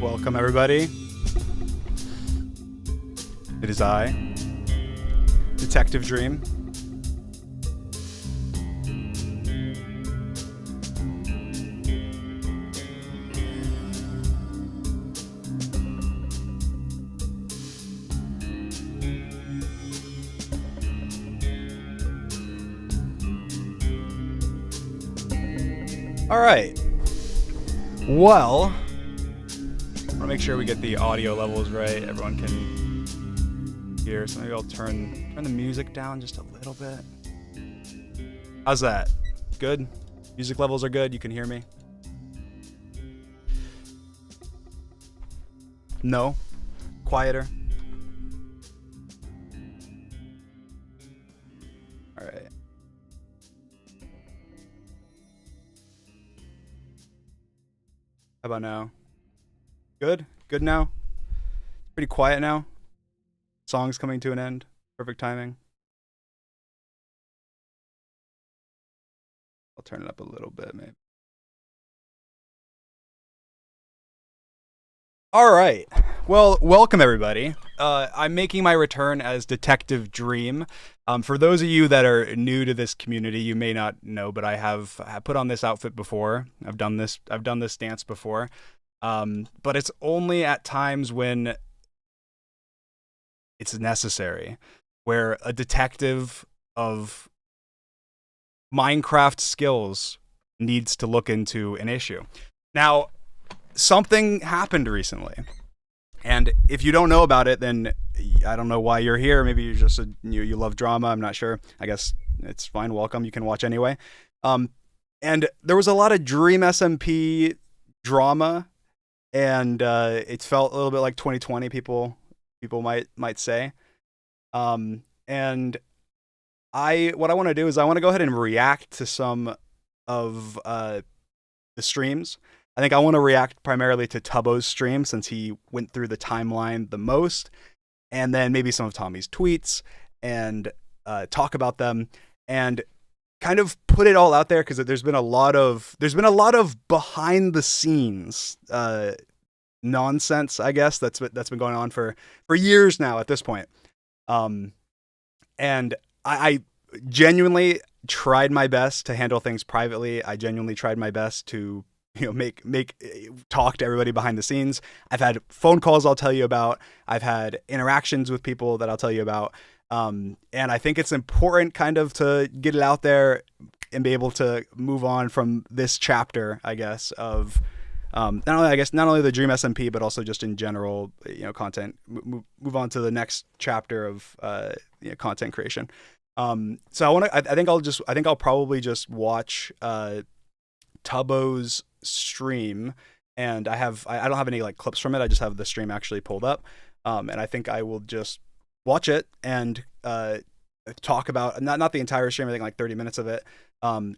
Welcome, everybody. It is I, Detective Dream. All right. Well, I want to make sure we get the audio levels right. Everyone can hear. So maybe I'll turn the music down just a little bit. How's that? Good? Music levels are good? You can hear me? No? Quieter? All right. How about now? Good? Good now? Pretty quiet now? Song's coming to an end. Perfect timing. I'll turn it up a little bit, maybe. All right. Well, welcome, everybody. I'm making my return as Detective Dream. For those of you that are new to this community, you may not know, but I have put on this outfit before. I've done this dance before. But it's only at times when it's necessary, where a detective of Minecraft skills needs to look into an issue. Now, something happened recently, and if you don't know about it, then I don't know why you're here. Maybe you're just you love drama. I'm not sure. I guess it's fine. Welcome. You can watch anyway. And there was a lot of Dream SMP drama, and it felt a little bit like 2020. People might say. And what I want to do is I want to go ahead and react to some of the streams. I think I want to react primarily to Tubbo's stream since he went through the timeline the most, and then maybe some of Tommy's tweets and talk about them and kind of put it all out there because there's been a lot of behind the scenes nonsense, I guess that's been going on for years now at this point. And I genuinely tried my best to handle things privately. I genuinely tried my best to make talk to everybody behind the scenes. I've had phone calls I'll tell you about. I've had interactions with people that I'll tell you about. And I think it's important kind of to get it out there and be able to move on from this chapter, I guess, of not only the Dream SMP, but also just in general, content. Move on to the next chapter of content creation. So I think I'll probably just watch Tubbo's stream, and I don't have any like clips from it. I just have the stream actually pulled up, and I think I will just watch it and talk about not the entire stream. I think like 30 minutes of it.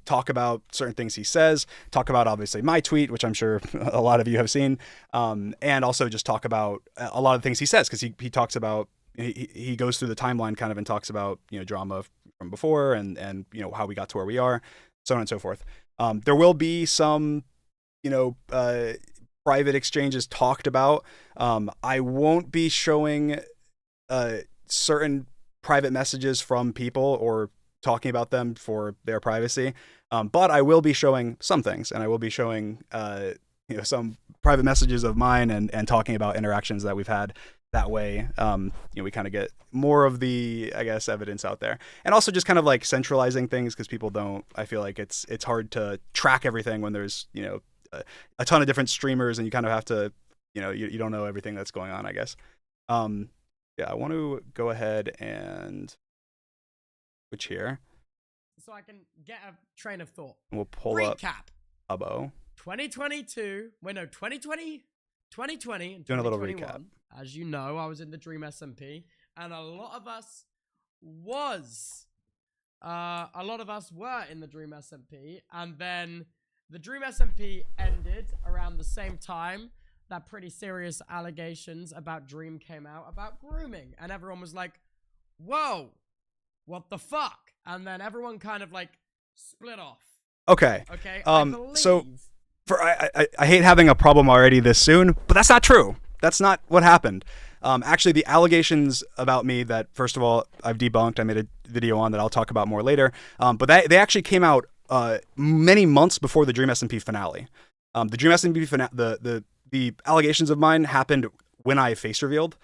Talk about certain things he says. Talk about obviously my tweet, which I'm sure a lot of you have seen, and also just talk about a lot of things he says because he talks about he goes through the timeline kind of and talks about drama from before and how we got to where we are, so on and so forth. There will be some private exchanges talked about. I won't be showing certain private messages from people or talking about them for their privacy, but I will be showing some things, and I will be showing some private messages of mine and talking about interactions that we've had. That way, we kind of get more of the, I guess, evidence out there, and also just kind of like centralizing things because people don't. I feel like it's hard to track everything when there's a ton of different streamers, and you kind of have to, you don't know everything that's going on, I guess. Yeah, I want to go ahead and switch here. So I can get a train of thought. We'll pull Recap. up Tubbo. 2020 and Doing a little recap. As you know, I was in the Dream SMP, and a lot of us were in the Dream SMP, and then the Dream SMP ended around the same time that pretty serious allegations about Dream came out about grooming, and everyone was like, whoa, what the fuck? And then everyone kind of like split off. Okay. Okay. So I hate having a problem already this soon, but that's not true. That's not what happened. Actually, the allegations about me that, first of all, I've debunked. I made a video on that I'll talk about more later. But they actually came out many months before the Dream SMP finale. The Dream SMP finale, the allegations of mine happened when I face revealed.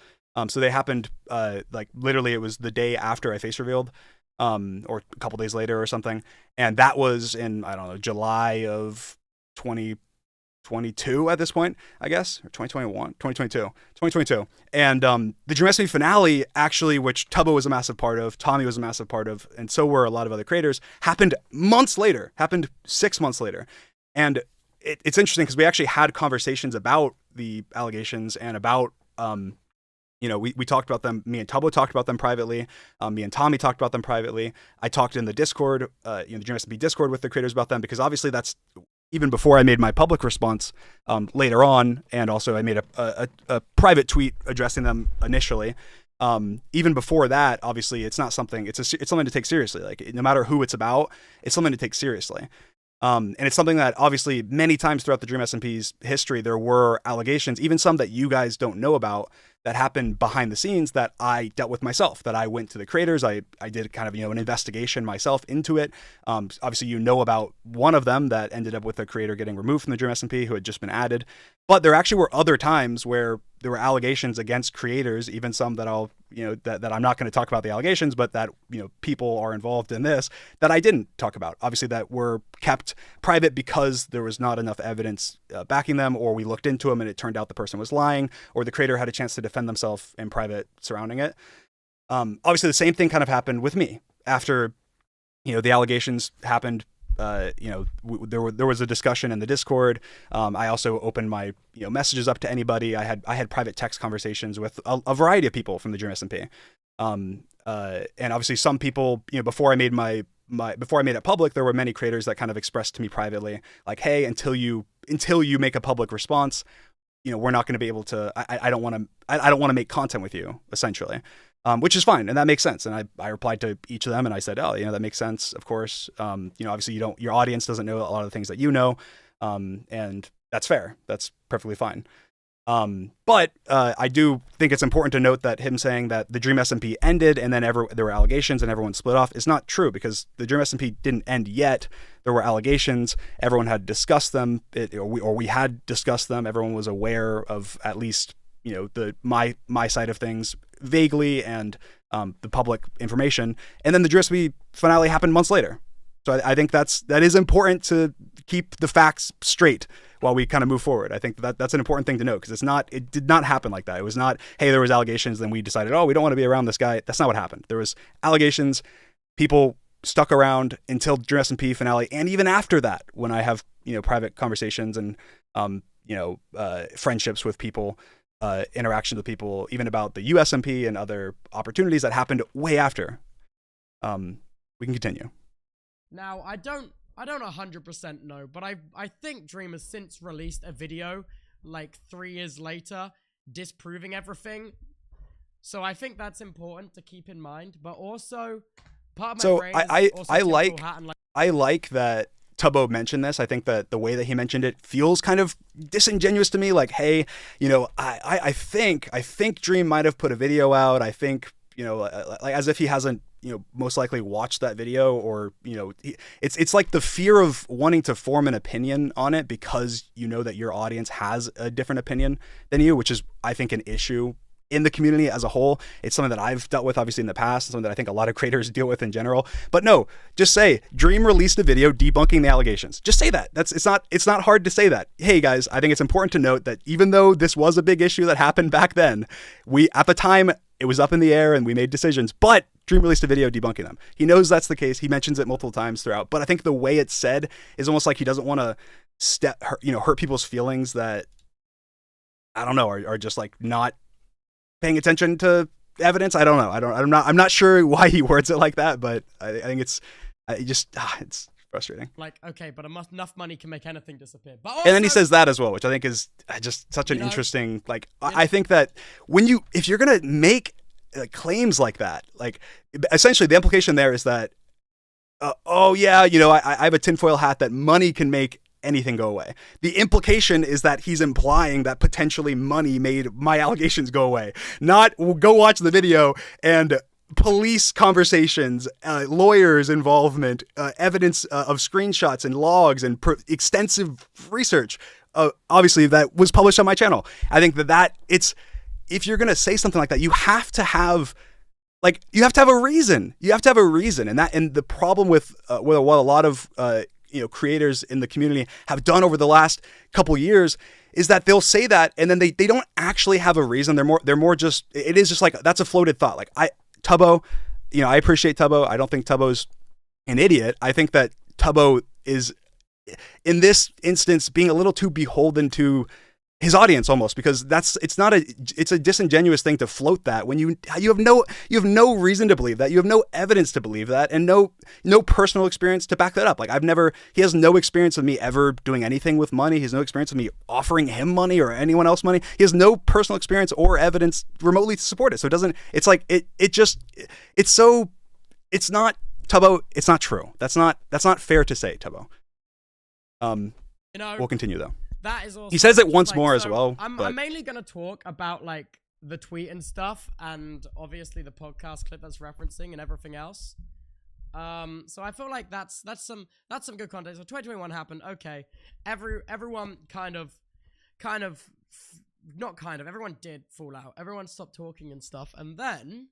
So they happened like literally it was the day after I face revealed, or a couple days later or something. And that was in, I don't know, July of 2022 at this point, I guess, or 2022. And the Dream SMP finale, actually, which Tubbo was a massive part of, Tommy was a massive part of, and so were a lot of other creators, happened months later, happened 6 months later. And it's interesting because we actually had conversations about the allegations and about, we talked about them. Me and Tubbo talked about them privately. Me and Tommy talked about them privately. I talked in the Discord, the Dream SMP Discord with the creators about them, because obviously that's even before I made my public response later on, and also I made a private tweet addressing them initially. Even before that, obviously, it's not something. It's something to take seriously. Like, no matter who it's about, it's something to take seriously. And it's something that obviously many times throughout the Dream SMP's history, there were allegations, even some that you guys don't know about, that happened behind the scenes that I dealt with myself, that I went to the creators. I did kind of, an investigation myself into it. Obviously, about one of them that ended up with a creator getting removed from the Dream SMP who had just been added. But there actually were other times where there were allegations against creators, even some that I'll, that I'm not going to talk about the allegations, but that, people are involved in this that I didn't talk about. Obviously, that were kept private because there was not enough evidence backing them, or we looked into them and it turned out the person was lying, or the creator had a chance to defend themselves in private surrounding it. Obviously, the same thing kind of happened with me after, the allegations happened. There was a discussion in the Discord. I also opened my messages up to anybody. I had private text conversations with a variety of people from the Dream SMP. And obviously some people, before I made before I made it public, there were many creators that kind of expressed to me privately, like, hey, until you make a public response, we're not going to be able to. I don't want to make content with you, essentially. Which is fine, and that makes sense. And I replied to each of them, and I said, oh, that makes sense, of course. Obviously your audience doesn't know a lot of the things that you know, and that's fair. That's perfectly fine. But I do think it's important to note that him saying that the Dream SMP ended and then there were allegations and everyone split off is not true, because the Dream SMP didn't end yet. There were allegations. Everyone had discussed them, or we had discussed them. Everyone was aware of at least my side of things vaguely, and the public information. And then the Dream SMP finale happened months later. So I think that is important to keep the facts straight while we kind of move forward. I think that's an important thing to note, because it did not happen like that. It was not, hey, there was allegations, then we decided, oh, we don't want to be around this guy. That's not what happened. There was allegations. People stuck around until Dream SMP finale, and even after that, when I have private conversations and friendships with people, interactions with people, even about the USMP and other opportunities that happened way after. We can continue. Now, I don't 100% know, but I think Dream has since released a video like 3 years later disproving everything. So I think that's important to keep in mind. But also, part of my brain I like that Tubbo mentioned this. I think that the way that he mentioned it feels kind of disingenuous to me. Like, hey, I think Dream might have put a video out. I think, like, as if he hasn't, most likely watched that video, or, it's like the fear of wanting to form an opinion on it because that your audience has a different opinion than you, which is, I think, an issue in the community as a whole. It's something that I've dealt with obviously in the past, something that I think a lot of creators deal with in general. But no, just say Dream released a video debunking the allegations. Just say that. It's not hard to say that. Hey guys, I think it's important to note that even though this was a big issue that happened back then, at the time it was up in the air and we made decisions, but Dream released a video debunking them. He knows that's the case. He mentions it multiple times throughout, but I think the way it's said is almost like he doesn't want to hurt people's feelings that, I don't know, are just like not paying attention to evidence. I don't know. I'm not sure why he words it like that, but I think it's frustrating. Like, okay, but enough money can make anything disappear. But also, and then he says that as well, which I think is just such an interesting, like, I think that if you're going to make claims like that, like, essentially the implication there is that, I have a tinfoil hat that money can make anything go away. The implication is that he's implying that potentially money made my allegations go away. Not go watch the video and police conversations, lawyers' involvement, evidence of screenshots and logs and extensive research. Obviously, that was published on my channel. I think that it's, if you're gonna say something like that, you have to have a reason. You have to have a reason, and the problem with what a lot of creators in the community have done over the last couple years is that they'll say that and then they don't actually have a reason. They're more just, it is just like, that's a floated thought. Like Tubbo, I appreciate Tubbo. I don't think Tubbo's an idiot. I think that Tubbo is, in this instance, being a little too beholden to his audience almost, because it's a disingenuous thing to float that when you have no reason to believe that, you have no evidence to believe that, and no personal experience to back that up. Like he has no experience of me ever doing anything with money. He has no experience of me offering him money or anyone else money. He has no personal experience or evidence remotely to support it. So it's not Tubbo. It's not true. That's not fair to say, Tubbo. We'll continue though. That is also, he says it once more as well. I'm mainly going to talk about like the tweet and stuff, and obviously the podcast clip that's referencing and everything else. So I feel like that's some good context. So 2021 happened. Okay, everyone everyone did fall out. Everyone stopped talking and stuff, and then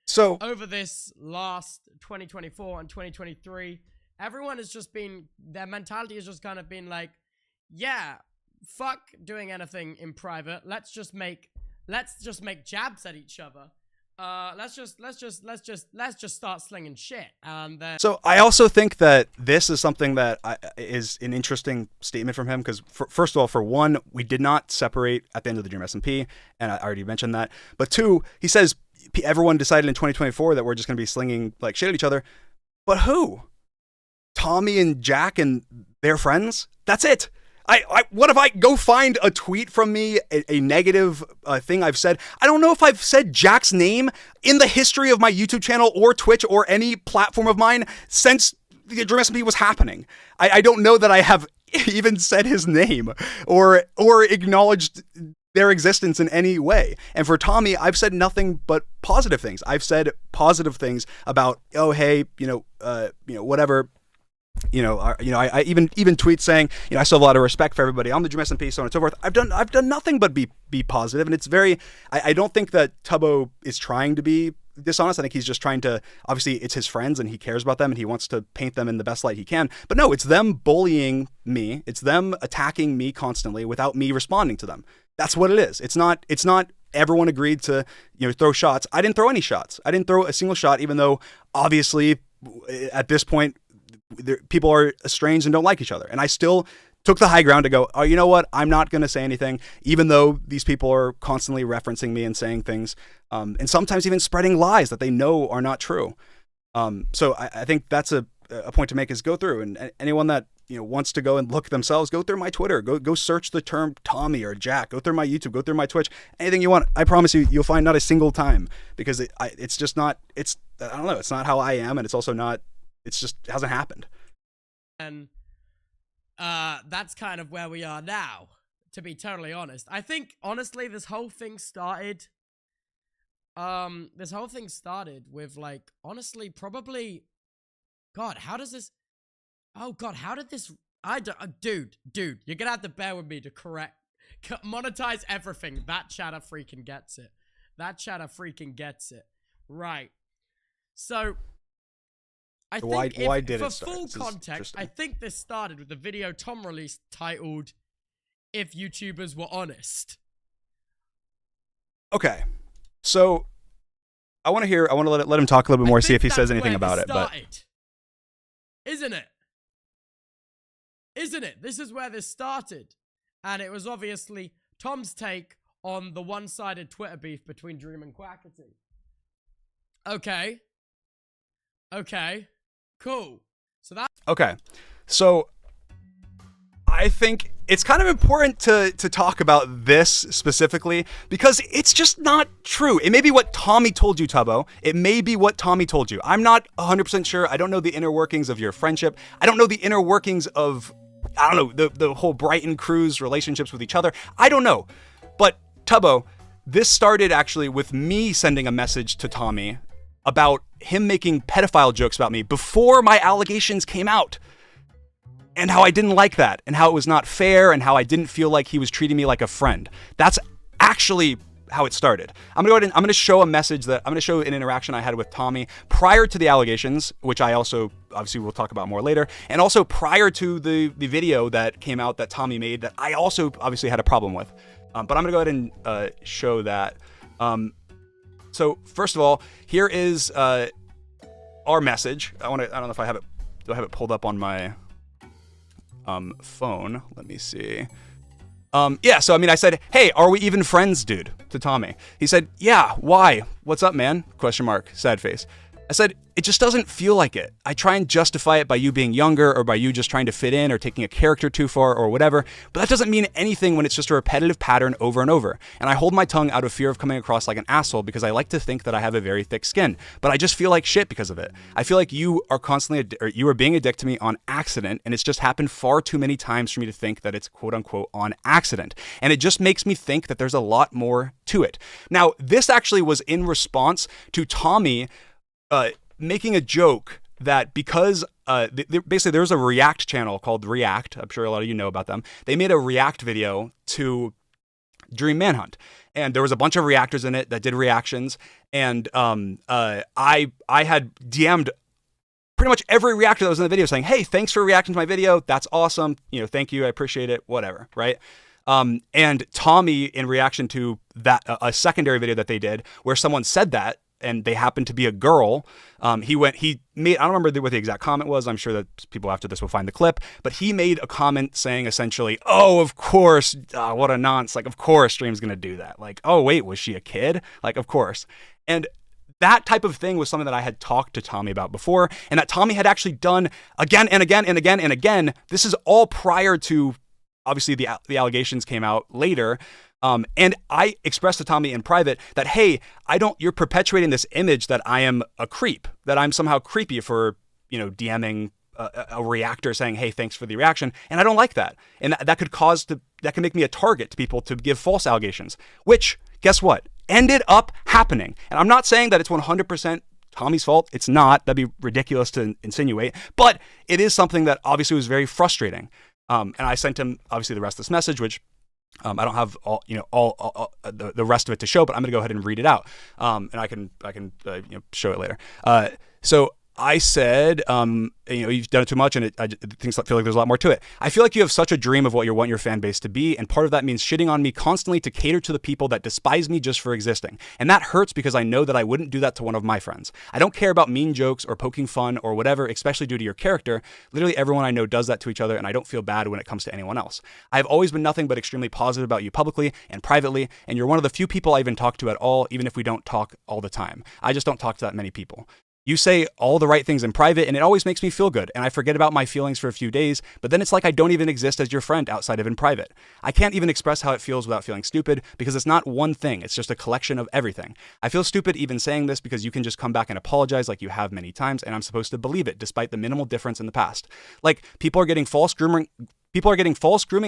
so over this last 2024 and 2023. Everyone has just been, their mentality has just kind of been like, yeah, fuck doing anything in private. Let's just make jabs at each other. Let's just start slinging shit. And then. So I also think that this is something that is an interesting statement from him, because first of all, for one, we did not separate at the end of the Dream SMP, and I already mentioned that. But two, he says everyone decided in 2024 that we're just going to be slinging like shit at each other. But who? Tommy and Jack and their friends? That's it. What if I go find a tweet from me, a negative thing I've said? I don't know if I've said Jack's name in the history of my YouTube channel or Twitch or any platform of mine since the Dream SMP was happening. I don't know that I have even said his name or acknowledged their existence in any way. And for Tommy, I've said nothing but positive things. I've said positive things about, oh, hey, whatever. I even tweet saying, I still have a lot of respect for everybody on the Dream SMP, so on and so forth. I've done nothing but be positive, and it's very. I don't think that Tubbo is trying to be dishonest. I think he's just trying to. Obviously, it's his friends, and he cares about them, and he wants to paint them in the best light he can. But no, it's them bullying me. It's them attacking me constantly without me responding to them. That's what it is. It's not. Everyone agreed to throw shots. I didn't throw any shots. I didn't throw a single shot, even though obviously at this point. People are estranged and don't like each other. And I still took the high ground to go, oh, you know what? I'm not going to say anything, even though these people are constantly referencing me and saying things, and sometimes even spreading lies that they know are not true. So I think that's a point to make, is go through, and anyone that wants to go and look themselves, go through my Twitter, go search the term Tommy or Jack, go through my YouTube, go through my Twitch, anything you want. I promise you'll find not a single time, because it's just not, I don't know, it's not how I am, and it's also not. It's just hasn't happened. And that's kind of where we are now, to be totally honest. I think, honestly, this whole thing started with, like, honestly, probably, God, how did this, dude, you're gonna have to bear with me to monetize everything. That chatter freaking gets it. Right. So, I think why did for it start? full context, I think this started with the video Tom released titled "If YouTubers Were Honest." Okay, so I want to let him talk a little bit more, see if he says anything about it. But isn't it? This is where this started, and it was obviously Tom's take on the one-sided Twitter beef between Dream and Quackity. Okay. Cool. So I think it's kind of important to talk about this specifically because it's just not true. It may be what Tommy told you, Tubbo. It may be what Tommy told you. I'm not 100% sure. I don't know the inner workings of your friendship. I don't know the inner workings of, I don't know, the whole Brighton crew's relationships with each other. I don't know. But Tubbo, this started actually with me sending a message to Tommy about him making pedophile jokes about me before my allegations came out. And how I didn't like that, and how it was not fair, and how I didn't feel like he was treating me like a friend. That's actually how it started. I'm gonna go ahead and I'm gonna show a message that I'm gonna show an interaction I had with Tommy prior to the allegations, which I also obviously will talk about more later, and also prior to the video that came out that Tommy made that I also obviously had a problem with. But I'm gonna go ahead and show that. So first of all, here is our message. I don't know if I have it. Do I have it pulled up on my phone? Let me see. Yeah, so I mean, I said, "Hey, are we even friends, dude?" to Tommy. He said, "Yeah, why? What's up, man?" ? Sad face. I said, "It just doesn't feel like it. I try and justify it by you being younger or by you just trying to fit in or taking a character too far or whatever, but that doesn't mean anything when it's just a repetitive pattern over and over. And I hold my tongue out of fear of coming across like an asshole because I like to think that I have a very thick skin, but I just feel like shit because of it. I feel like you are you are being a dick to me on accident, and it's just happened far too many times for me to think that it's quote unquote on accident. And it just makes me think that there's a lot more to it." Now, this actually was in response to Tommy making a joke that because basically there was a React channel called React. I'm sure a lot of you know about them. They made a React video to Dream Manhunt, and there was a bunch of reactors in it that did reactions. And I had DM'd pretty much every reactor that was in the video saying, "Hey, thanks for reacting to my video. That's awesome. You know, thank you. I appreciate it. Whatever." Right. And Tommy, in reaction to that, a secondary video that they did where someone said that, and they happened to be a girl, he made, I don't remember what the exact comment was. I'm sure that people after this will find the clip, but he made a comment saying essentially, "Oh, of course, what a nonce. Like, of course Stream's going to do that. Like, oh wait, was she a kid? Like, of course." And that type of thing was something that I had talked to Tommy about before, and that Tommy had actually done again and again and again and again. This is all prior to, obviously, the allegations came out later. And I expressed to Tommy in private that, "Hey, you're perpetuating this image that I am a creep, that I'm somehow creepy for, DMing a reactor saying, 'Hey, thanks for the reaction.' And I don't like that. And that can make me a target to people to give false allegations," which, guess what? Ended up happening. And I'm not saying that it's 100% Tommy's fault. It's not. That'd be ridiculous to insinuate, but it is something that obviously was very frustrating. And I sent him obviously the rest of this message, which I don't have all the rest of it to show, but I'm going to go ahead and read it out, and I can show it later. So I said, "You've done it too much, and things feel like there's a lot more to it. I feel like you have such a dream of what you want your fan base to be, and part of that means shitting on me constantly to cater to the people that despise me just for existing. And that hurts because I know that I wouldn't do that to one of my friends. I don't care about mean jokes or poking fun or whatever, especially due to your character. Literally everyone I know does that to each other, and I don't feel bad when it comes to anyone else. I've always been nothing but extremely positive about you publicly and privately, and you're one of the few people I even talk to at all, even if we don't talk all the time. I just don't talk to that many people. You say all the right things in private, and it always makes me feel good, and I forget about my feelings for a few days, but then it's like I don't even exist as your friend outside of in private. I can't even express how it feels without feeling stupid, because it's not one thing, it's just a collection of everything. I feel stupid even saying this because you can just come back and apologize like you have many times, and I'm supposed to believe it, despite the minimal difference in the past. Like, people are getting false grooming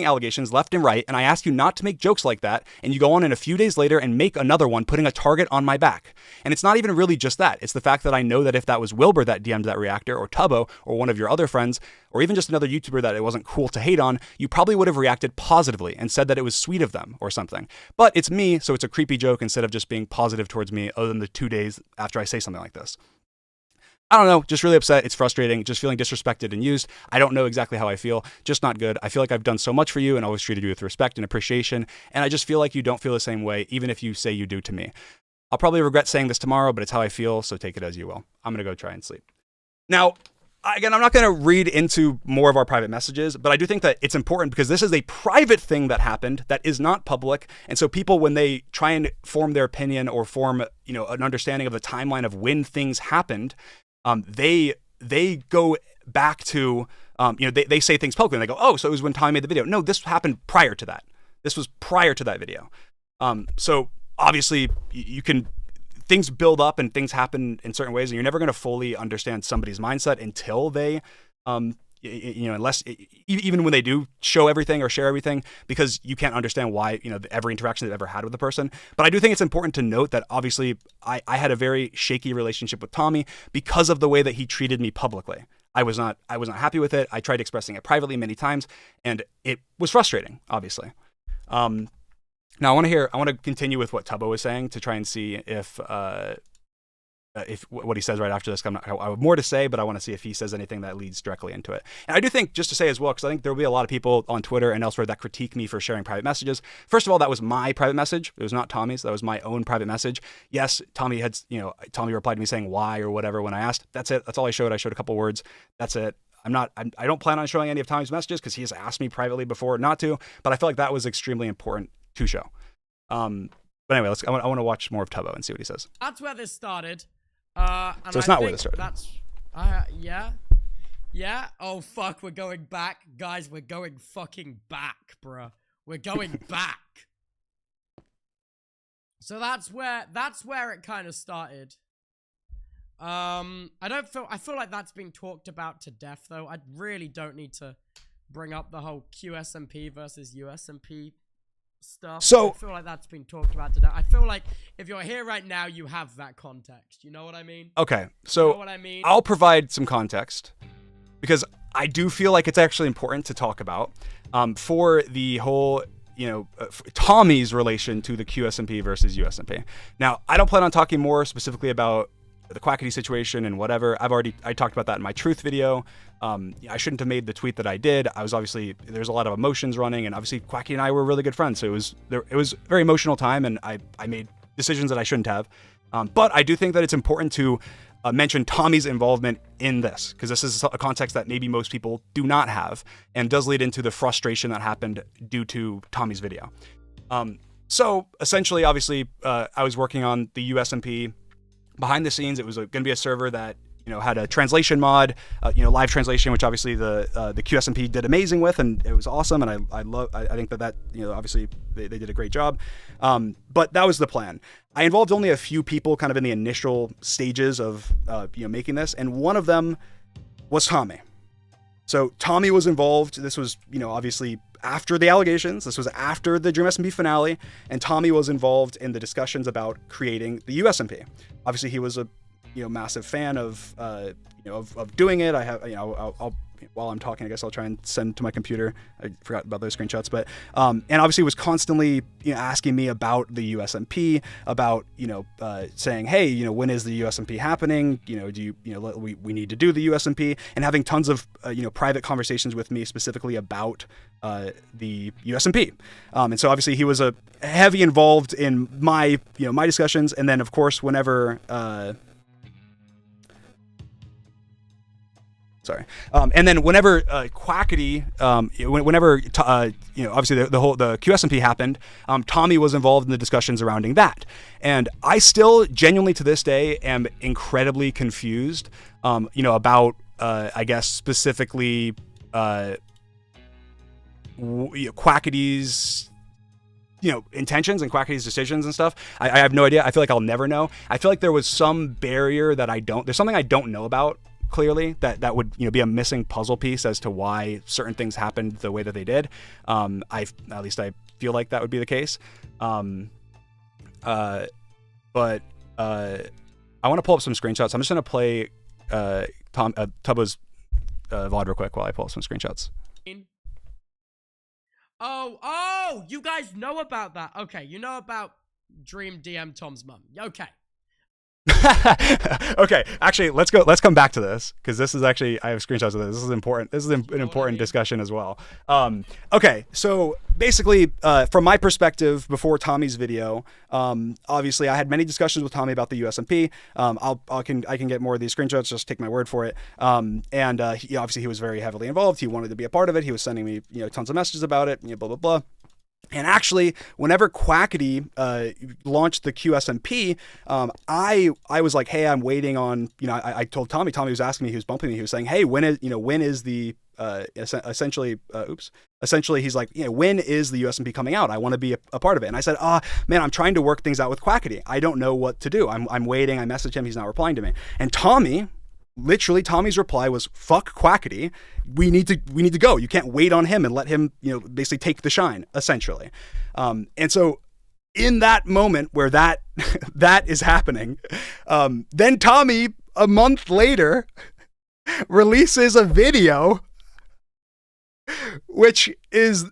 allegations left and right, and I ask you not to make jokes like that, and you go on and a few days later and make another one, putting a target on my back. And it's not even really just that. It's the fact that I know that if that was Wilbur that DM'd that reactor, or Tubbo, or one of your other friends, or even just another YouTuber that it wasn't cool to hate on, you probably would have reacted positively and said that it was sweet of them or something. But it's me, so it's a creepy joke instead of just being positive towards me other than the 2 days after I say something like this. I don't know, just really upset. It's frustrating, just feeling disrespected and used. I don't know exactly how I feel, just not good. I feel like I've done so much for you and always treated you with respect and appreciation, and I just feel like you don't feel the same way, even if you say you do to me. I'll probably regret saying this tomorrow, but it's how I feel, so take it as you will. I'm going to go try and sleep. Now, again, I'm not going to read into more of our private messages, but I do think that it's important because this is a private thing that happened that is not public. And so people, when they try and form their opinion or form, an understanding of the timeline of when things happened, they go back to they say things publicly and they go, oh, so it was when Tommy made the video. No, this happened prior to that. This was prior to that video. So obviously you can, things build up and things happen in certain ways, and you're never going to fully understand somebody's mindset until they, unless even when they do show everything or share everything, because you can't understand why, every interaction they've ever had with the person. But I do think it's important to note that obviously I had a very shaky relationship with Tommy because of the way that he treated me publicly. I was not happy with it. I tried expressing it privately many times, and it was frustrating, obviously. Now I want to continue with what Tubbo was saying to try and see if what he says right after this. I have more to say, but I want to see if he says anything that leads directly into it. And I do think, just to say as well, because I think there will be a lot of people on Twitter and elsewhere that critique me for sharing private messages. First of all, that was my private message. It was not Tommy's. That was my own private message. Yes, Tommy replied to me saying why or whatever when I asked. That's it. That's all I showed. I showed a couple words. That's it. I don't plan on showing any of Tommy's messages because he has asked me privately before not to, but I feel like that was extremely important to show. But anyway, I want to watch more of Tubbo and see what he says. That's where this started. So it's not where this started. Yeah. Oh fuck, we're going back, guys. We're going fucking back, bruh. We're going back. So that's where it kind of started. I feel like that's being talked about to death, though. I really don't need to bring up the whole QSMP versus USMP stuff. So I feel like that's been talked about today. I feel like if you're here right now, you have that context. You know what I mean? Okay, so you know what I mean? I'll provide some context because I do feel like it's actually important to talk about for the whole, Tommy's relation to the QSMP versus USMP. Now, I don't plan on talking more specifically about the Quackity situation and whatever. I talked about that in my truth video. I shouldn't have made the tweet that I did. There's a lot of emotions running, and obviously Quacky and I were really good friends. So it was a very emotional time, and I made decisions that I shouldn't have. But I do think that it's important to mention Tommy's involvement in this, because this is a context that maybe most people do not have, and does lead into the frustration that happened due to Tommy's video. So essentially, obviously, I was working on the USMP. Behind the scenes, it was going to be a server that had a translation mod, live translation, which obviously the QSMP did amazing with, and it was awesome. And I think that obviously they did a great job. But that was the plan. I involved only a few people, kind of in the initial stages of making this, and one of them was Tommy. So Tommy was involved. This was obviously after the allegations. This was after the Dream SMP finale, and Tommy was involved in the discussions about creating the USMP. Obviously, he was a massive fan of doing it. I'll while I'm talking, I guess I'll try and send to my computer. I forgot about those screenshots, but and obviously was constantly asking me about the USMP, about saying, hey, when is the USMP happening? We need to do the USMP, and having tons of private conversations with me specifically about the USMP. And so obviously he was a heavy involved in my my discussions, and then of course whenever and then whenever Quackity, obviously the QSMP happened, Tommy was involved in the discussion surrounding that, and I still genuinely to this day am incredibly confused, about I guess specifically Quackity's intentions and Quackity's decisions and stuff. I have no idea. I feel like I'll never know. I feel like there was some barrier that there's something I don't know about. Clearly, that would be a missing puzzle piece as to why certain things happened the way that they did. I feel like that would be the case. But I want to pull up some screenshots. I'm just gonna play Tubbo's VOD real quick while I pull up some screenshots. Oh, you guys know about that? Okay, you know about Dream DM Tom's mum. Okay. Okay, actually, let's come back to this, because this is actually, I have screenshots of this. This is important. This is an important discussion as well. Okay, so basically, from my perspective, before Tommy's video, obviously I had many discussions with Tommy about the USMP. I can get more of these screenshots. Just take my word for it. He was very heavily involved. He wanted to be a part of it. He was sending me tons of messages about it. Blah blah blah. And actually, whenever Quackity launched the QSMP, I was like, hey, I'm waiting on, I told Tommy was asking me, he was bumping me, he was saying, hey, when is the essentially he's like, when is the USMP coming out? I want to be a part of it. And I said, man, I'm trying to work things out with Quackity. I don't know what to do. I'm waiting. I messaged him. He's not replying to me. And Tommy's reply was, fuck Quackity. We need to go. You can't wait on him and let him, basically take the shine, essentially. And so in that moment where that is happening, then Tommy, a month later, releases a video, which is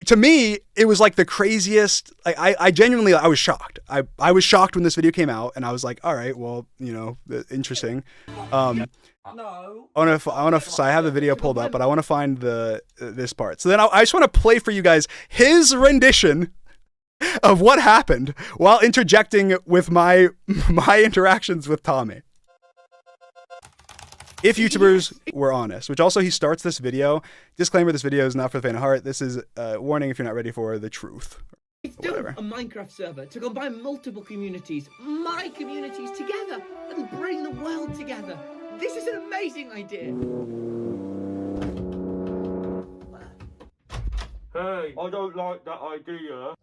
to me, it was like the craziest. I genuinely, I was shocked. I was shocked when this video came out, and I was like, all right, well, interesting. No. So I have the video pulled up, but I want to find this part. So then I just want to play for you guys his rendition of what happened while interjecting with my interactions with Tommy. If YouTubers were honest, which also he starts this video. Disclaimer, this video is not for the faint of heart. This is a warning if you're not ready for the truth. It's still a Minecraft server to combine multiple communities, my communities together, and bring the world together. This is an amazing idea. Hey, I don't like that idea.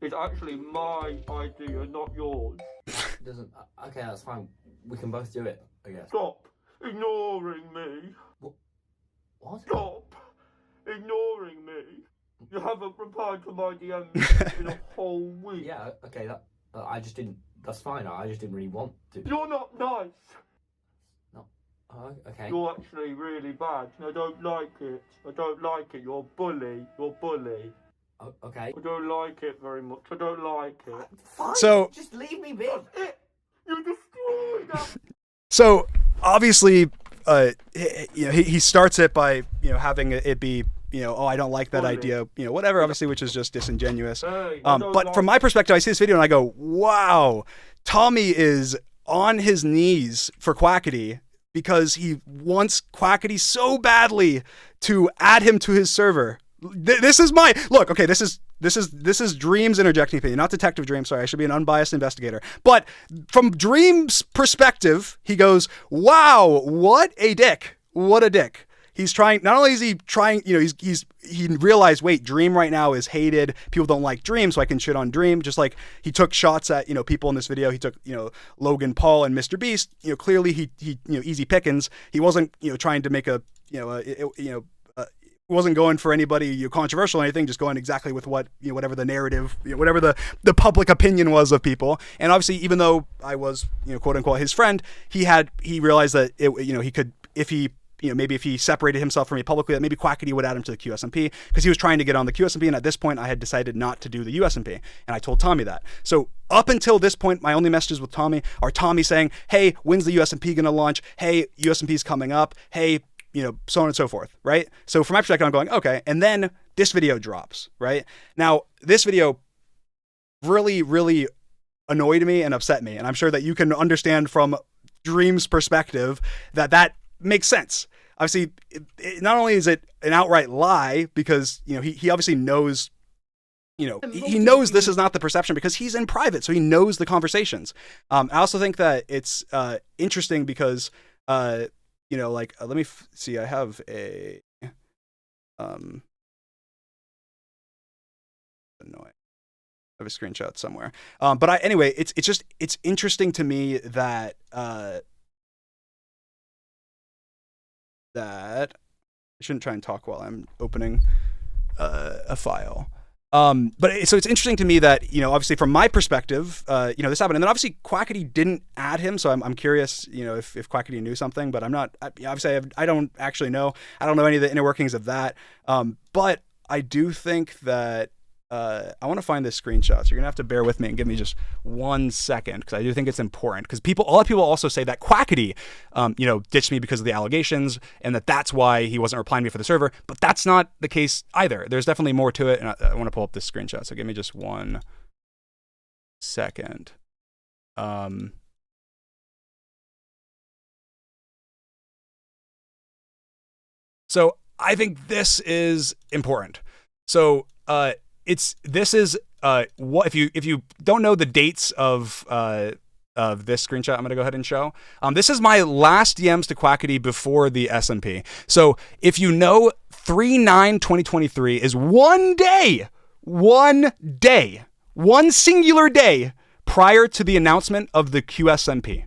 It's actually my idea, not yours. Doesn't. Okay, that's fine. We can both do it, I guess. Stop ignoring me. What? Stop ignoring me. You haven't replied to my DMs in a whole week. Yeah. Okay. I just didn't. That's fine. I just didn't really want to. You're not nice. No. Oh, okay. You're actually really bad. I don't like it. I don't like it. You're a bully. You're a bully. Oh, okay. I don't like it very much. I don't like it. Fine. So just leave me be. That's it. You destroyed that. So obviously, he starts it by having it be I don't like that idea, whatever, obviously, which is just disingenuous. Hey, but from my perspective, I see this video and I go, wow, Tommy is on his knees for Quackity because he wants Quackity so badly to add him to his server. This is my look. Okay, this is Dream's interjecting opinion, not Detective Dream. Sorry, I should be an unbiased investigator. But from Dream's perspective, he goes, "Wow, what a dick! What a dick!" He's trying. Not only is he trying, he realized, wait, Dream right now is hated. People don't like Dream, so I can shit on Dream. Just like he took shots at people in this video. He took Logan Paul and Mr. Beast. Clearly he easy pickings. He wasn't trying to make a wasn't going for anybody controversial or anything, just going exactly with what whatever the narrative, whatever the public opinion was of people. And obviously, even though I was quote unquote his friend, he realized that he could, if he maybe if he separated himself from me publicly, that maybe Quackity would add him to the QSMP because he was trying to get on the QSMP. And at this point, I had decided not to do the USMP, and I told Tommy that. So up until this point, my only messages with Tommy are Tommy saying, "Hey, when's the USMP gonna launch? Hey, USMP's coming up. Hey." So on and so forth, right? So from my perspective, I'm going, okay. And then this video drops, right? Now, this video really, really annoyed me and upset me. And I'm sure that you can understand from Dream's perspective that makes sense. Obviously, not only is it an outright lie because, he obviously knows, he knows this is not the perception because he's in private. So he knows the conversations. I also think that it's interesting because, let me see. I have a annoying. I have a screenshot somewhere. But anyway, it's interesting to me that that I shouldn't try and talk while I'm opening a file. But so it's interesting to me that, obviously from my perspective, this happened. And then obviously Quackity didn't add him. So I'm curious, if Quackity knew something, but I'm not, obviously I don't actually know. I don't know any of the inner workings of that. But I do think that, I want to find this screenshot. So you're gonna have to bear with me and give me just 1 second because I do think it's important because a lot of people also say that Quackity, ditched me because of the allegations and that's why he wasn't replying to me for the server. But that's not the case either. There's definitely more to it, and I want to pull up this screenshot. So give me just 1 second. So I think this is important. So what if you don't know the dates of this screenshot, I'm going to go ahead and show. This is my last DMs to Quackity before the SMP. So if you know 3/9/2023 is one singular day prior to the announcement of the QSMP.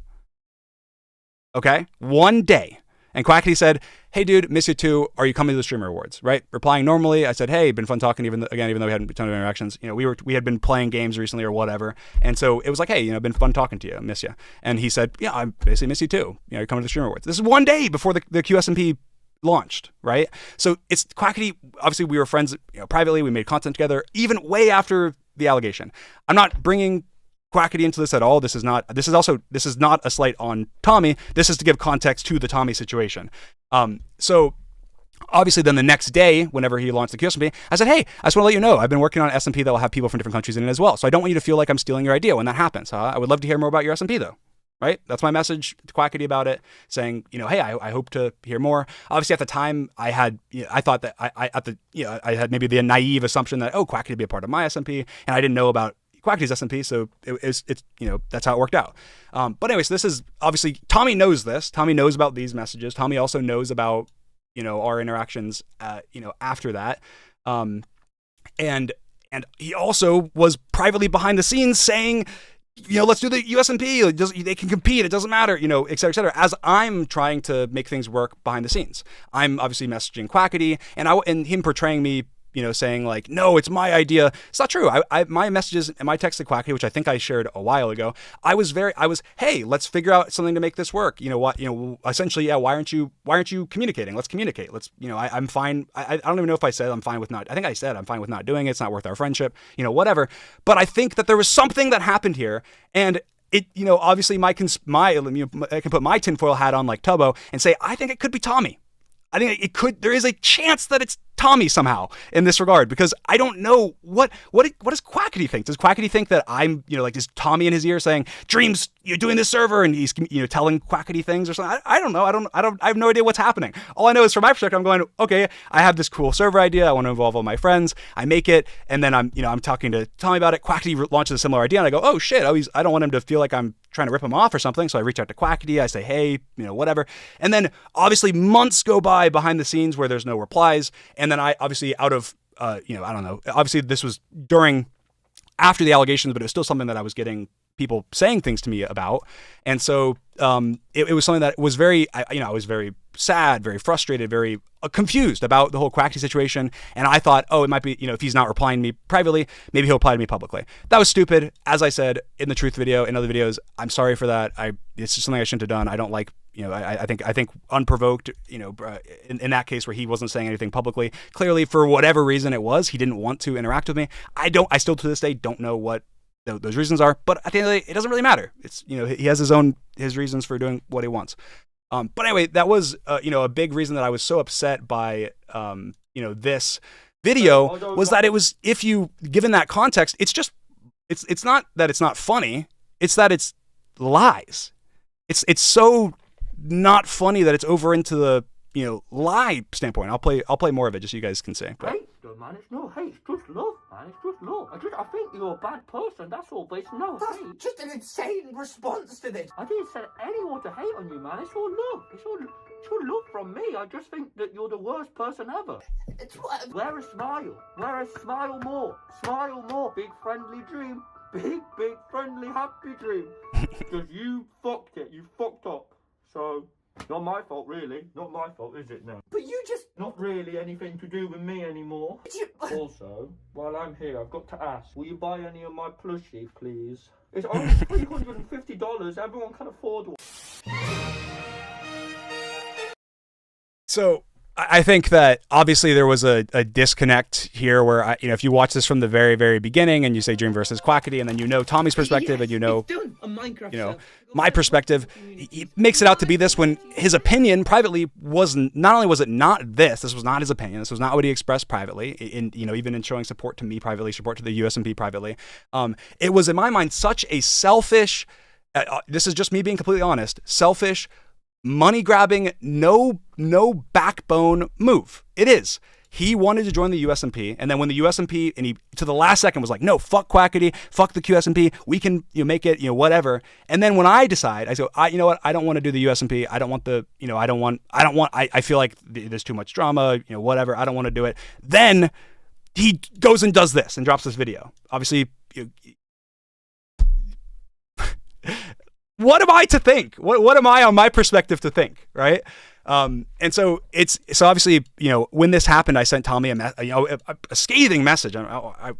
Okay? One day. And Quackity said, hey dude, miss you too. Are you coming to the Streamer Awards? Right? Replying normally, I said, hey, been fun talking even though we hadn't a ton of interactions. You know, we had been playing games recently or whatever. And so it was like, hey, you know, been fun talking to you. I miss you. And he said, yeah, I basically miss you too. You know, you're coming to the Streamer Awards. This is one day before the QSMP launched, right? So it's Quackity. Obviously, we were friends, you know, privately. We made content together, even way after the allegation. I'm not bringing Quackity into this at all. This is not a slight on Tommy. This is to give context to the Tommy situation. So obviously then the next day, whenever he launched the QSMP, I said, hey, I just want to let you know, I've been working on an SMP that will have people from different countries in it as well. So I don't want you to feel like I'm stealing your idea when that happens. I would love to hear more about your SMP though. Right? That's my message to Quackity about it, saying, you know, hey, I hope to hear more. Obviously, at the time, I thought that I had maybe the naive assumption that, oh, Quackity would be a part of my SMP, and I didn't know about Quackity's SMP, so it's you know, that's how it worked out. But anyways, this is obviously, Tommy knows this. Tommy knows about these messages. Tommy also knows about, you know, our interactions, you know, after that. And he also was privately behind the scenes saying, you know, let's do the USMP. They can compete. It doesn't matter, you know, et cetera, et cetera. As I'm trying to make things work behind the scenes, I'm obviously messaging Quackity and him portraying me, you know, saying like, no, it's my idea. It's not true. My messages and my text to Quackity, which I think I shared a while ago, I was, hey, let's figure out something to make this work. You know what? You know, essentially, yeah. Why aren't you communicating? Let's communicate. Let's, you know, I'm fine. I don't even know if I said I'm fine with not. I think I said I'm fine with not doing it. It's not worth our friendship. You know, whatever. But I think that there was something that happened here, and it, you know, obviously I can put my tinfoil hat on like Tubbo and say I think it could be Tommy. I think there is a chance that it's Tommy somehow in this regard, because I don't know what does Quackity think? Does Quackity think that I'm, you know, like, is Tommy in his ear saying, Dreams, you're doing this server, and he's, you know, telling Quackity things or something? I don't know. I have no idea what's happening. All I know is from my perspective, I'm going, okay, I have this cool server idea. I want to involve all my friends. I make it, and then I'm talking to Tommy about it. Quackity launches a similar idea, and I go, oh shit, I don't want him to feel like I'm trying to rip him off or something. So I reach out to Quackity. I say, hey, you know, whatever. And then obviously months go by behind the scenes where there's no replies. And then I obviously out of, you know, I don't know. Obviously this was after the allegations, but it was still something that I was getting people saying things to me about. And so it was something that was I was very sad, very frustrated, very confused about the whole Quackity situation. And I thought, oh, it might be, you know, if he's not replying to me privately, maybe he'll reply to me publicly. That was stupid. As I said in the truth video, in other videos, I'm sorry for that. It's just something I shouldn't have done. I don't like, you know, I think unprovoked, you know, in that case where he wasn't saying anything publicly, clearly for whatever reason he didn't want to interact with me. I still to this day don't know what those reasons are, but at the end of the day, it doesn't really matter. It's, you know, he has his reasons for doing what he wants. But anyway, that was, you know, a big reason that I was so upset by, you know, this video was that it was, given that context, it's not that it's not funny. It's that it's lies. It's so not funny that it's over into the, you know, lie standpoint. I'll play more of it just so you guys can see. Hate, though, man. It's no hate. It's just love, man. It's just love. I think you're a bad person. That's all. But it's no That's hate. just an insane response to this. I didn't send anyone to hate on you, man. It's all love. It's all love from me. I just think that you're the worst person ever. It's what? Wear a smile. Wear a smile more. Smile more. Big friendly dream. Big friendly happy dream. Because you fucked it. You fucked up. So, not my fault, really. Not my fault, is it now? But you just... Not really anything to do with me anymore. Also, while I'm here, I've got to ask, will you buy any of my plushies, please? It's only $350. Everyone can afford one. So I think that obviously there was a disconnect here where, you know, if you watch this from the very, very beginning and you say Dream versus Quackity, and then you know Tommy's perspective, and you know my perspective, he makes it out to be this when his opinion privately was not only was it not this was not his opinion, this was not what he expressed privately, in, you know, even in showing support to me privately, support to the USMP privately. It was in my mind such a selfish, this is just me being completely honest, selfish, money grabbing, no backbone move. It is. He wanted to join the USMP, and then when the USMP, and he to the last second was like, no, fuck Quackity, fuck the QSMP, we can make it, whatever. And then when I decide, I say, you know what, I don't want to do the USMP. I don't want the, I feel like there's too much drama, whatever. I don't want to do it. Then he goes and does this and drops this video. Obviously, what am I to think? What am I on my perspective to think, right? And so obviously, when this happened, I sent Tommy a scathing message. I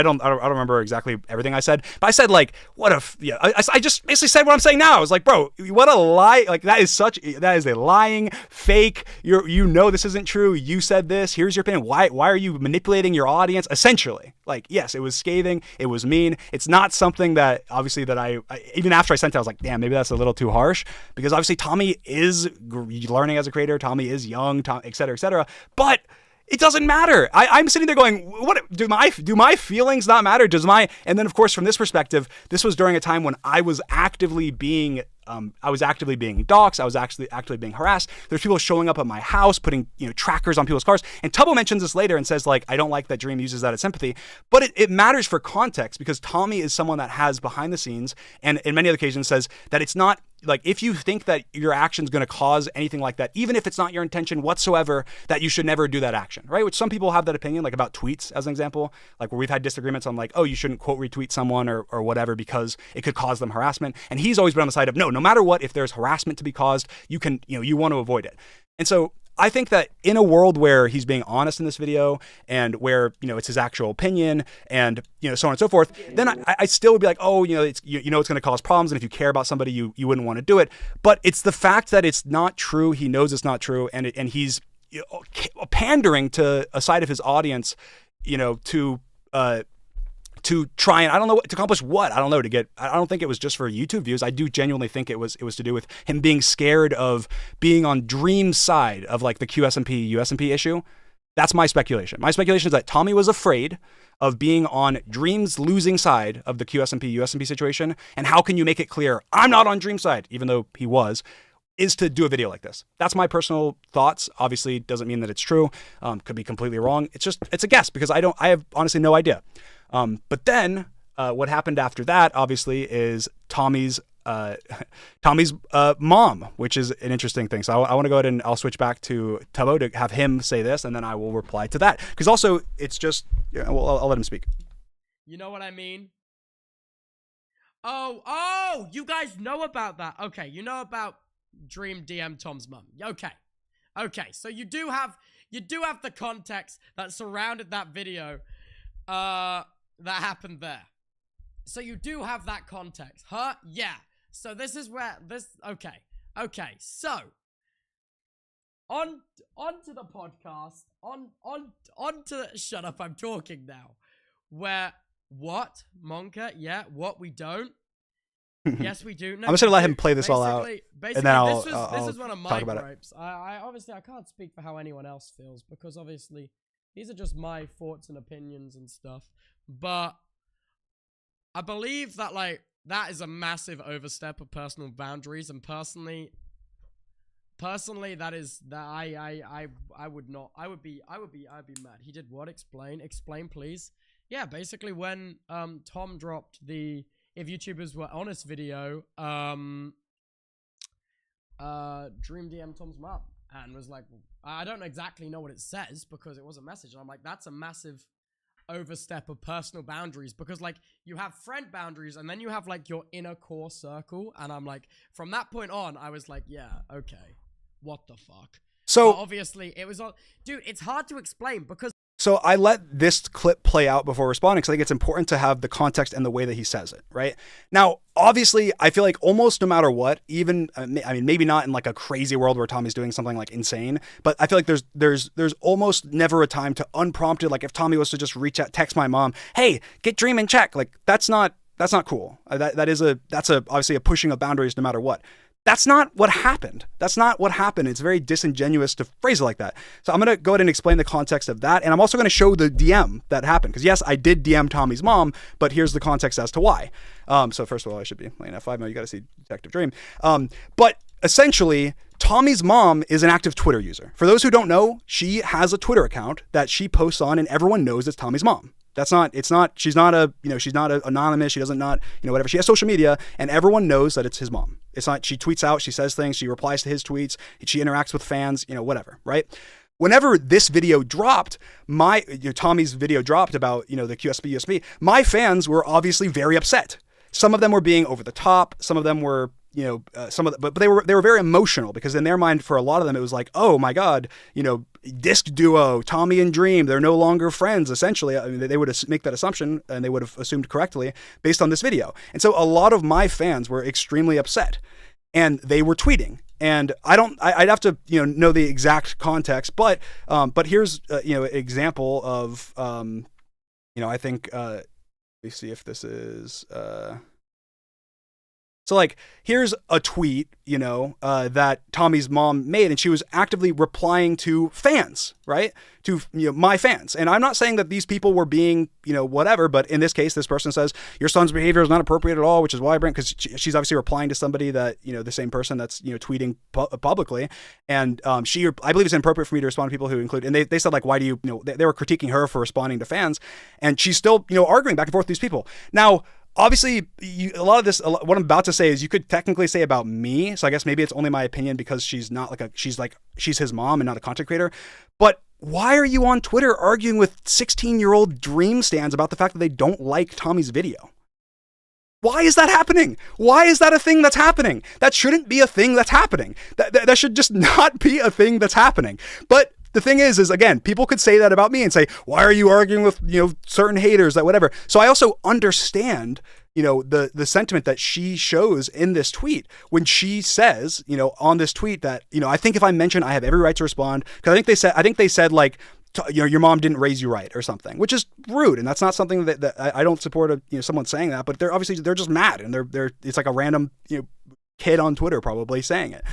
don't remember exactly everything I said, but I said like, I just basically said what I'm saying now. I was like, bro, what a lie. Like that is a lying fake. This isn't true. You said this, here's your opinion. Why are you manipulating your audience? Essentially, like, yes, it was scathing. It was mean. It's not something that obviously that I even after I sent it, I was like, damn, maybe that's a little too harsh, because obviously Tommy is learning as a creator. Tommy is young, et cetera, but it doesn't matter. I'm sitting there going, what do my feelings not matter? And then of course, from this perspective, this was during a time when I was actively being doxxed. I was actually actively being harassed. There's people showing up at my house, putting trackers on people's cars. And Tubbo mentions this later and says like, I don't like that Dream uses that as sympathy, but it matters for context, because Tommy is someone that has behind the scenes, and in many other occasions says that it's not like, if you think that your action's going to cause anything like that, even if it's not your intention whatsoever, that you should never do that action, right? Which some people have that opinion, like about tweets as an example, like where we've had disagreements on like, oh, you shouldn't quote retweet someone or whatever because it could cause them harassment. And he's always been on the side of no matter what, if there's harassment to be caused, you can, you want to avoid it. And so I think that in a world where he's being honest in this video, and where, it's his actual opinion, and, so on and so forth, then I still would be like, oh, it's going to cause problems. And if you care about somebody, you wouldn't want to do it. But it's the fact that it's not true. He knows it's not true. And he's pandering to a side of his audience, to try and, I don't know, to accomplish what? I don't know, I don't think it was just for YouTube views. I do genuinely think it was to do with him being scared of being on Dream's side of like the QSMP, USMP issue. That's my speculation. My speculation is that Tommy was afraid of being on Dream's losing side of the QSMP, USMP situation. And how can you make it clear, I'm not on Dream's side, even though he was, is to do a video like this. That's my personal thoughts. Obviously, doesn't mean that it's true. Could be completely wrong. It's a guess, because I have honestly no idea. But then what happened after that, obviously, is Tommy's mom, which is an interesting thing. So I want to go ahead and I'll switch back to Tubbo to have him say this, and then I will reply to that. Because also, it's just, I'll let him speak. You know what I mean? Oh, you guys know about that. Okay, you know about Dream DM Tom's mum. Okay, so you do have the context that surrounded that video that happened there. So you do have that context, huh? Yeah. So this is where okay. So on to the podcast, on to shut up, I'm talking now. Where what? Monka? Yeah, what we don't? Yes, we do. No, I'm just gonna let him play this all out, and then I'll this is one of my gripes. I obviously I can't speak for how anyone else feels, because obviously these are just my thoughts and opinions and stuff. But I believe that like that is a massive overstep of personal boundaries, and personally that I would be mad. He did what? Explain please. Yeah, basically when Tom dropped the if YouTubers were honest video, Dream DM Tom's mum, and was like, I don't exactly know what it says because it was a message, and I'm like, that's a massive overstep of personal boundaries, because like you have friend boundaries and then you have like your inner core circle, and I'm like, from that point on I was like, yeah, okay, what the fuck. So but obviously it was all, dude, it's hard to explain because so I let this clip play out before responding, because I think it's important to have the context and the way that he says it, right? Now, obviously, I feel like almost no matter what, even, I mean, maybe not in like a crazy world where Tommy's doing something like insane, but I feel like there's almost never a time to unprompted, like if Tommy was to just reach out, text my mom, hey, get Dream in check. Like that's not cool. That's obviously a pushing of boundaries no matter what. That's not what happened. It's very disingenuous to phrase it like that. So I'm going to go ahead and explain the context of that. And I'm also going to show the DM that happened. Because yes, I did DM Tommy's mom, but here's the context as to why. So first of all, I should be playing F5. No, you got to see Detective Dream. But essentially, Tommy's mom is an active Twitter user. For those who don't know, she has a Twitter account that she posts on, and everyone knows it's Tommy's mom. She's not anonymous. She doesn't whatever. She has social media, and everyone knows that it's his mom. It's not, she tweets out, she says things, she replies to his tweets, she interacts with fans, whatever, right? Whenever this video dropped, Tommy's video dropped about, the QSP USB, my fans were obviously very upset. Some of them were being over the top. Some of them were, but they were very emotional, because in their mind, for a lot of them, it was like, oh my God, disc duo, Tommy and Dream, they're no longer friends, essentially. I mean, they would make that assumption, and they would have assumed correctly based on this video. And so a lot of my fans were extremely upset, and they were tweeting. And I'd have to, know the exact context, but here's, an example of, I think, let me see if this is, so like, here's a tweet, that Tommy's mom made, and she was actively replying to fans, right? To, my fans. And I'm not saying that these people were being, whatever, but in this case, this person says, your son's behavior is not appropriate at all, which is why I bring, because she's obviously replying to somebody that, the same person that's, tweeting publicly. And I believe it's inappropriate for me to respond to people who include, and they said like, why do you, they were critiquing her for responding to fans. And she's still, arguing back and forth with these people. Now, obviously, what I'm about to say is you could technically say about me. So I guess maybe it's only my opinion because she's his mom and not a content creator. But why are you on Twitter arguing with 16-year-old Dream stans about the fact that they don't like Tommy's video? Why is that happening? Why is that a thing that's happening? That shouldn't be a thing that's happening. That should just not be a thing that's happening. But the thing is again, people could say that about me and say, why are you arguing with, certain haters, that whatever. So I also understand, the sentiment that she shows in this tweet when she says, on this tweet that, I think if I mention I have every right to respond, because I think they said like, your mom didn't raise you right or something, which is rude. And that's not something that I don't support someone saying that, but they're just mad, and it's like a random, kid on Twitter probably saying it.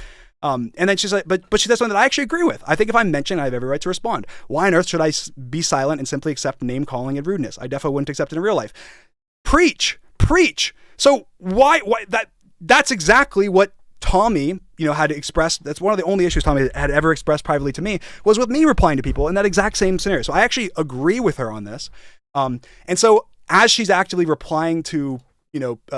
And then she's like, but she says something that I actually agree with. I think if I mention, I have every right to respond. Why on earth should I be silent and simply accept name calling and rudeness? I definitely wouldn't accept it in real life. Preach. So why that's exactly what Tommy, had expressed. That's one of the only issues Tommy had ever expressed privately to me, was with me replying to people in that exact same scenario. So I actually agree with her on this. And so as she's actively replying to,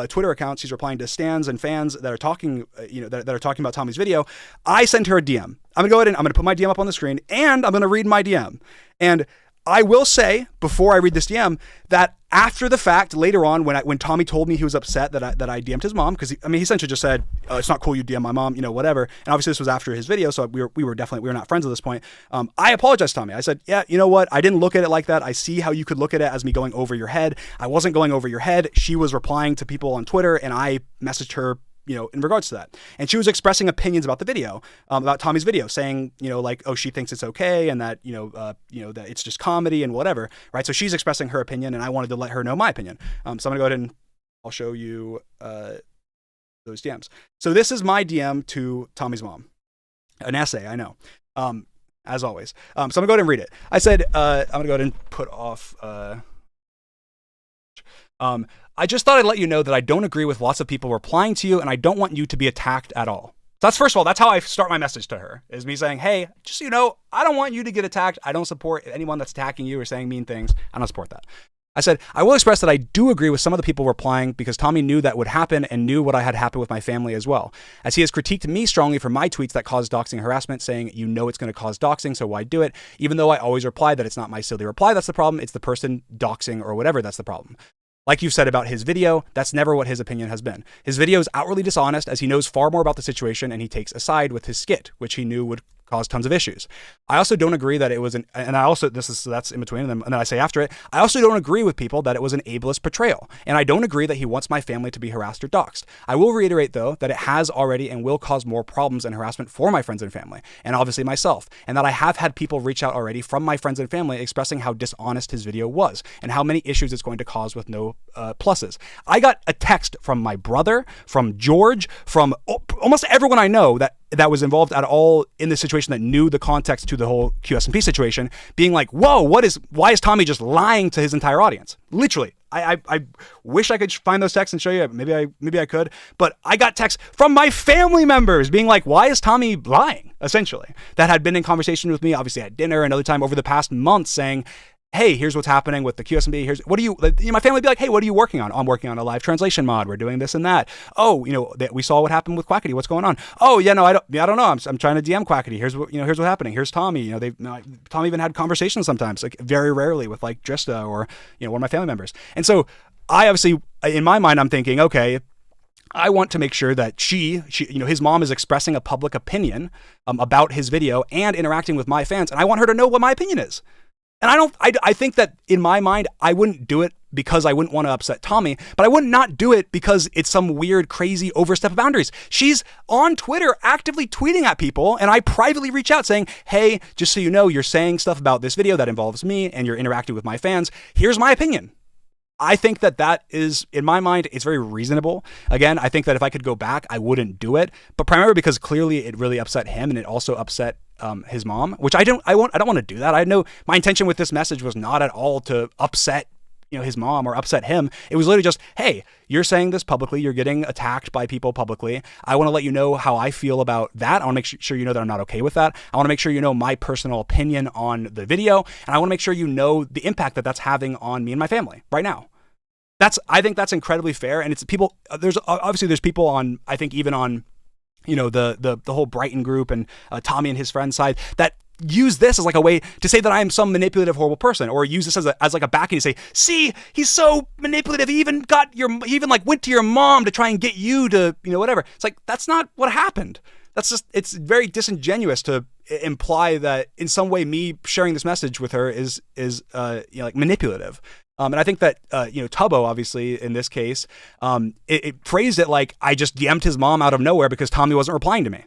Twitter accounts, she's replying to stans and fans that are talking, that are talking about Tommy's video. I sent her a DM. I'm going to go ahead and I'm going to put my DM up on the screen, and I'm going to read my DM. And I will say, before I read this DM, that after the fact, later on, when Tommy told me he was upset that I DM'd his mom, because he essentially just said, oh, it's not cool you DM my mom, whatever. And obviously this was after his video, so we were not friends at this point. I apologized to Tommy. I said, yeah, you know what? I didn't look at it like that. I see how you could look at it as me going over your head. I wasn't going over your head. She was replying to people on Twitter, and I messaged her, in regards to that. And she was expressing opinions about the video, about Tommy's video, saying, like, oh, she thinks it's okay, and that, that it's just comedy and whatever, right? So she's expressing her opinion, and I wanted to let her know my opinion. So I'm gonna go ahead and I'll show you those DMs. So this is my DM to Tommy's mom. An essay, I know. As always. So I'm gonna go ahead and read it. I said, I'm gonna go ahead and put off, I just thought I'd let you know that I don't agree with lots of people replying to you, and I don't want you to be attacked at all. So that's, first of all, that's how I start my message to her, is me saying, hey, just so you know, I don't want you to get attacked. I don't support anyone that's attacking you or saying mean things. I don't support that. I said, I will express that I do agree with some of the people replying, because Tommy knew that would happen and knew what I had happened with my family as well, as he has critiqued me strongly for my tweets that caused doxing and harassment, saying, it's going to cause doxing, so why do it? Even though I always reply that it's not my silly reply that's the problem, it's the person doxing or whatever that's the problem. Like you've said about his video, that's never what his opinion has been. His video is outwardly dishonest, as he knows far more about the situation, and he takes a side with his skit, which he knew would cause tons of issues. I also don't agree that it was that's in between them, and then I say after it, I also don't agree with people that it was an ableist portrayal, and I don't agree that he wants my family to be harassed or doxxed. I will reiterate, though, that it has already and will cause more problems and harassment for my friends and family, and obviously myself, and that I have had people reach out already from my friends and family expressing how dishonest his video was, and how many issues it's going to cause with no pluses. I got a text from my brother, from George, from almost everyone I know that was involved at all in this situation, that knew the context to the whole QSMP situation, being like, whoa, why is Tommy just lying to his entire audience? Literally, I wish I could find those texts and show you. Maybe I could, but I got texts from my family members being like, why is Tommy lying? Essentially, that had been in conversation with me, obviously at dinner, another time over the past month, saying, hey, here's what's happening with the QSMB. Here's what do you, my family would be like, hey, what are you working on? I'm working on a live translation mod. We're doing this and that. Oh, we saw what happened with Quackity. What's going on? Oh, yeah, no, I don't know. I'm trying to DM Quackity. Here's what's happening. Here's Tommy. Tommy even had conversations sometimes, like very rarely with like Drista or, one of my family members. And so I obviously, in my mind, I'm thinking, okay, I want to make sure that she, his mom is expressing a public opinion about his video and interacting with my fans. And I want her to know what my opinion is. And I think that in my mind, I wouldn't do it because I wouldn't want to upset Tommy, but I would not do it because it's some weird, crazy overstep of boundaries. She's on Twitter actively tweeting at people, and I privately reach out saying, hey, just so you know, you're saying stuff about this video that involves me and you're interacting with my fans. Here's my opinion. I think that is, in my mind, it's very reasonable. Again, I think that if I could go back, I wouldn't do it, but primarily because clearly it really upset him and it also upset his mom, which I don't want to do that. I know my intention with this message was not at all to upset, his mom or upset him. It was literally just, hey, you're saying this publicly. You're getting attacked by people publicly. I want to let you know how I feel about that. I want to make sure you know that I'm not okay with that. I want to make sure you know my personal opinion on the video. And I want to make sure you know the impact that that's having on me and my family right now. I think that's incredibly fair. And it's people, there's people on, I think even on, the whole Brighton group and Tommy and his friends side that use this as like a way to say that I am some manipulative, horrible person, or use this as like a backing to say, see, he's so manipulative. He even went to your mom to try and get you to, whatever. It's like, that's not what happened. It's very disingenuous to imply that in some way me sharing this message with her is like manipulative. And I think that, Tubbo, obviously, in this case, it phrased it like I just DM'd his mom out of nowhere because Tommy wasn't replying to me,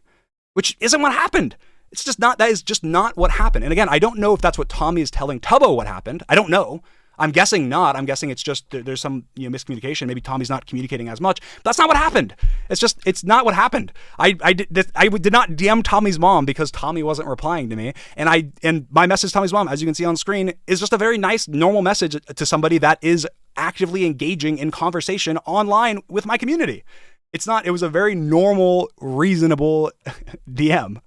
which isn't what happened. That is just not what happened. And again, I don't know if that's what Tommy is telling Tubbo what happened. I don't know. I'm guessing not. I'm guessing it's just there's some miscommunication. Maybe Tommy's not communicating as much. But that's not what happened. It's not what happened. I did not DM Tommy's mom because Tommy wasn't replying to me. And my message to Tommy's mom, as you can see on screen, is just a very nice, normal message to somebody that is actively engaging in conversation online with my community. It was a very normal, reasonable DM.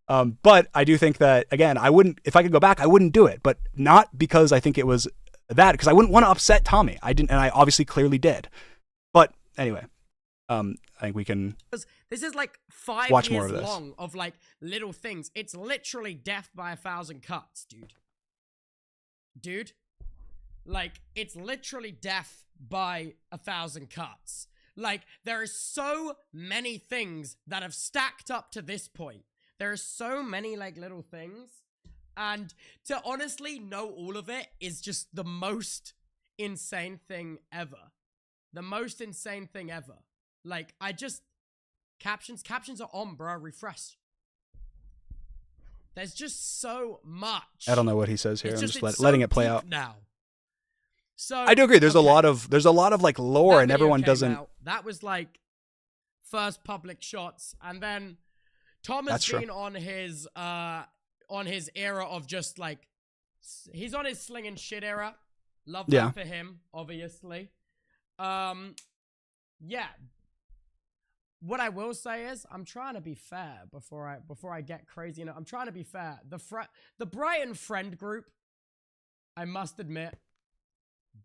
But I do think that, again, if I could go back, I wouldn't do it, but not because I think it was that, because I wouldn't want to upset Tommy. I didn't, and I obviously clearly did. But anyway, I think we can. This is like 5 watch years more of this. long of like little things. It's literally death by 1,000 cuts, dude. Like, it's literally death by 1,000 cuts. Like, there are so many things that have stacked up to this point. There are so many like little things. And to honestly know all of it is just the most insane thing ever. The most insane thing ever. Like, captions are on, bro. Refresh. There's just so much. I don't know what he says here. I'm just letting it play out now. So I do agree. There's a lot of like lore, and everyone doesn't. That was like first public shots, and then Tom has been on his era of just like, he's on his slinging shit era. Love that for him, obviously. Yeah. What I will say is, I'm trying to be fair before I get crazy. I'm trying to be fair. The Brighton friend group, I must admit,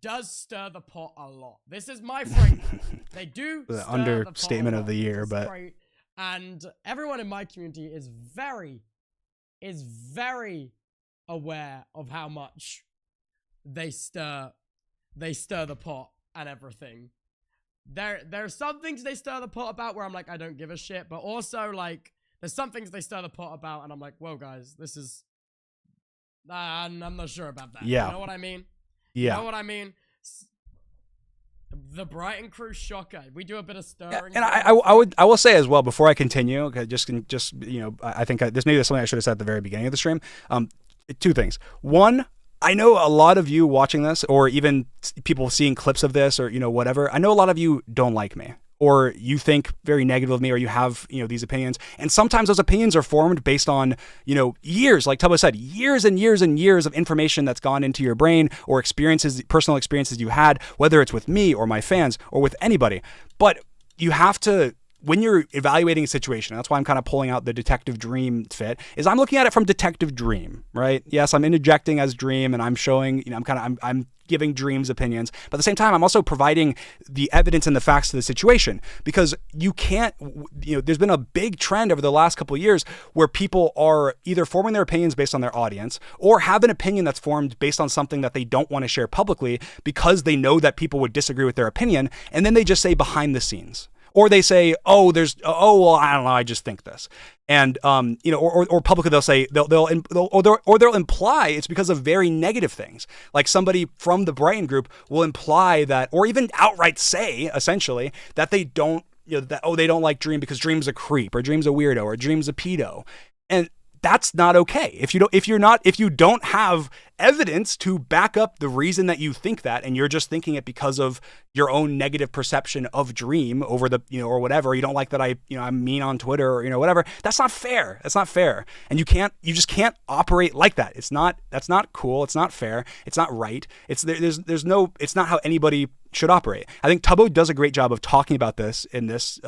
does stir the pot a lot. This is my friend group. They do. The understatement of the year, but. Great. And everyone in my community is very aware of how much they stir the pot and everything. There are some things they stir the pot about where I'm like, I don't give a shit, but also like there's some things they stir the pot about and I'm like, whoa guys, this is I'm not sure about that. Yeah. You know what I mean? Yeah. You know what I mean? The Brighton crew shocker. We do a bit of stirring. Yeah, and I will say as well before I continue, okay, just I think this maybe something I should have said at the very beginning of the stream. Two things. One, I know a lot of you watching this, or even people seeing clips of this, or whatever. I know a lot of you don't like me, or you think very negative of me, or you have, these opinions. And sometimes those opinions are formed based on, years, like Tubbo said, years and years and years of information that's gone into your brain, or experiences, personal experiences you had, whether it's with me or my fans or with anybody. But you have to, when you're evaluating a situation, that's why I'm kind of pulling out the Detective Dream fit, is I'm looking at it from Detective Dream, right? Yes, I'm interjecting as Dream, and I'm showing, I'm giving Dream's opinions, but at the same time, I'm also providing the evidence and the facts to the situation, because you can't, there's been a big trend over the last couple of years where people are either forming their opinions based on their audience, or have an opinion that's formed based on something that they don't want to share publicly because they know that people would disagree with their opinion, and then they just say behind the scenes. Or they say, well, I don't know, I just think this. And, or publicly they'll say, they'll imply it's because of very negative things. Like somebody from the Brighton group will imply that, or even outright say, essentially, that they don't, they don't like Dream because Dream's a creep, or Dream's a weirdo, or Dream's a pedo. And that's not okay. If you don't have evidence to back up the reason that you think that, and you're just thinking it because of your own negative perception of Dream over the, or whatever, you don't like that I'm mean on Twitter, or, whatever, that's not fair. That's not fair. And you just can't operate like that. That's not cool. It's not fair. It's not right. It's not how anybody should operate. I think Tubbo does a great job of talking about this in this,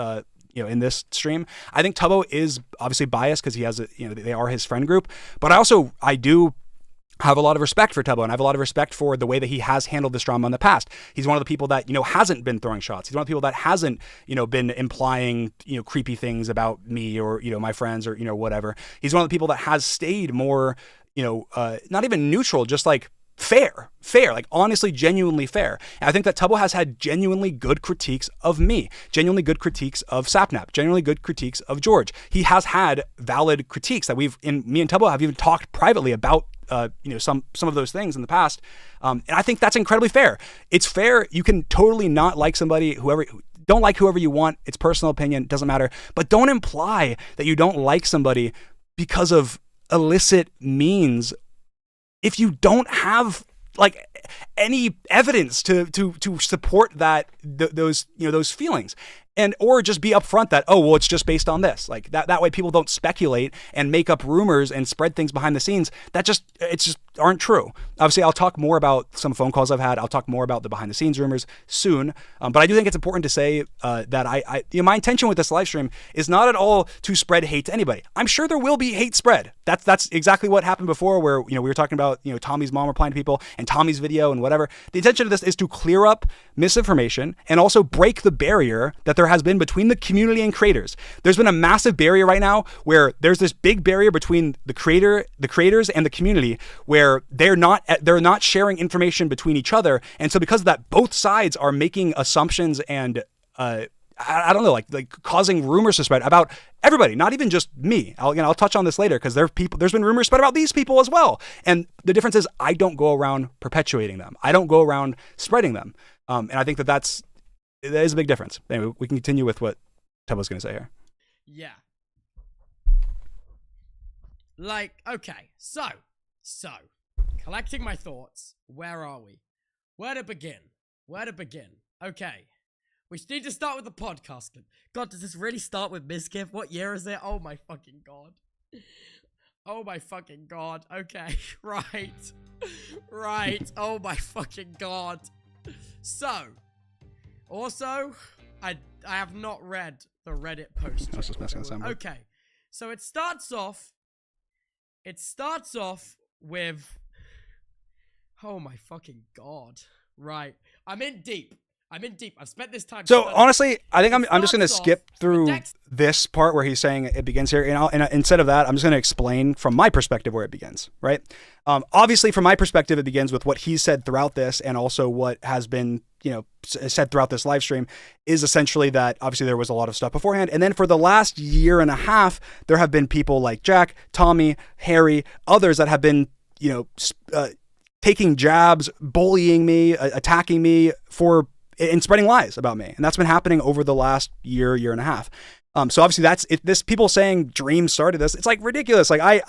in this stream. I think Tubbo is obviously biased because he has they are his friend group, but I do have a lot of respect for Tubbo, and I have a lot of respect for the way that he has handled this drama in the past. He's one of the people that, hasn't been throwing shots. He's one of the people that hasn't, been implying, creepy things about me or, my friends or, whatever. He's one of the people that has stayed more, not even neutral, just like fair, like honestly, genuinely fair. And I think that Tubbo has had genuinely good critiques of me, genuinely good critiques of Sapnap, genuinely good critiques of George. He has had valid critiques that me and Tubbo have even talked privately about, some of those things in the past. And I think that's incredibly fair. It's fair. You can totally not like somebody, don't like whoever you want. It's personal opinion, doesn't matter. But don't imply that you don't like somebody because of illicit means if you don't have like any evidence to support those feelings. And or just be upfront that, it's just based on this. Like that way people don't speculate and make up rumors and spread things behind the scenes that just aren't true. Obviously, I'll talk more about some phone calls I've had. I'll talk more about the behind the scenes rumors soon. But I do think it's important to say that my intention with this live stream is not at all to spread hate to anybody. I'm sure there will be hate spread. That's exactly what happened before, where we were talking about Tommy's mom replying to people and Tommy's video and whatever. The intention of this is to clear up misinformation and also break the barrier that there has been between the community and creators. There's been a massive barrier right now where there's this big barrier between the creators and the community, where they're not sharing information between each other. And so because of that, both sides are making assumptions and I don't know, like causing rumors to spread about everybody, not even just me. I'll touch on this later because there's been rumors spread about these people as well. And the difference is I don't go around perpetuating them. I don't go around spreading them. And I think that is a big difference. Anyway, we can continue with what Tubbo's going to say here. Yeah. Like, okay, so, collecting my thoughts, where are we? Where to begin? Okay. We need to start with the podcast. God, does this really start with Mizkif? What year is it? Oh my fucking god. Okay, right. Oh my fucking god. So, also, I have not read the Reddit post. I was just messing with somebody. Okay, so it starts off with, oh my fucking god. Right, I'm in deep. I've spent this time. So honestly, I think I'm just going to skip through this part where he's saying it begins here. And instead of that, I'm just going to explain from my perspective where it begins, right? Obviously, from my perspective, it begins with what he said throughout this, and also what has been, said throughout this live stream is essentially that obviously there was a lot of stuff beforehand. And then for the last year and a half, there have been people like Jack, Tommy, Harry, others that have been, taking jabs, bullying me, attacking me and spreading lies about me. And that's been happening over the last year and a half. So obviously this people saying Dream started this. It's like ridiculous. Like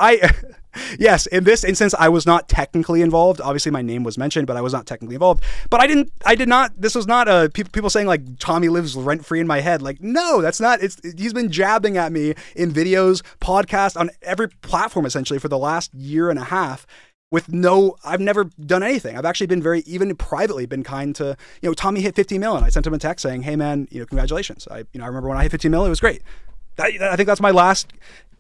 Yes, in this instance, I was not technically involved. Obviously, my name was mentioned, but I was not technically involved. But I did not. This was not people saying like Tommy lives rent free in my head. Like, no, that's not. He's been jabbing at me in videos, podcasts, on every platform essentially for the last year and a half. I've never done anything. I've actually been even privately been kind to, Tommy hit 50 million. I sent him a text saying, hey man, congratulations. I remember when I hit 15 million, it was great. I think that's my last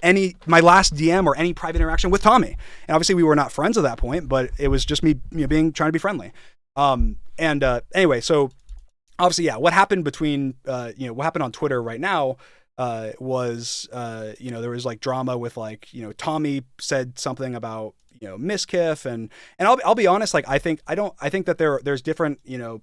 DM or any private interaction with Tommy. And obviously we were not friends at that point, but it was just me, trying to be friendly. Anyway, so obviously, yeah, what happened between, what happened on Twitter right now, was, there was like drama with like, Tommy said something about, Miskiff and I'll be honest, like I think that there's different,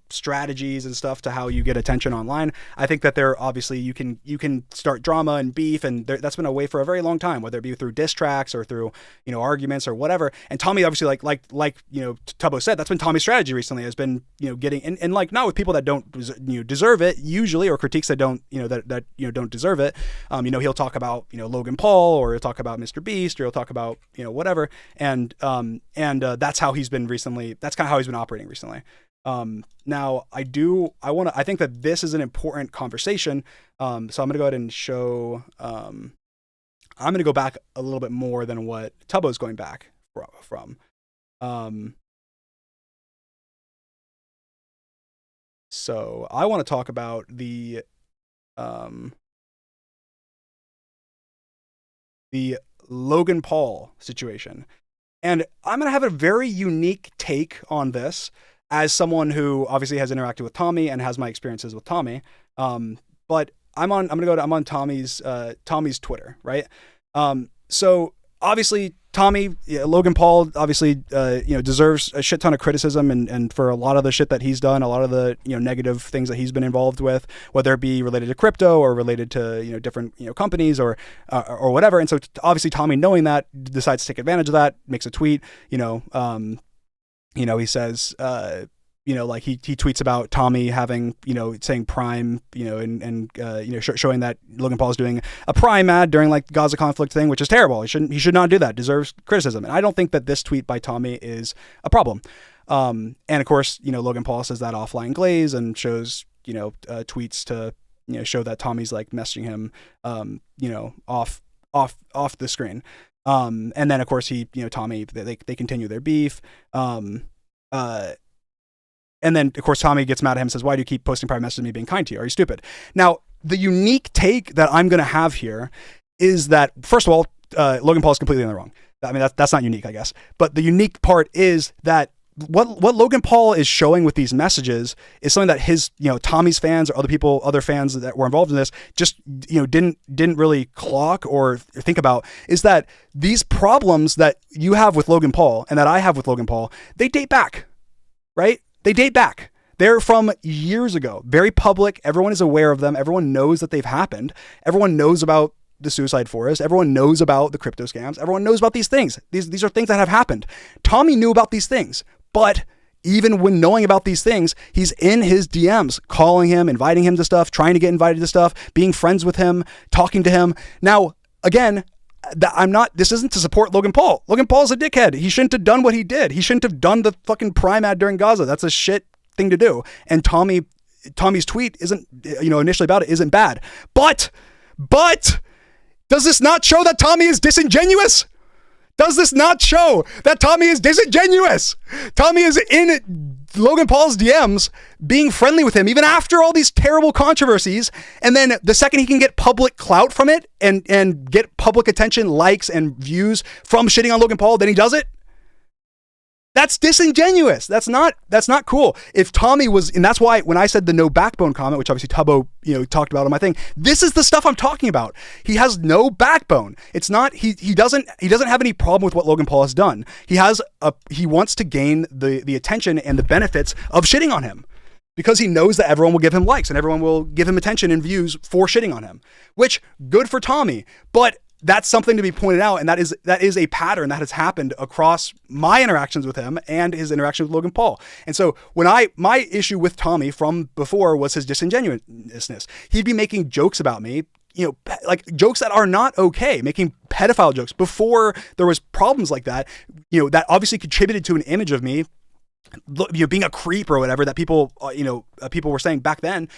strategies and stuff to how you get attention online. I think that there obviously you can start drama and beef, and that's been a way for a very long time, whether it be through diss tracks or through, arguments or whatever. And Tommy obviously like Tubbo said, that's been Tommy's strategy recently, has been, getting and like not with people that don't deserve it usually, or critiques that don't, that don't deserve it. He'll talk about, Logan Paul, or he'll talk about Mr. Beast, or he'll talk about, whatever. And that's how he's been recently. That's kind of how he's been operating recently. Now I think that this is an important conversation. So I'm going to go ahead and show, I'm going to go back a little bit more than what Tubbo's going back from. So I want to talk about the Logan Paul situation. And I'm going to have a very unique take on this as someone who obviously has interacted with Tommy and has my experiences with Tommy. But I'm on Tommy's Twitter, right? So obviously Logan Paul obviously, deserves a shit ton of criticism and for a lot of the shit that he's done, a lot of the, negative things that he's been involved with, whether it be related to crypto or related to, different, companies or whatever. And so obviously Tommy, knowing that, decides to take advantage of that, makes a tweet, he says, like he tweets about Tommy having, saying Prime, showing that Logan Paul is doing a Prime ad during like the Gaza conflict thing, which is terrible. He should not do that. Deserves criticism. And I don't think that this tweet by Tommy is a problem. And of course, Logan Paul says that offline glaze and shows, tweets to, show that Tommy's like messaging him, off the screen. And then of course Tommy, they continue their beef. And then, of course, Tommy gets mad at him and says, why do you keep posting private messages of me being kind to you? Are you stupid? Now, the unique take that I'm going to have here is that, first of all, Logan Paul is completely in the wrong. I mean, that's not unique, I guess. But the unique part is that what Logan Paul is showing with these messages is something that his, Tommy's fans or other fans that were involved in this just, didn't really clock or think about, is that these problems that you have with Logan Paul and that I have with Logan Paul, they date back, right? They date back. They're from years ago, very public. Everyone is aware of them. Everyone knows that they've happened. Everyone knows about the suicide forest. Everyone knows about the crypto scams. Everyone knows about these things. These are things that have happened. Tommy knew about these things, but even when knowing about these things, he's in his DMs, calling him, inviting him to stuff, trying to get invited to stuff, being friends with him, talking to him. Now, again, this isn't to support Logan Paul. Logan Paul's a dickhead. He shouldn't have done what he did. He shouldn't have done the fucking Prime ad during Gaza. That's a shit thing to do. And Tommy's tweet isn't, initially about it isn't bad. But does this not show that Tommy is disingenuous? Does this not show that Tommy is disingenuous? Tommy is in Logan Paul's DMs being friendly with him, even after all these terrible controversies. And then the second he can get public clout from it and get public attention, likes and views from shitting on Logan Paul, then he does it. That's disingenuous. That's not cool. If Tommy was, and that's why when I said the no backbone comment, which obviously Tubbo, talked about on my thing, this is the stuff I'm talking about. He has no backbone. It's not, he doesn't have any problem with what Logan Paul has done. He wants to gain the attention and the benefits of shitting on him because he knows that everyone will give him likes and everyone will give him attention and views for shitting on him, which good for Tommy, but that's something to be pointed out, and that is a pattern that has happened across my interactions with him and his interaction with Logan Paul. And so when my issue with Tommy from before was his disingenuousness. He'd be making jokes about me, like jokes that are not okay, making pedophile jokes before there was problems like that, that obviously contributed to an image of me, being a creep or whatever that people, people were saying back then.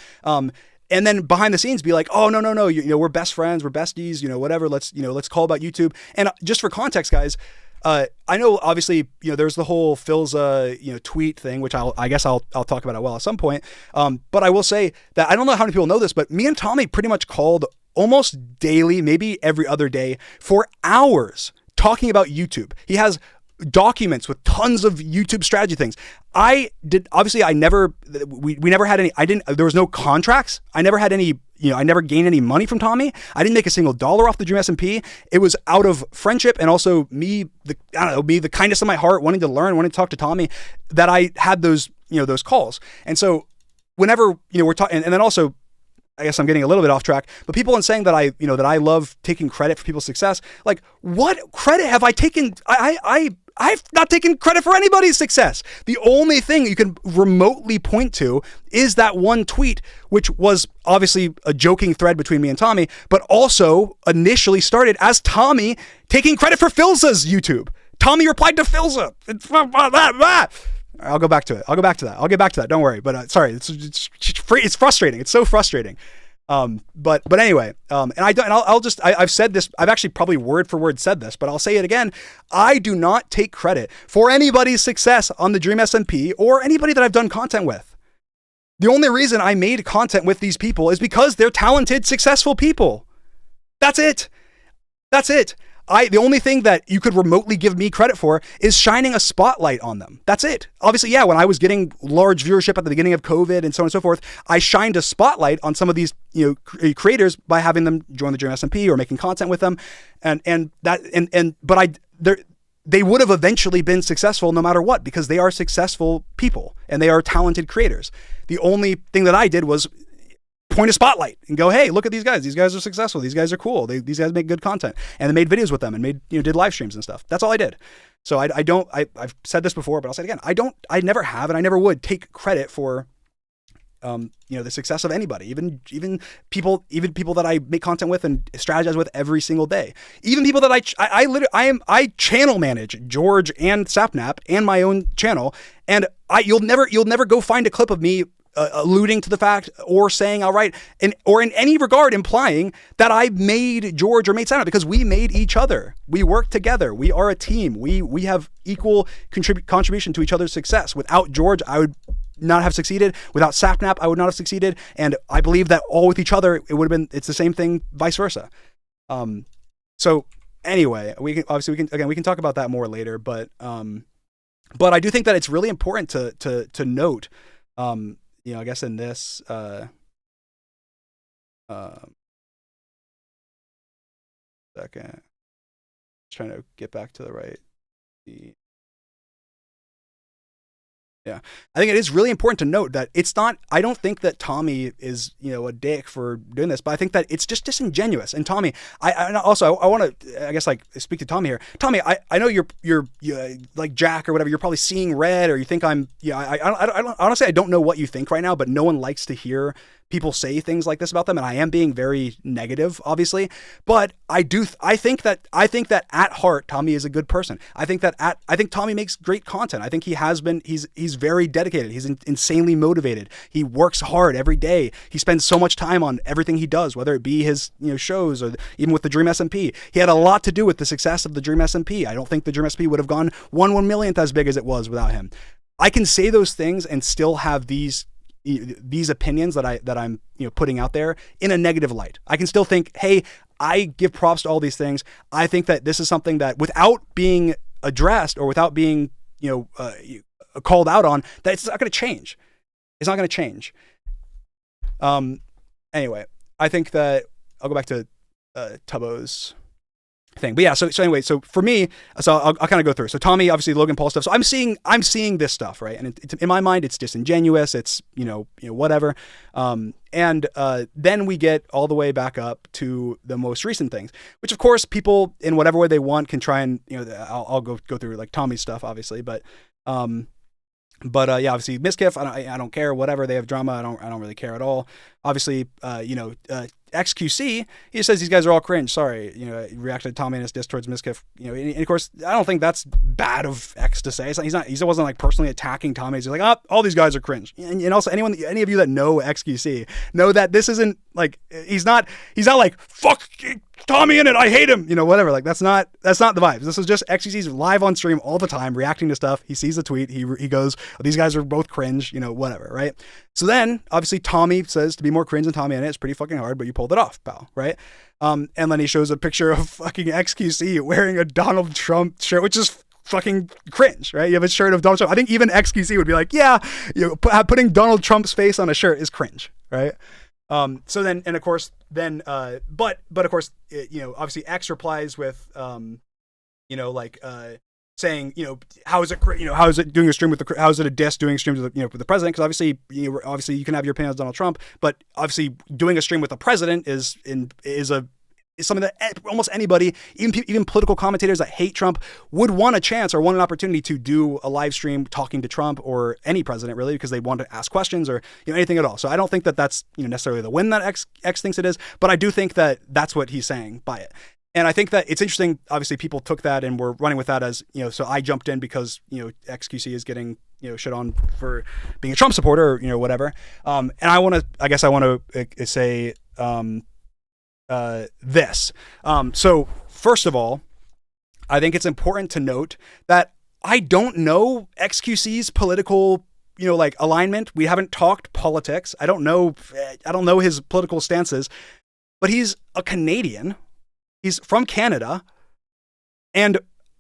And then behind the scenes be like, oh, no, we're best friends, we're besties, whatever. Let's call about YouTube. And just for context, guys, I know obviously, there's the whole Phil's, tweet thing, which I'll talk about at some point. But I will say that I don't know how many people know this, but me and Tommy pretty much called almost daily, maybe every other day for hours talking about YouTube. He has documents with tons of YouTube strategy things. We never had any, there was no contracts. I never had any, I never gained any money from Tommy. I didn't make a single dollar off the Dream SMP. It was out of friendship and also me, the kindness of my heart, wanting to learn, wanting to talk to Tommy, that I had those, those calls. And so whenever, we're talking, and then also, I guess I'm getting a little bit off track, but people in saying that that I love taking credit for people's success, like what credit have I taken? I've not taken credit for anybody's success. The only thing you can remotely point to is that one tweet, which was obviously a joking thread between me and Tommy, but also initially started as Tommy taking credit for Philza's YouTube. Tommy replied to Philza. I'll go back to it. I'll get back to that. Don't worry. But sorry, it's frustrating. It's so frustrating. But anyway, I've said this, I've actually probably word for word said this, but I'll say it again. I do not take credit for anybody's success on the Dream SMP or anybody that I've done content with. The only reason I made content with these people is because they're talented, successful people. That's it. The only thing that you could remotely give me credit for is shining a spotlight on them. That's it. Obviously, yeah, when I was getting large viewership at the beginning of COVID and so on and so forth, I shined a spotlight on some of these, creators by having them join the Dream SMP or making content with them. They would have eventually been successful no matter what, because they are successful people and they are talented creators. The only thing that I did was point a spotlight and go, hey, look at these guys. These guys are successful. These guys are cool. These guys make good content, and they made videos with them and did live streams and stuff. That's all I did. So I've said this before, but I'll say it again. I never have, and I never would take credit for, the success of anybody, even people that I make content with and strategize with every single day. Even people that I channel manage George and Sapnap and my own channel. And you'll never go find a clip of me alluding to the fact or saying outright or in any regard implying that I made George or made Sapnap, because we made each other. We work together. We are a team. We have equal contribution to each other's success. Without George, I would not have succeeded. Without Sapnap, I would not have succeeded. And I believe that all with each other, it's the same thing, vice versa. So anyway, we can talk about that more later, but I do think that it's really important to note, I guess in this, second, trying to get back to the right. Yeah, I think it is really important to note that it's not, I don't think that Tommy is, a dick for doing this, but I think that it's just disingenuous. And Tommy, I want to, I guess, like, speak to Tommy here. Tommy, I know you're like Jack or whatever, you're probably seeing red, or you think I'm, honestly, I don't know what you think right now, but no one likes to hear people say things like this about them, and I am being very negative, obviously. But I think that at heart, Tommy is a good person. I think Tommy makes great content. I think he has been. He's very dedicated. He's insanely motivated. He works hard every day. He spends so much time on everything he does, whether it be his shows or even with the Dream SMP. He had a lot to do with the success of the Dream SMP. I don't think the Dream SMP would have gone 1/1,000,000th as big as it was without him. I can say those things and still have these opinions that I'm putting out there in a negative light. I can still think, hey, I give props to all these things. I think that this is something that, without being addressed or without being called out on, that it's not going to change. It's not going to change. Anyway, I think that I'll go back to Tubbo's thing. But yeah, so anyway, so for me, so I'll kind of go through. So Tommy, obviously Logan Paul stuff. So I'm seeing this stuff, right? And in my mind, it's disingenuous. It's, whatever. And then we get all the way back up to the most recent things, which of course people in whatever way they want can try and, I'll go through like Tommy's stuff, obviously, but yeah, obviously Miskiff, I don't care, whatever, they have drama, I don't really care at all. Obviously, XQC, he says these guys are all cringe. Sorry, you know, he reacted to TommyInnit's diss towards Miskiff. You know, and of course, I don't think that's bad of X to say. He wasn't like personally attacking Tommy. He's like, oh, all these guys are cringe. And also, any of you that know XQC know that this isn't like he's not like fuck TommyInnit, I hate him. You know, whatever. Like that's not the vibes. This is just XQC's live on stream all the time, reacting to stuff. He sees the tweet. He goes, oh, these guys are both cringe. You know, whatever, right? So then, obviously, Tommy says to be more cringe than TommyInnit. It's pretty fucking hard, but you pulled it off, pal, right? And then he shows a picture of fucking XQC wearing a Donald Trump shirt, which is fucking cringe, right? You have a shirt of Donald Trump. I think even XQC would be like, yeah, you know, putting Donald Trump's face on a shirt is cringe, right? So then, and of course, then, but of course, you know, obviously X replies with, you know, like, saying, you know, how is it doing a stream with how is it a diss doing streams with, you know, with the president? Because obviously you can have your opinion on Donald Trump, but obviously doing a stream with the president is something that almost anybody, even political commentators that hate Trump, would want a chance or want an opportunity to do a live stream talking to Trump or any president, really, because they want to ask questions or, you know, anything at all. So I don't think that that's, you know, necessarily the win that X thinks it is, but I do think that that's what he's saying by it. And I think that it's interesting. Obviously, people took that and were running with that as, you know, so I jumped in because, you know, XQC is getting, you know, shit on for being a Trump supporter or, you know, whatever. And I want to say this. So first of all, I think it's important to note that I don't know XQC's political, you know, like alignment. We haven't talked politics. I don't know his political stances, but he's a Canadian. He's from Canada. And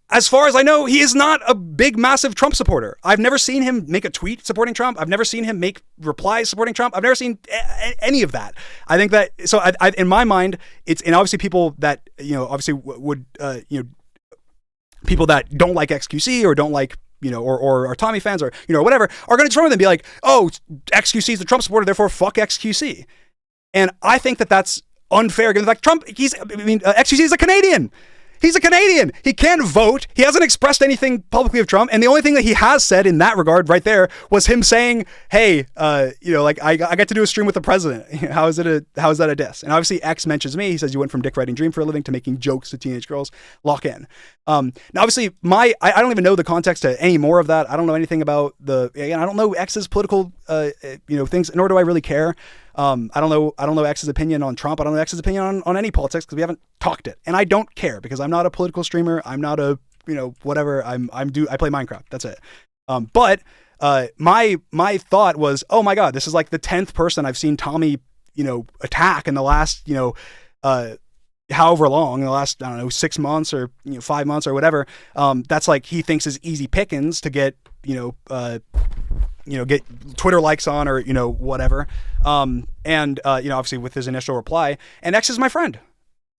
as far as I know, he is not a big, massive Trump supporter. I've never seen him make a tweet supporting Trump. I've never seen him make replies supporting Trump. I've never seen any of that. I think that, so I in my mind, it's, and obviously people that, you know, obviously would, you know, people that don't like XQC or don't like, you know, or are Tommy fans or, you know, whatever, are going to turn with them and be like, oh, XQC is the Trump supporter, therefore fuck XQC. And I think that that's unfair. Given the fact XQC is a Canadian. He's a Canadian. He can't vote. He hasn't expressed anything publicly of Trump. And the only thing that he has said in that regard right there was him saying, hey, you know, like I got to do a stream with the president. How is that a diss? And obviously X mentions me. He says you went from dick writing dream for a living to making jokes to teenage girls. Lock in. Now obviously I don't even know the context to any more of that. I don't know anything about I don't know X's political, you know, things, nor do I really care. I don't know X's opinion on Trump. I don't know X's opinion on any politics because we haven't talked it. And I don't care because I'm not a political streamer. I'm not a, you know, whatever. I play Minecraft. That's it. But my thought was, oh my God, this is like the 10th person I've seen Tommy, you know, attack in the last, you know, however long, in the last, I don't know, 6 months or, you know, 5 months or whatever. That's like he thinks is easy pickings to get, you know, get Twitter likes on or, you know, whatever. And, you know, obviously with his initial reply, and X is my friend.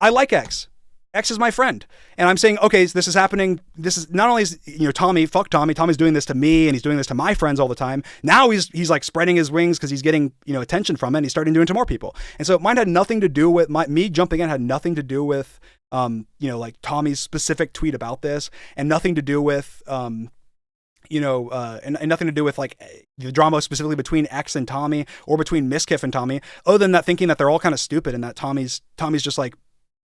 I like X. X is my friend. And I'm saying, okay, so this is happening. This is not only is, you know, Tommy, fuck Tommy. Tommy's doing this to me and he's doing this to my friends all the time. Now he's like spreading his wings because he's getting, you know, attention from it and he's starting doing it to more people. And so mine had nothing to do with me jumping in had nothing to do with, you know, like Tommy's specific tweet about this and nothing to do with, you know, and nothing to do with like the drama specifically between X and Tommy or between Miskiff and Tommy, other than that thinking that they're all kind of stupid and that Tommy's just like,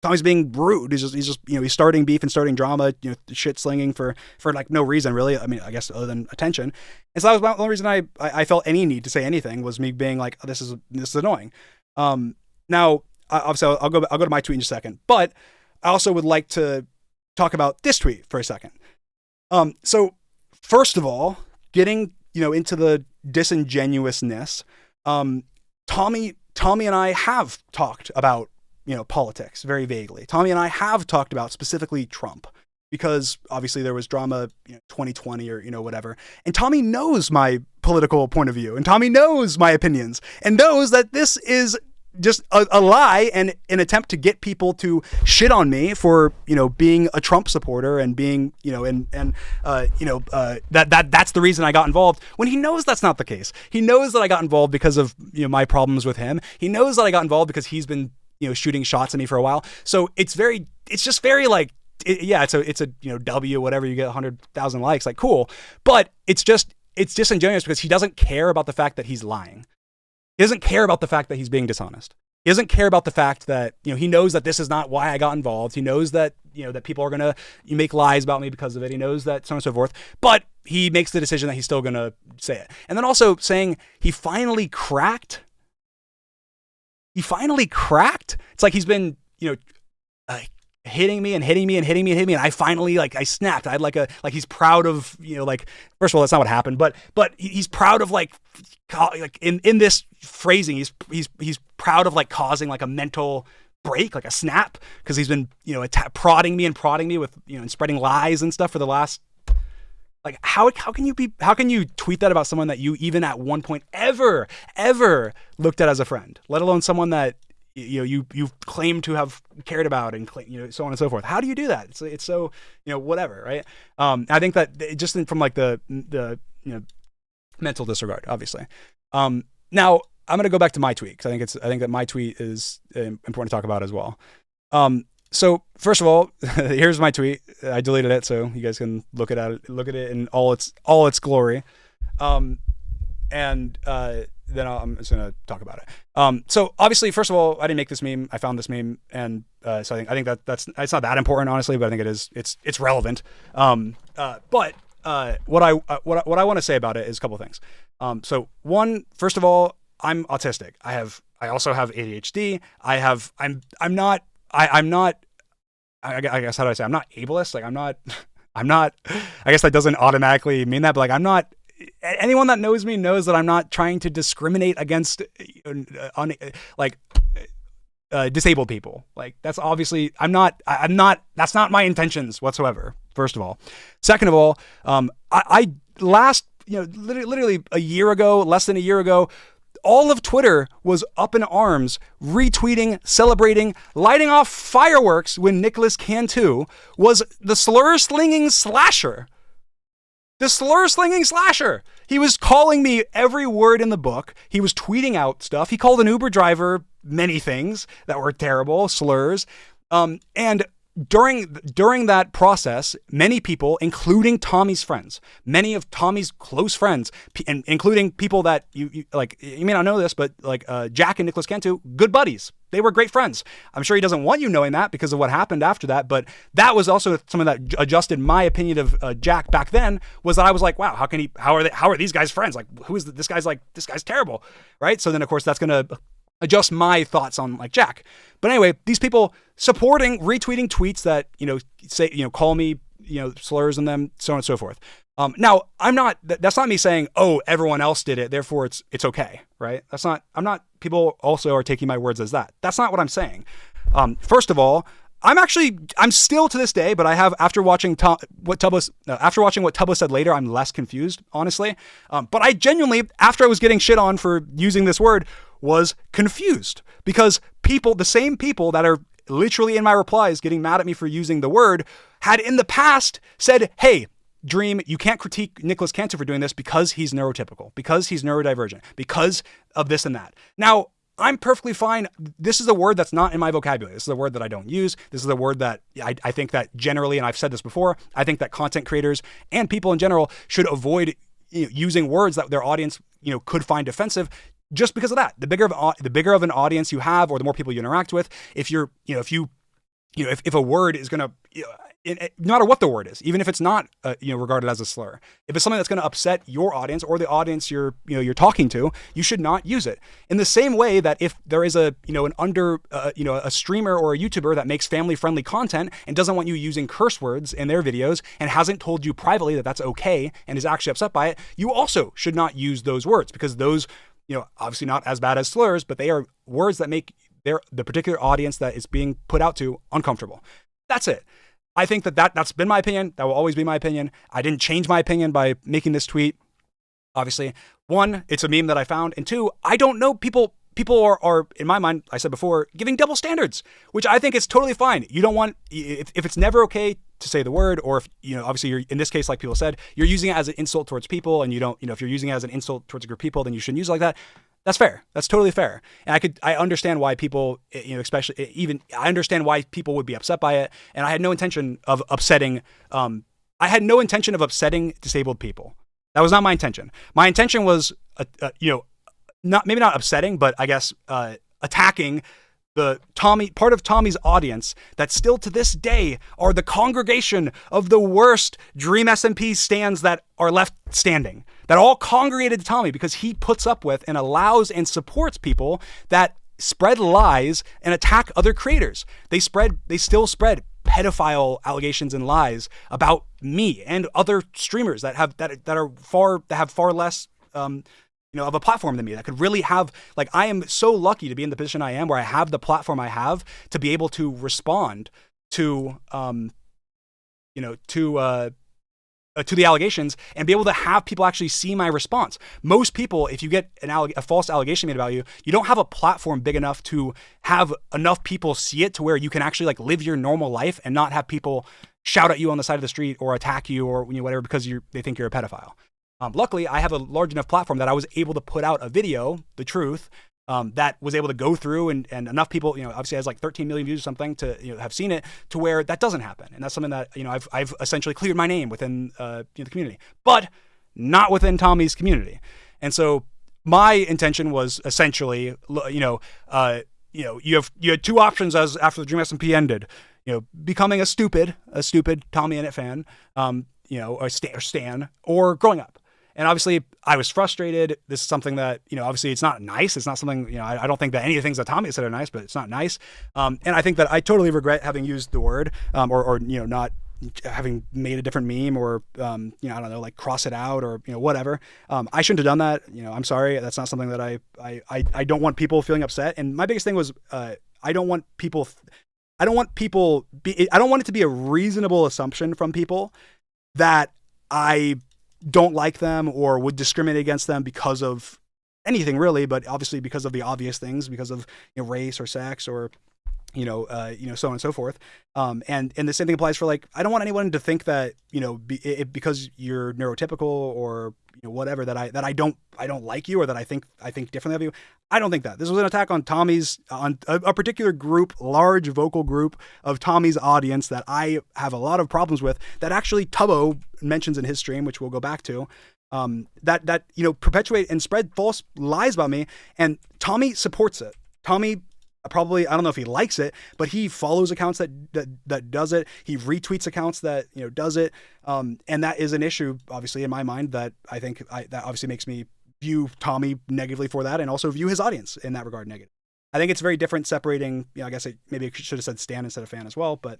Tommy's being rude. He's just, you know, he's starting beef and starting drama, you know, shit slinging for like no reason really. I mean, I guess other than attention. And so that was the only reason I felt any need to say anything was me being like, oh, this is annoying. Now obviously I'll go to my tweet in a second, but I also would like to talk about this tweet for a second. So first of all, getting, you know, into the disingenuousness, Tommy and I have talked about, you know, politics very vaguely. Tommy and I have talked about specifically Trump because obviously there was drama, you know, 2020 or, you know, whatever. And Tommy knows my political point of view and Tommy knows my opinions and knows that this is just a lie and an attempt to get people to shit on me for, you know, being a Trump supporter and being, you know, that's the reason I got involved when he knows that's not the case. He knows that I got involved because of, you know, my problems with him. He knows that I got involved because he's been, you know, shooting shots at me for a while. So it's just very like, it's a, you know, W, whatever, you get 100,000 likes, like cool. But it's disingenuous because he doesn't care about the fact that he's lying. He doesn't care about the fact that he's being dishonest. He doesn't care about the fact that, he knows that this is not why I got involved. He knows that, that people are going to make lies about me because of it. He knows that so on and so forth. But he makes the decision that he's still going to say it. And then also saying he finally cracked. It's like he's been, hitting me and hitting me and hitting me and hitting me. And I finally, I snapped. I had he's proud of, first of all, that's not what happened, but he's proud of in this phrasing, he's proud of causing a mental break, a snap, because he's been, prodding me with, and spreading lies and stuff for the last, how can you tweet that about someone that you even at one point ever looked at as a friend, let alone someone that, you've claimed to have cared about and so on and so forth. How do you do that? It's so, whatever. Right. I think that just from the mental disregard, obviously. Now I'm going to go back to my tweet, because I think that my tweet is important to talk about as well. So first of all, here's my tweet. I deleted it so you guys can look at it in all its glory. Then I'm just going to talk about it. So obviously, first of all, I didn't make this meme. I found this meme, and so I think that's it's not that important, honestly, but I think it is. It's relevant. But what I want to say about it is a couple of things. So one, first of all, I'm autistic. I also have ADHD. I guess, how do I say? I'm not ableist. I'm not. I guess that doesn't automatically mean that, but I'm not. Anyone that knows me knows that I'm not trying to discriminate against disabled people. That's obviously, that's not my intentions whatsoever, first of all. Second of all, I last, literally a year ago, less than a year ago, all of Twitter was up in arms, retweeting, celebrating, lighting off fireworks when Nicholas Cantu was the slur-slinging slasher. The slur-slinging slasher. He was calling me every word in the book. He was tweeting out stuff. He called an Uber driver many things that were terrible, slurs. And during that process, many people, including Tommy's friends, many of Tommy's close friends, and including people that you may not know this, but Jack and Nicholas Cantu, good buddies. They were great friends. I'm sure he doesn't want you knowing that because of what happened after that, but that was also something that adjusted my opinion of Jack back then, was that I was like, wow, how are these guys friends? Who is this guy's terrible, right? So then of course that's going to adjust my thoughts on Jack. But anyway, these people supporting, retweeting tweets that, say, call me, slurs in them, so on and so forth. Now that's not me saying, oh, everyone else did it, therefore it's okay, right? People also are taking my words as that. That's not what I'm saying. First of all, I'm still to this day, but I have, after watching what Tubbo said later, I'm less confused, honestly. But I genuinely, after I was getting shit on for using this word, was confused, because the same people that are literally in my replies getting mad at me for using the word had in the past said, hey, Dream, you can't critique Nicholas Cantu for doing this because he's neurotypical, because he's neurodivergent, because of this and that. Now, I'm perfectly fine. This is a word that's not in my vocabulary. This is a word that I don't use. This is a word that I think that generally, and I've said this before, I think that content creators and people in general should avoid using words that their audience could find offensive, just because of that. The bigger of an audience you have, or the more people you interact with, if a word is going to, no matter what the word is, even if it's not, regarded as a slur, if it's something that's going to upset your audience or the audience you're talking to, you should not use it. In the same way that if there is a streamer or a YouTuber that makes family-friendly content and doesn't want you using curse words in their videos and hasn't told you privately that that's okay and is actually upset by it, you also should not use those words, because those, obviously not as bad as slurs, but they are words that make the particular audience that is being put out to uncomfortable. That's it. I think that's been my opinion. That will always be my opinion. I didn't change my opinion by making this tweet. Obviously, one, it's a meme that I found, and two, I don't know, people are, in my mind, I said before, giving double standards, which I think is totally fine. You don't want, if it's never okay to say the word, or if, obviously you're, in this case, like people said, you're using it as an insult towards people, and you don't, if you're using it as an insult towards a group of people, then you shouldn't use it like that. That's fair. That's totally fair. And I understand why people, especially I understand why people would be upset by it. And I had no intention of upsetting, disabled people. That was not my intention. My intention was, maybe not upsetting, but I guess, attacking part of Tommy's audience that still to this day are the congregation of the worst Dream SMP stands that are left standing, that all congregated to Tommy because he puts up with and allows and supports people that spread lies and attack other creators. They still spread pedophile allegations and lies about me and other streamers that have far less of a platform than me, that could really have, like, I am so lucky to be in the position I am where I have the platform I have to be able to respond to to the allegations and be able to have people actually see my response. Most people, if you get a false allegation made about you, you don't have a platform big enough to have enough people see it to where you can actually like live your normal life and not have people shout at you on the side of the street or attack you or whatever because they think you're a pedophile. Luckily, I have a large enough platform that I was able to put out a video, the truth, that was able to go through and enough people, obviously has like 13 million views or something to have seen it to where that doesn't happen. And that's something that, I've essentially cleared my name within the community, but not within Tommy's community. And so my intention was essentially, you had two options after the Dream SMP ended, becoming a stupid TommyInnit fan, or stan, or growing up. And obviously, I was frustrated. This is something that, obviously it's not nice. It's not something, I don't think that any of the things that Tommy said are nice, but it's not nice. And I think that I totally regret having used the word or not having made a different meme or, I don't know, like cross it out or, whatever. I shouldn't have done that. I'm sorry. That's not something that I don't want people feeling upset. And my biggest thing was I don't want it to be a reasonable assumption from people that I don't like them or would discriminate against them because of anything really, but obviously because of the obvious things, because of race or sex or so on and so forth. And the same thing applies for like, I don't want anyone to think that because you're neurotypical or whatever that I don't like you or that I think differently of you. I don't think that. This was an attack on on a particular group, large vocal group of Tommy's audience that I have a lot of problems with, that actually Tubbo mentions in his stream, which we'll go back to, that perpetuate and spread false lies about me, and Tommy supports it. Tommy probably, I don't know if he likes it, but he follows accounts that does it. He retweets accounts that does it, and that is an issue, obviously, in my mind, that I think that obviously makes me view Tommy negatively for that, and also view his audience in that regard negative. I think it's very different separating. I guess maybe I should have said stan instead of fan as well, but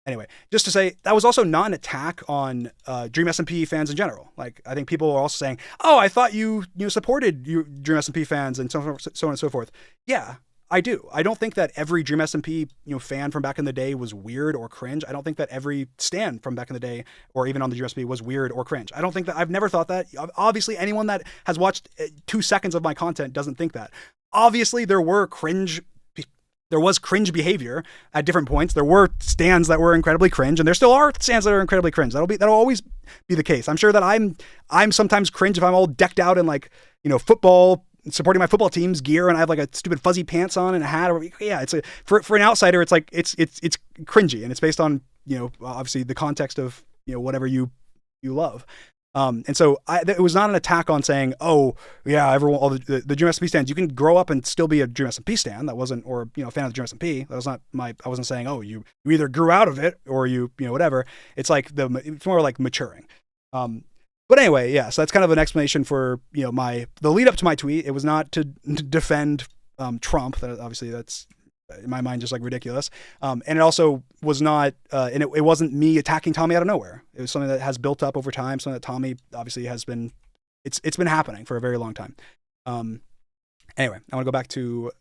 anyway, just to say that was also not an attack on Dream SMP fans in general. Like, I think people are also saying, "Oh, I thought you supported Dream SMP fans and so on and so forth." Yeah, I do. I don't think that every Dream SMP fan from back in the day was weird or cringe. I don't think that every stan from back in the day or even on the Dream SMP was weird or cringe. I don't think that. I've never thought that. Obviously, anyone that has watched 2 seconds of my content doesn't think that. Obviously, there was cringe behavior at different points. There were stans that were incredibly cringe, and there still are stans that are incredibly cringe. That'll always be the case. I'm sure that I'm sometimes cringe if I'm all decked out in like football, supporting my football team's gear, and I have like a stupid fuzzy pants on and a hat. Or yeah, it's for an outsider, it's like it's cringy, and it's based on obviously the context of whatever you love. And so it was not an attack on saying, oh yeah, everyone, all the Dream SMP stands, you can grow up and still be a Dream SMP stan. That wasn't, or a fan of the Dream SMP. That was not I wasn't saying, oh, you either grew out of it or whatever. It's like it's more like maturing. But anyway, yeah, so that's kind of an explanation for, the lead up to my tweet. It was not to defend Trump. That obviously that's in my mind just like ridiculous. And it also was not, and it wasn't me attacking Tommy out of nowhere. It was something that has built up over time, something that Tommy obviously has been, it's been happening for a very long time. Anyway, I want to go back to,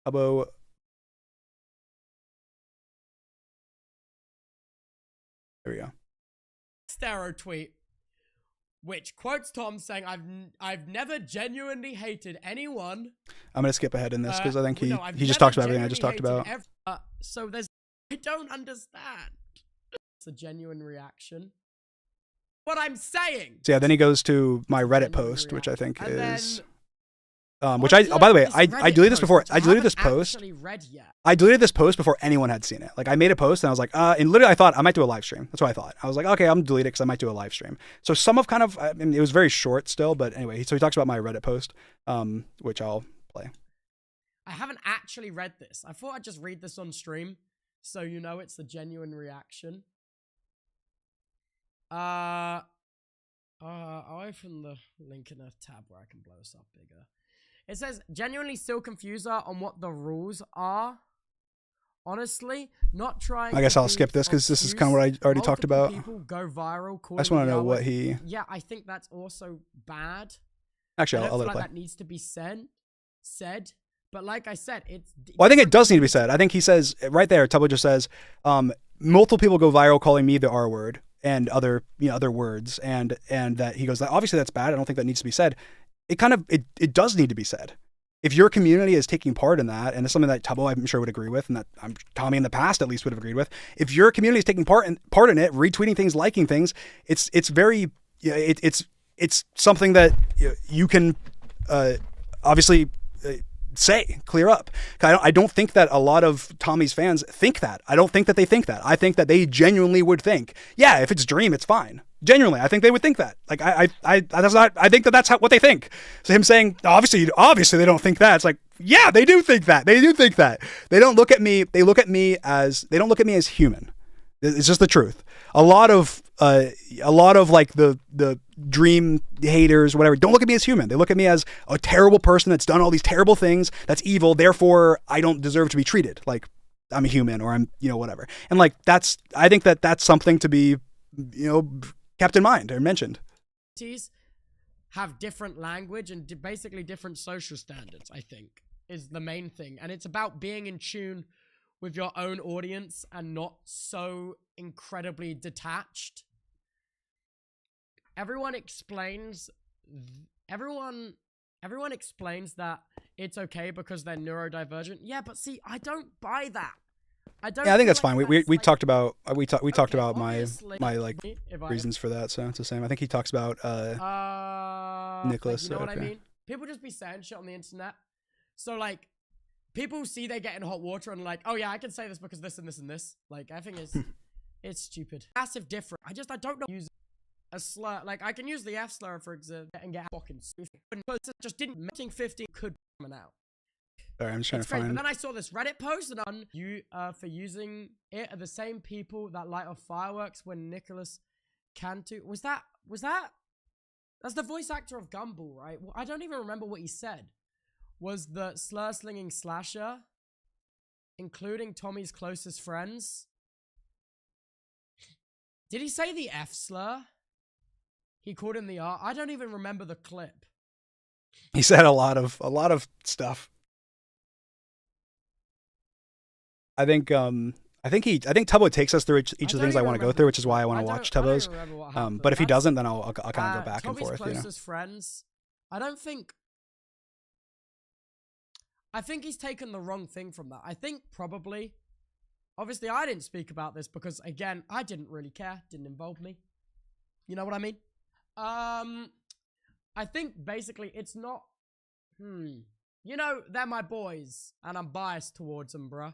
Hubbo. There we go. Starrow tweet, which quotes Tom saying, "I've never genuinely hated anyone." I'm gonna skip ahead in this because I think he I've just never talks about everything I just talked genuinely about. hated so I don't understand. It's a genuine reaction. What I'm saying. So yeah, then he goes to my Reddit post, which I think and is Which by the way, I deleted this before. I deleted this haven't post. actually read yet. I deleted this post before anyone had seen it. Like I made a post and I was like, and literally I thought I might do a live stream. That's what I thought. I was like, okay, I'm delete it because I might do a live stream. So some of kind of, I mean, it was very short still, but anyway, so he talks about my Reddit post, which I'll play. I haven't actually read this. I thought I'd just read this on stream, so you know it's the genuine reaction. I'll open the link in a tab where I can blow this up bigger. It says, genuinely still confused on what the rules are. Honestly, not trying. I guess to I'll be skip this because this is kind of obtuse. what I already talked Multiple about. People go viral. I just want to know what he. Yeah, I think that's also bad. Actually, I'll let I don't it feel play. like that needs to be said. But like I said, it's. Well, I think it does need to be said. I think he says right there. Tubbo just says, multiple people go viral calling me the R word and other words, and that he goes, obviously that's bad. I don't think that needs to be said. It does need to be said. If your community is taking part in that, and it's something that Tubbo I'm sure would agree with, and that Tommy in the past at least would have agreed with. If your community is taking part in it, retweeting things, liking things, it's something that you can obviously say, clear up. I don't think that a lot of Tommy's fans think that. I don't think that they think that. I think that they genuinely would think, yeah, if it's Dream, it's fine. Genuinely, I think they would think that. Like I think that that's what they think. So him saying, obviously they don't think that. It's like, yeah, they do think that. They do think that. They don't look at me. They don't look at me as human. It's just the truth. A lot of like the Dream haters, whatever, don't look at me as human. They look at me as a terrible person that's done all these terrible things, that's evil, therefore I don't deserve to be treated like I'm a human, or I'm, whatever. And like I think that that's something to be, kept in mind or mentioned. Have different language and basically different social standards, I think, is the main thing. And it's about being in tune with your own audience and not so incredibly detached. Everyone explains that it's okay because they're neurodivergent. Yeah, but see, I don't buy that. I think that's fine. We talked about talked about my like if reasons for that, so it's the same. I think he talks about Nicholas. You know what I mean? People just be saying shit on the internet. So like people see they get in hot water and like, oh yeah, I can say this because this and this and this. Like I think it's stupid. Massive difference. I don't know use a slur. Like I can use the F slur for example and get fucking stupid. Because it just didn't matching 15 could come out. Sorry, I'm just trying to find. But then I saw this Reddit post and on you for using it are the same people that light off fireworks when Nicholas Cantu was that that's the voice actor of Gumball, right? Well, I don't even remember what he said. Was the slur slinging slasher, including Tommy's closest friends? Did he say the F slur? He called him the R. I don't even remember the clip. He said a lot of stuff. I think Tubbo takes us through each of the things I want to go through, which is why I want to watch Tubbo's. But if he doesn't, then I'll kind of go back and forth. Tommy's closest friends. I think he's taken the wrong thing from that. I think probably, obviously I didn't speak about this because again, I didn't really care. Didn't involve me. You know what I mean? I think basically it's not, they're my boys and I'm biased towards them, bruh.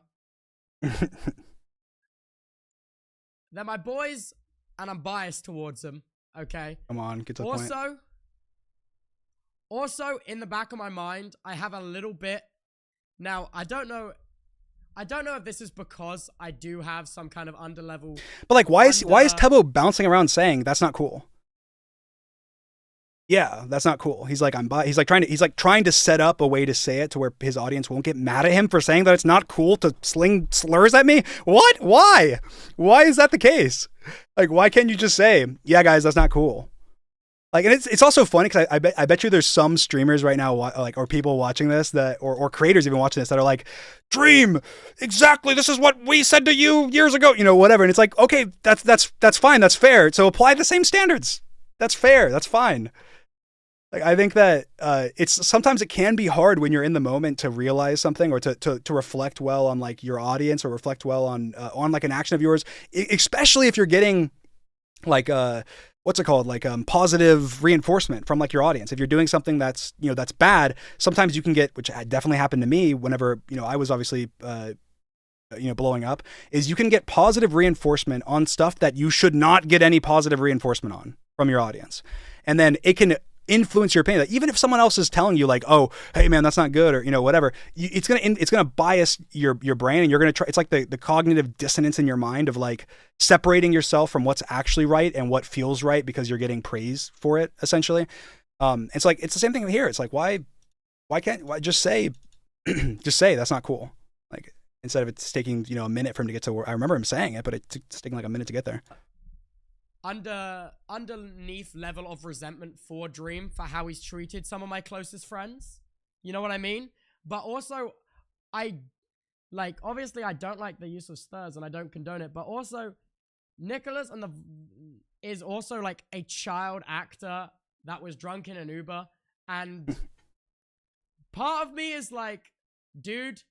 They're my boys and I'm biased towards them. Okay. Come on, get to the point. Also, in the back of my mind, I have a little bit. Now, I don't know if this is because I do have some kind of underlevel. But like, why is Tubbo bouncing around saying that's not cool? Yeah, that's not cool. He's like trying to set up a way to say it to where his audience won't get mad at him for saying that it's not cool to sling slurs at me. What? Why? Why is that the case? Like, why can't you just say, yeah, guys, that's not cool? Like, and it's also funny because I bet you there's some streamers right now, like, or people watching this that, or creators even watching this that are like, Dream, exactly, this is what we said to you years ago, whatever. And it's like, okay, that's fine, that's fair. So apply the same standards. That's fair. That's fine. Like, I think that sometimes it can be hard when you're in the moment to realize something or to reflect well on like your audience or reflect well on like an action of yours, especially if you're getting like what's it called? Like positive reinforcement from like your audience. If you're doing something that's, you know, that's bad, sometimes you can get, which definitely happened to me whenever, you know, I was obviously, you know, blowing up, is you can get positive reinforcement on stuff that you should not get any positive reinforcement on from your audience. And then it can influence your opinion. Like, even if someone else is telling you like, oh, hey man, that's not good, or, you know, whatever, it's gonna bias your brain, and you're gonna try. It's like the cognitive dissonance in your mind of like separating yourself from what's actually right and what feels right because you're getting praise for it, essentially. It's like, it's the same thing here. It's like, why just say that's not cool, like, instead of it's taking, you know, a minute for him to get to where I remember him saying it, but it's taking like a minute to get there. Underneath level of resentment for Dream for how he's treated some of my closest friends. You know what I mean? But also, obviously I don't like the use of slurs and I don't condone it, but also Nicholas is also like a child actor that was drunk in an Uber, and part of me is like, dude,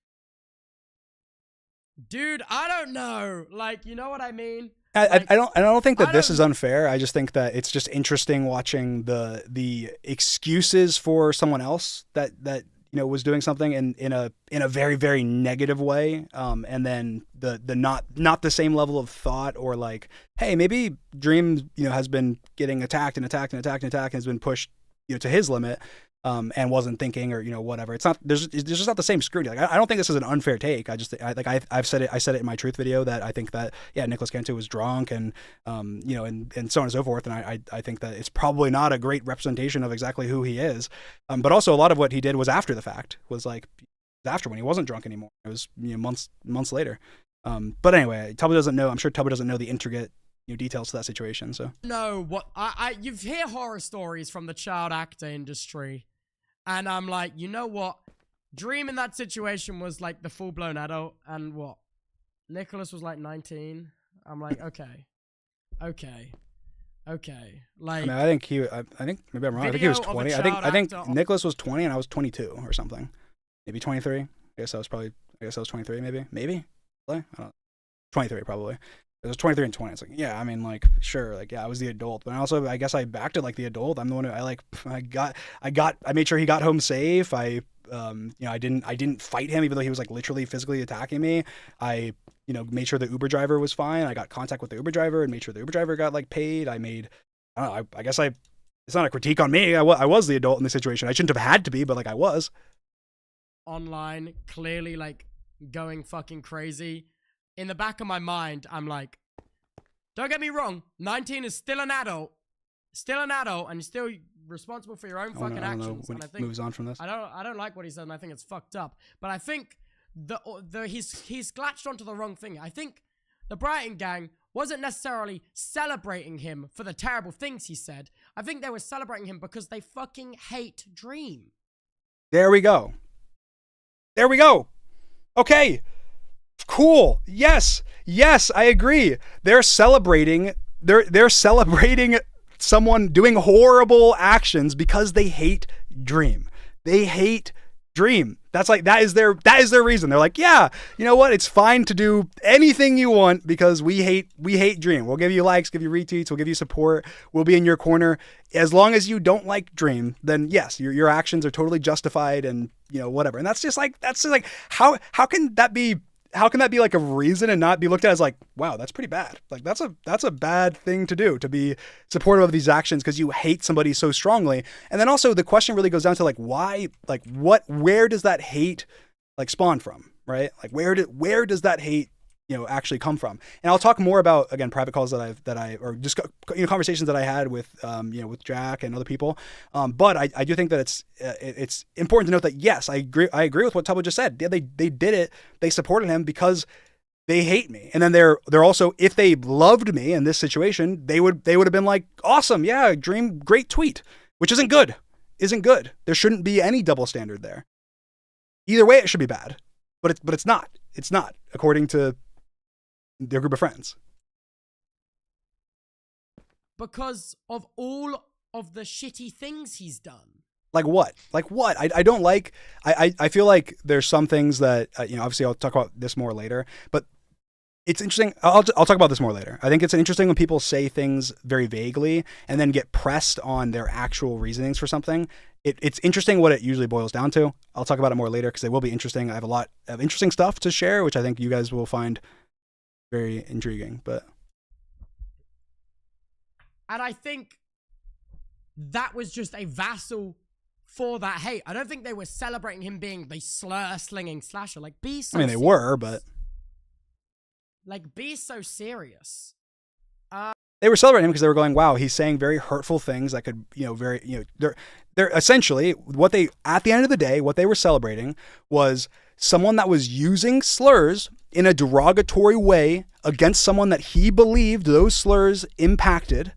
I don't know. Like, you know what I mean? I don't think that this is unfair. I just think that it's just interesting watching the excuses for someone else that you know was doing something in a very, very negative way, and then the not the same level of thought, or like, hey, maybe Dream, you know, has been getting attacked and has been pushed, you know, to his limit, and wasn't thinking, or, you know, whatever. It's not, there's just not the same scrutiny. Like, I don't think this is an unfair take. I said it in my truth video that I think that, yeah, Nicholas Cantu was drunk, and you know, and so on and so forth. And I think that it's probably not a great representation of exactly who he is. But also a lot of what he did was after the fact, was like after, when he wasn't drunk anymore. It was, you know, months later. But anyway, Tubba doesn't know. I'm sure Tubba doesn't know the intricate, you know, details to that situation. So no, what you've heard horror stories from the child actor industry. And I'm like, you know what? Dream in that situation was like the full-blown adult, and what? Nicholas was like 19. I'm like, okay. Like, I mean, I think maybe I'm wrong. I think he was 20. I think Nicholas was 20 and I was 22 or something. Maybe 23. I guess I was 23, maybe. Really? I don't know. 23 probably. It was 23 and 20. It's like, yeah, I mean, like, sure, like, yeah, I was the adult, but I guess I acted like the adult. I'm the one who I made sure he got home safe. You know, I didn't fight him, even though he was like literally physically attacking me. I, you know, made sure the Uber driver was fine. I got contact with the Uber driver and made sure the Uber driver got like paid. I don't know. I guess it's not a critique on me. I was the adult in the situation. I shouldn't have had to be, but like I was. Online, clearly like going fucking crazy. In the back of my mind, I'm like, don't get me wrong, 19 is still an adult, and you're still responsible for your own fucking actions. And I think moves on from this. I don't like what he said, and I think it's fucked up. But I think he's glitched onto the wrong thing. I think the Brighton gang wasn't necessarily celebrating him for the terrible things he said. I think they were celebrating him because they fucking hate Dream. There we go. Okay. Cool. Yes, I agree. They're celebrating someone doing horrible actions because they hate Dream. They hate Dream. That is their reason. They're like, yeah, you know what? It's fine to do anything you want because we hate Dream. We'll give you likes, give you retweets, we'll give you support. We'll be in your corner. As long as you don't like Dream, then yes, your actions are totally justified, and, you know, whatever. And that's just like how can that be? How can that be like a reason and not be looked at as like, wow, that's pretty bad. Like that's a bad thing to do, to be supportive of these actions because you hate somebody so strongly. And then also the question really goes down to like, why, like where does that hate like spawn from, right? Like where does that hate, you know, actually come from? And I'll talk more about, again, private calls or just, you know, conversations that I had with, you know, with Jack and other people. But I do think that it's important to note that, yes, I agree with what Tubbo just said. Yeah, they did it. They supported him because they hate me. And then they're also, if they loved me in this situation, they would have been like, awesome. Yeah. Dream, great tweet, which isn't good. There shouldn't be any double standard there. Either way, it should be bad, but it's not. It's not, according to their group of friends. Because of all of the shitty things he's done. Like what? I don't like, I feel like there's some things that, you know, obviously I'll talk about this more later, but it's interesting. I'll talk about this more later. I think it's interesting when people say things very vaguely and then get pressed on their actual reasonings for something. It's interesting what it usually boils down to. I'll talk about it more later because it will be interesting. I have a lot of interesting stuff to share, which I think you guys will find very intriguing. And I think that was just a vassal for that hate. I don't think they were celebrating him being the slur-slinging slasher. Like, be so I mean, they serious. were, but Like, be so serious. they were celebrating him because they were going, wow, he's saying very hurtful things that could, they're essentially at the end of the day, what they were celebrating was someone that was using slurs in a derogatory way against someone that he believed those slurs impacted,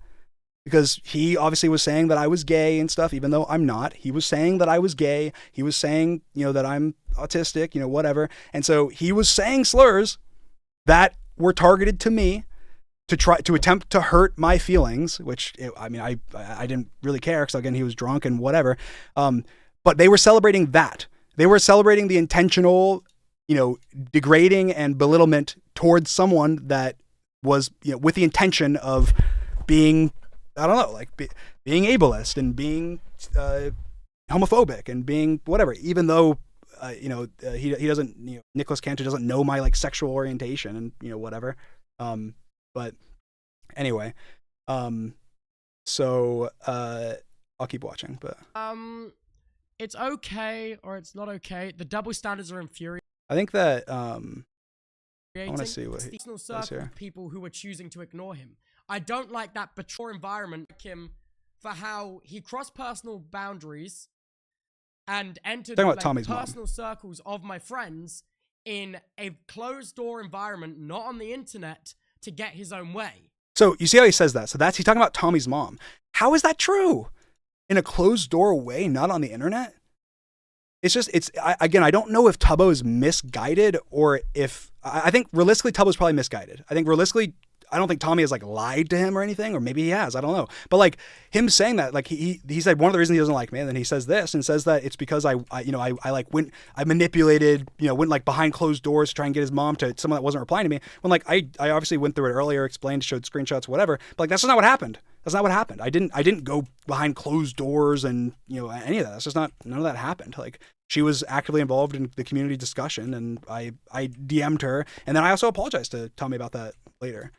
because he obviously was saying that I was gay and stuff, even though I'm not. He was saying that I was gay. He was saying, that I'm autistic, whatever. And so he was saying slurs that were targeted to me to attempt to hurt my feelings, which I didn't really care because again, he was drunk and whatever. But they were celebrating that. They were celebrating the intentional, degrading and belittlement towards someone that was, with the intention of being, I don't know, like being ableist and being homophobic and being whatever, even though, he doesn't, Nicholas Cantor doesn't know my like sexual orientation and, whatever. But anyway, so I'll keep watching, but it's okay or it's not okay. The double standards are infuriating. I think that I want to see what he says here. People who are choosing to ignore him. I don't like that mature environment like him for how he crossed personal boundaries and entered Talking about Tommy's personal circles of my friends in a closed door environment, not on the internet, to get his own way. So you see how he says that? So he's talking about Tommy's mom. How is that true? In a closed door way, not on the internet? I don't know if Tubbo is misguided or if, I think realistically Tubbo's probably misguided. I think realistically, I don't think Tommy has like lied to him or anything, or maybe he has, I don't know. But like him saying that, like he said one of the reasons he doesn't like me, and then he says this and says that it's because I manipulated, went like behind closed doors to try and get his mom to someone that wasn't replying to me. When like I obviously went through it earlier, explained, showed screenshots, whatever. But like that's just not what happened. That's not what happened. I didn't go behind closed doors and any of that. That's just not, none of that happened. Like she was actively involved in the community discussion, and I DM'd her, and then I also apologized to Tommy about that later.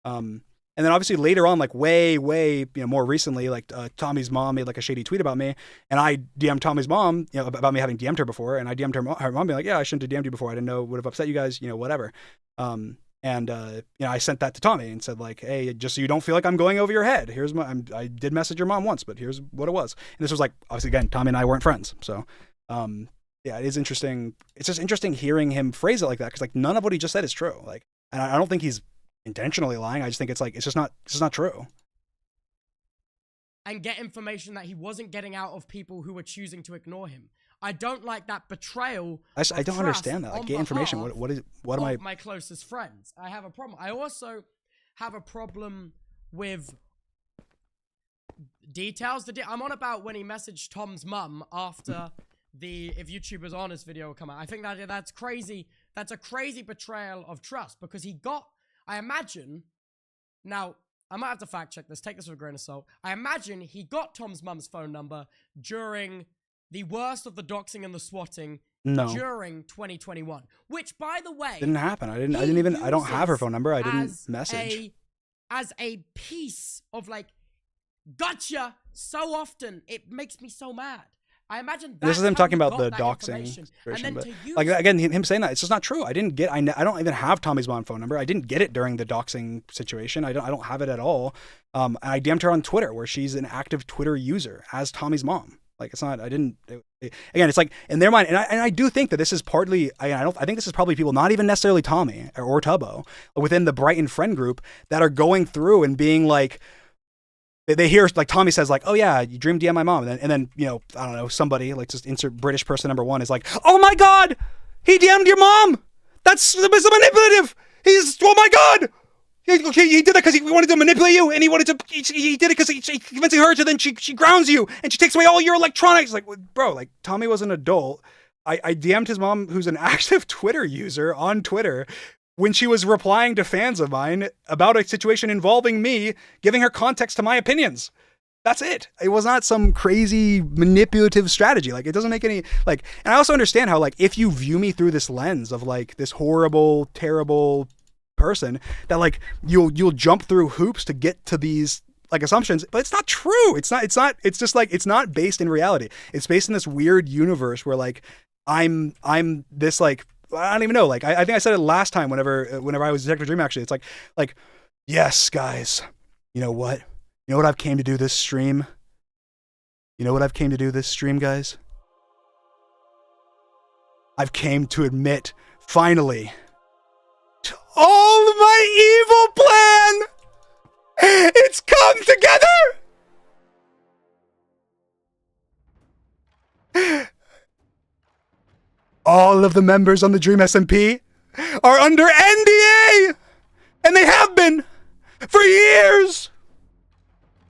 And then obviously later on, like way, more recently, like Tommy's mom made like a shady tweet about me, and I DM'd Tommy's mom, about me having DM'd her before, and I DM'd her mom being like, yeah, I shouldn't have DM'd you before. I didn't know it would have upset you guys, whatever. And I sent that to Tommy and said like, hey, just so you don't feel like I'm going over your head, here's I did message your mom once, but here's what it was. And this was like, obviously again, Tommy and I weren't friends. So, yeah, it is interesting. It's just interesting hearing him phrase it like that. Cause like none of what he just said is true. Like, and I don't think he's intentionally lying. I just think it's like, it's just not true. And get information that he wasn't getting out of people who were choosing to ignore him. I don't like that betrayal. I don't understand that. Like, get information. What am I? My closest friends. I have a problem. I also have a problem with details. I'm on about when he messaged Tom's mum after the If YouTubers Honest video will come out. I think that's crazy. That's a crazy betrayal of trust, because he got, I imagine, now I might have to fact check this. Take this with a grain of salt. I imagine he got Tom's mum's phone number during the worst of the doxing and the swatting during 2021, which, by the way, didn't happen. I don't have her phone number. I didn't message. As a piece of like, gotcha, so often. It makes me so mad. I imagine this is him talking about the doxing situation, but like again, him saying that, it's just not true. I don't even have Tommy's mom phone number. I didn't get it during the doxing situation. I don't have it at all. And I DM'd her on Twitter, where she's an active Twitter user as Tommy's mom. Like, it's not, again, it's like in their mind. And I do think that this is partly, I think this is probably people, not even necessarily Tommy or Tubbo, within the Brighton friend group, that are going through and being like, they hear, like Tommy says like, oh yeah, you dream DM my mom. And then, I don't know, somebody, like just insert British person number one, is like, oh my God, he DM'd your mom. That's manipulative. Oh my God. He did that because he wanted to manipulate you, and he did it because he's convincing her to, then she grounds you, and she takes away all your electronics. Like, bro, like Tommy was an adult. I DM'd his mom, who's an active Twitter user on Twitter, when she was replying to fans of mine about a situation involving me, giving her context to my opinions. That's it. It was not some crazy manipulative strategy. Like, it doesn't make any, like, and I also understand how, like, if you view me through this lens of, like, this horrible, terrible person, that, like, you'll jump through hoops to get to these, like, assumptions, but it's not true. It's just, like, it's not based in reality. It's based in this weird universe where, like, I'm this, like, I don't even know. Like, I think I said it last time whenever I was Detective Dream, actually. It's like, yes, guys, you know what? You know what I've came to do this stream? You know what I've came to do this stream, guys? I've came to admit, finally, to all of my evil plan! It's come together! All of the members on the Dream SMP are under NDA! And they have been for years!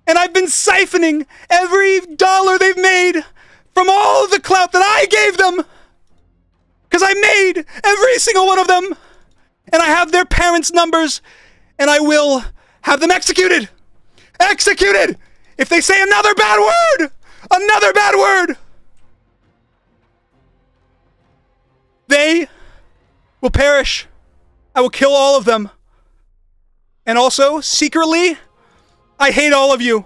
And I've been siphoning every dollar they've made from all the clout that I gave them. Because I made every single one of them. And I have their parents' numbers. And I will have them executed. Executed! If they say another bad word! Another bad word! They will perish. I will kill all of them. And also, secretly, I hate all of you.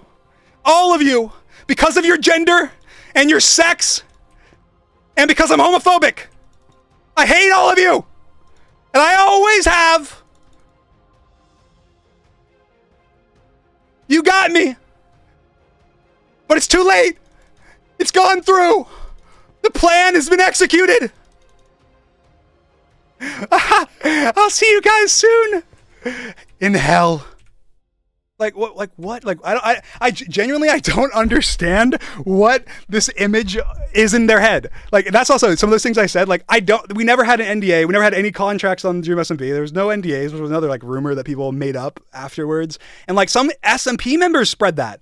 All of you. Because of your gender and your sex. And because I'm homophobic. I hate all of you. And I always have. You got me. But it's too late. It's gone through. The plan has been executed. I'll see you guys soon. In hell. Like what? Like I genuinely, I don't understand what this image is in their head. Like, that's also some of those things I said. Like, we never had an NDA. We never had any contracts on Dream SMP. There was no NDAs, which was another, like, rumor that people made up afterwards. And, like, some SMP members spread that.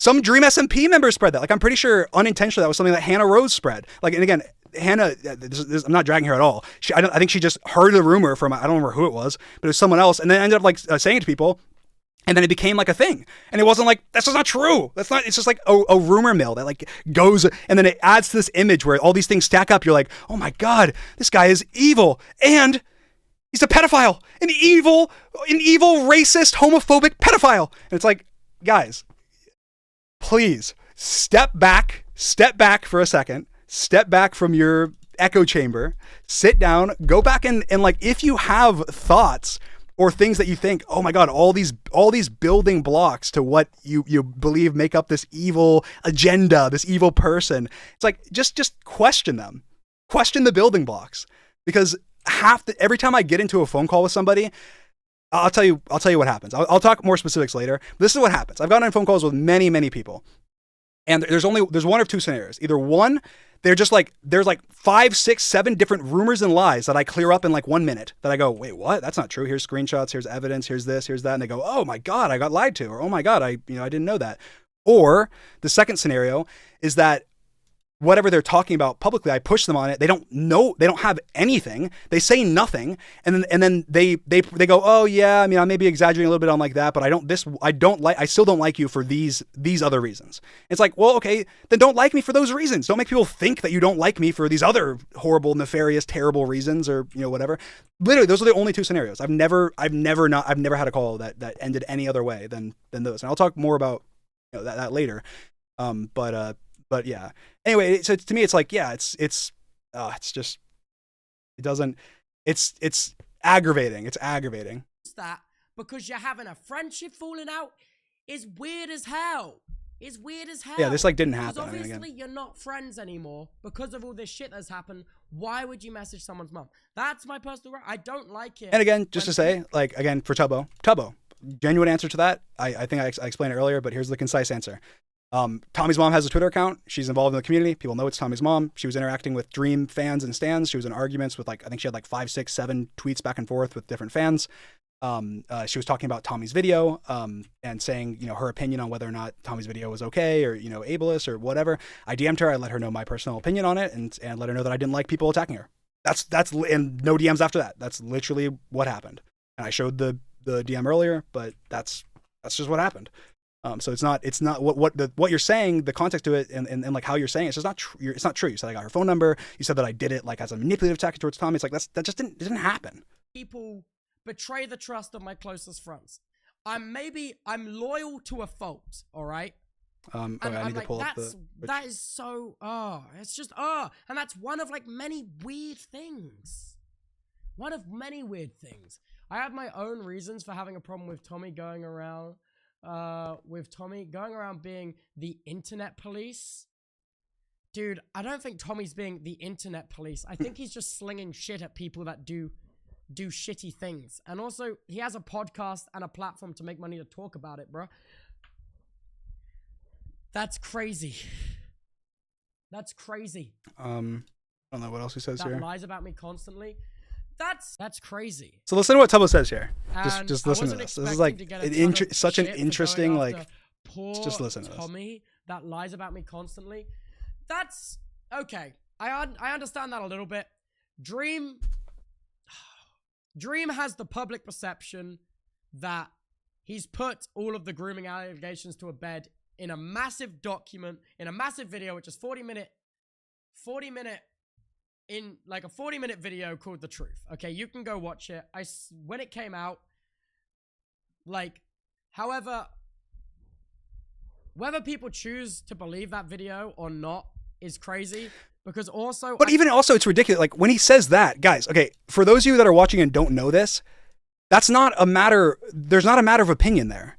Some Dream SMP members spread that. Like, I'm pretty sure unintentionally that was something that Hannah Rose spread. Like, and again, Hannah, I'm not dragging her at all. I think she just heard the rumor from, I don't remember who it was, but it was someone else, and then ended up, like, saying it to people. And then it became like a thing. And it wasn't like, that's just not true. It's just like a rumor mill that, like, goes, and then it adds to this image where all these things stack up. You're like, oh my God, this guy is evil. And he's a pedophile, an evil, racist, homophobic pedophile. And it's like, guys, please step back for a second, step back from your echo chamber, sit down, go back and like, if you have thoughts or things that you think, oh my God, all these building blocks to what you believe make up this evil agenda, this evil person. It's like, just question them. Question the building blocks. Because every time I get into a phone call with somebody, I'll tell you what happens. I'll talk more specifics later. This is what happens. I've gotten on phone calls with many, many people. And there's one of two scenarios. Either one, there's like 5, 6, 7 different rumors and lies that I clear up in like 1 minute, that I go, wait, what? That's not true. Here's screenshots, here's evidence, here's this, here's that. And they go, oh my God, I got lied to. Or, oh my God, I didn't know that. Or the second scenario is that whatever they're talking about publicly, I push them on it. They don't know, they don't have anything. They say nothing. And then they go, oh yeah, I mean, I may be exaggerating a little bit on like that, but I still don't like you for these other reasons. It's like, well, okay, then don't like me for those reasons. Don't make people think that you don't like me for these other horrible, nefarious, terrible reasons, or, whatever. Literally, those are the only two scenarios. I've never had a call that ended any other way than those. And I'll talk more about that later. But yeah. Anyway, so to me, it's like, yeah, it's aggravating. It's aggravating. That because you're having a friendship falling out is weird as hell. It's weird as hell. Yeah, this like didn't happen. Because obviously you're not friends anymore because of all this shit that's happened. Why would you message someone's mom? That's my personal right. I don't like it. And again, just to say, like, again, for Tubbo, genuine answer to that. I think I explained it earlier, but here's the concise answer. Tommy's mom has a Twitter account. She's involved in the community. People know it's Tommy's mom. She was interacting with Dream fans and stans. She was in arguments with, like, I think she had like 5, 6, 7 tweets back and forth with different fans. She was talking about Tommy's video, and saying, her opinion on whether or not Tommy's video was okay or, ableist or whatever. I DM'd her. I let her know my personal opinion on it, and let her know that I didn't like people attacking her. That's and no DMs after that. That's literally what happened. And I showed the DM earlier, but that's just what happened. So it's not what you're saying, the context to it, and like how you're saying it's just not true. It's not true. You said I got her phone number. You said that I did it like as a manipulative tactic towards Tommy. It's like that just didn't happen. People betray the trust of my closest friends. I'm loyal to a fault. All right. Okay, I need to pull up that is so it's just and that's one of like many weird things. One of many weird things. I have my own reasons for having a problem with Tommy going around being the internet police. Dude, I don't think Tommy's being the internet police. I think he's just slinging shit at people that do shitty things. And also, he has a podcast and a platform to make money to talk about it, bro. That's crazy. That's crazy. I don't know what else he says that here. Lies about me constantly. That's crazy. So listen to what Tubbo says here. And just listen to this. This is like such an interesting like. Just listen to this. Tommy that lies about me constantly. That's okay. I understand that a little bit. Dream has the public perception that he's put all of the grooming allegations to a bed in a massive document, in a massive video, which is 40 minute in like a 40-minute video called The Truth. Okay, you can go watch it. When it came out, like, however, whether people choose to believe that video or not is crazy, because also... But even also, it's ridiculous. Like, when he says that, guys, okay, for those of you that are watching and don't know this, that's not a matter... There's not a matter of opinion there.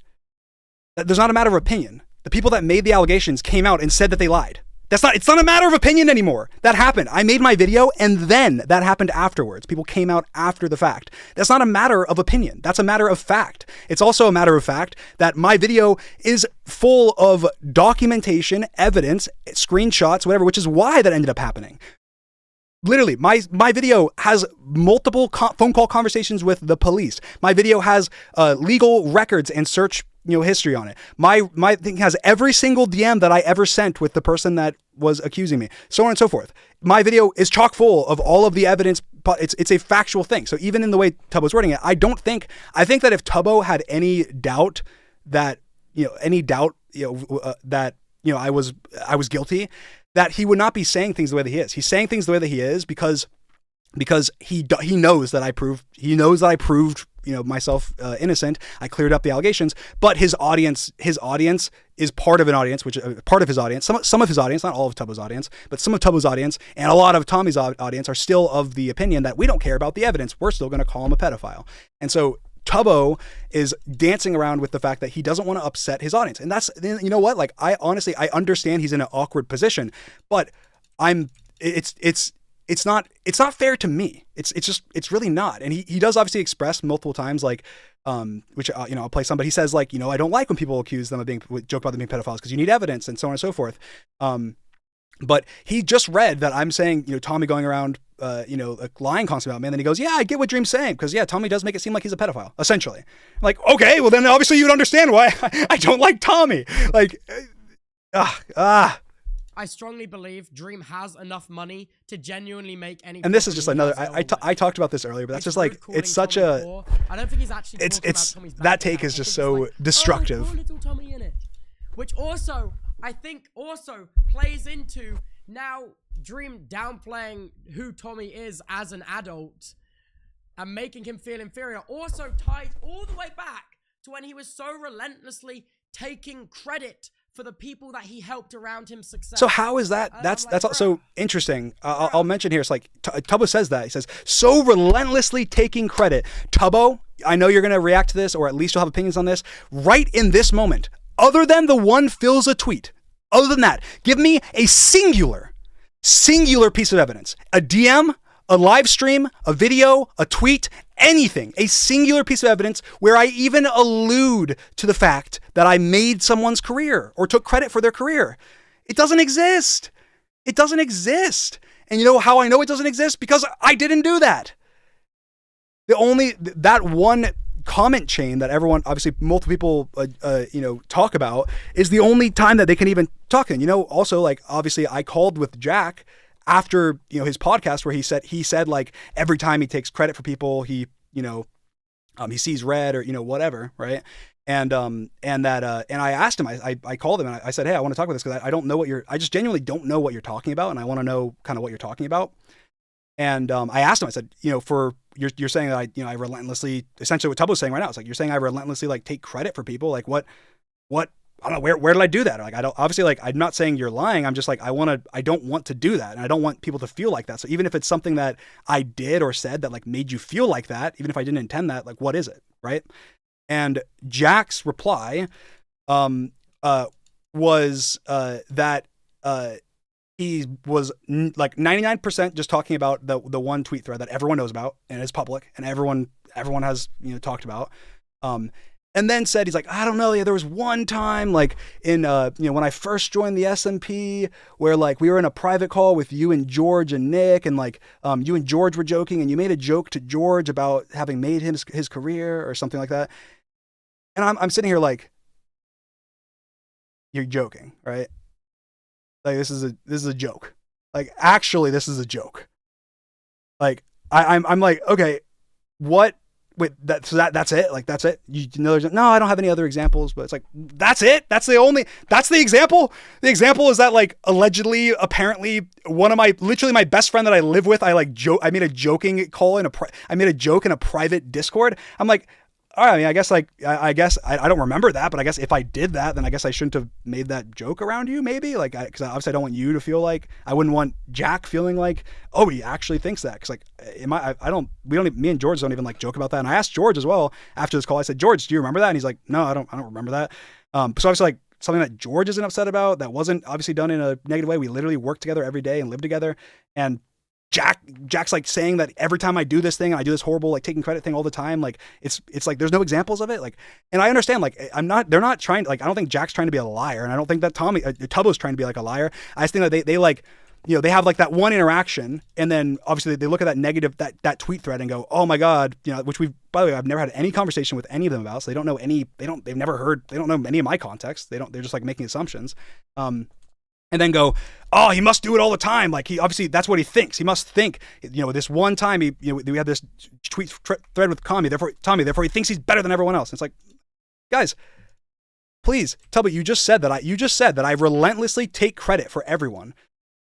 There's not a matter of opinion. The people that made the allegations came out and said that they lied. It's not a matter of opinion anymore. That happened. I made my video and then that happened afterwards. People came out after the fact. That's not a matter of opinion. That's a matter of fact. It's also a matter of fact that my video is full of documentation, evidence, screenshots, whatever, which is why that ended up happening. Literally, my video has multiple phone call conversations with the police. My video has legal records and search history on it. My thing has every single DM that I ever sent with the person that was accusing me, so on and so forth. My video is chock full of all of the evidence, but it's a factual thing. So even in the way Tubbo's wording it, I think that if Tubbo had any doubt that I was guilty, that he would not be saying things the way that he is. He's saying things the way that he is because he knows that I proved myself innocent. I cleared up the allegations, but his audience is part of an audience, which part of his audience, some of his audience, not all of Tubbo's audience, but some of Tubbo's audience and a lot of Tommy's audience are still of the opinion that we don't care about the evidence. We're still going to call him a pedophile. And so Tubbo is dancing around with the fact that he doesn't want to upset his audience. And that's, you know what? Like, I understand he's in an awkward position, but it's not fair to me. It's really not. And he does obviously express multiple times, like, which, I'll play some, but he says, like, I don't like when people accuse them of joke about them being pedophiles because you need evidence and so on and so forth. But he just read that I'm saying, Tommy going around, like lying constantly about me. And then he goes, yeah, I get what Dream's saying. Because yeah, Tommy does make it seem like he's a pedophile, essentially. I'm like, okay, well then obviously you would understand why I don't like Tommy. Like, I strongly believe Dream has enough money to genuinely make any. And this is just another. I talked about this earlier, but that's just like it's such a. I don't think he's actually. It's that take is just so like, destructive. Oh, little TommyInnit, which also I think also plays into now Dream downplaying who Tommy is as an adult and making him feel inferior. Also ties all the way back to when he was so relentlessly taking credit for the people that he helped around him success. So how is that? That's also interesting. I'll mention here. It's like Tubbo says that. He says, so relentlessly taking credit. Tubbo, I know you're going to react to this, or at least you'll have opinions on this. Right in this moment, other than the one fills a tweet, other than that, give me a singular piece of evidence. A DM, a live stream, a video, a tweet, anything, a singular piece of evidence where I even allude to the fact that I made someone's career or took credit for their career. It doesn't exist. It doesn't exist. And you know how I know it doesn't exist? Because I didn't do that. That one comment chain that everyone, obviously multiple people, talk about is the only time that they can even talk in. Also, like, obviously I called with Jack after, his podcast where he said like every time he takes credit for people, he sees red or, whatever. Right. And I asked him, I called him and I said, hey, I want to talk about this because I just genuinely don't know what you're talking about. And I want to know kind of what you're talking about. And I asked him, I said, you're saying that I relentlessly, essentially what Tubbo's saying right now, it's like, you're saying I relentlessly like take credit for people. Like what, I don't know, where did I do that? Like, I don't, obviously, like, I'm not saying you're lying. I'm just like, I don't want to do that. And I don't want people to feel like that. So even if it's something that I did or said that like made you feel like that, even if I didn't intend that, like, what is it? Right. And Jack's reply, was, that, he was like 99% just talking about the one tweet thread that everyone knows about and is public and everyone has, talked about. And then said, he's like, I don't know. Yeah, there was one time like in, when I first joined the SMP where like we were in a private call with you and George and Nick and like, you and George were joking and you made a joke to George about having made his career or something like that. And I'm sitting here like, you're joking, right? Like this is a joke. Like actually, this is a joke. Like I'm like, okay, what? Wait, that's it? Like that's it? No, I don't have any other examples. But it's like that's it. That's the example. The example is that like allegedly, apparently, literally my best friend that I live with, I made a joking call I made a joke in a private Discord. I'm like, all right, I mean, I guess I don't remember that, but I guess if I did that, then I guess I shouldn't have made that joke around you, maybe, like, because obviously I don't want you to feel like, I wouldn't want Jack feeling like, oh, he actually thinks that, because like, me and George don't even like joke about that, and I asked George as well after this call. I said, George, do you remember that? And he's like, no, I don't remember that. So obviously like something that George isn't upset about, that wasn't obviously done in a negative way. We literally work together every day and live together, and Jack's like saying that every time I do this thing, I do this horrible, like taking credit thing all the time. Like it's like, there's no examples of it. Like, and I understand, like, they're not trying to, like, I don't think Jack's trying to be a liar. And I don't think that Tubbo's trying to be like a liar. I just think that they like, they have like that one interaction. And then obviously they look at that negative, that tweet thread and go, oh my God, which by the way, I've never had any conversation with any of them about. So they don't know they've never heard, they don't know any of my context. They're just like making assumptions. And then go, oh, he must do it all the time. Like he obviously, that's what he thinks. He must think, this one time we had this tweet thread with Tommy, therefore he thinks he's better than everyone else. And it's like, guys, please, Tubbo, you just said that I relentlessly take credit for everyone.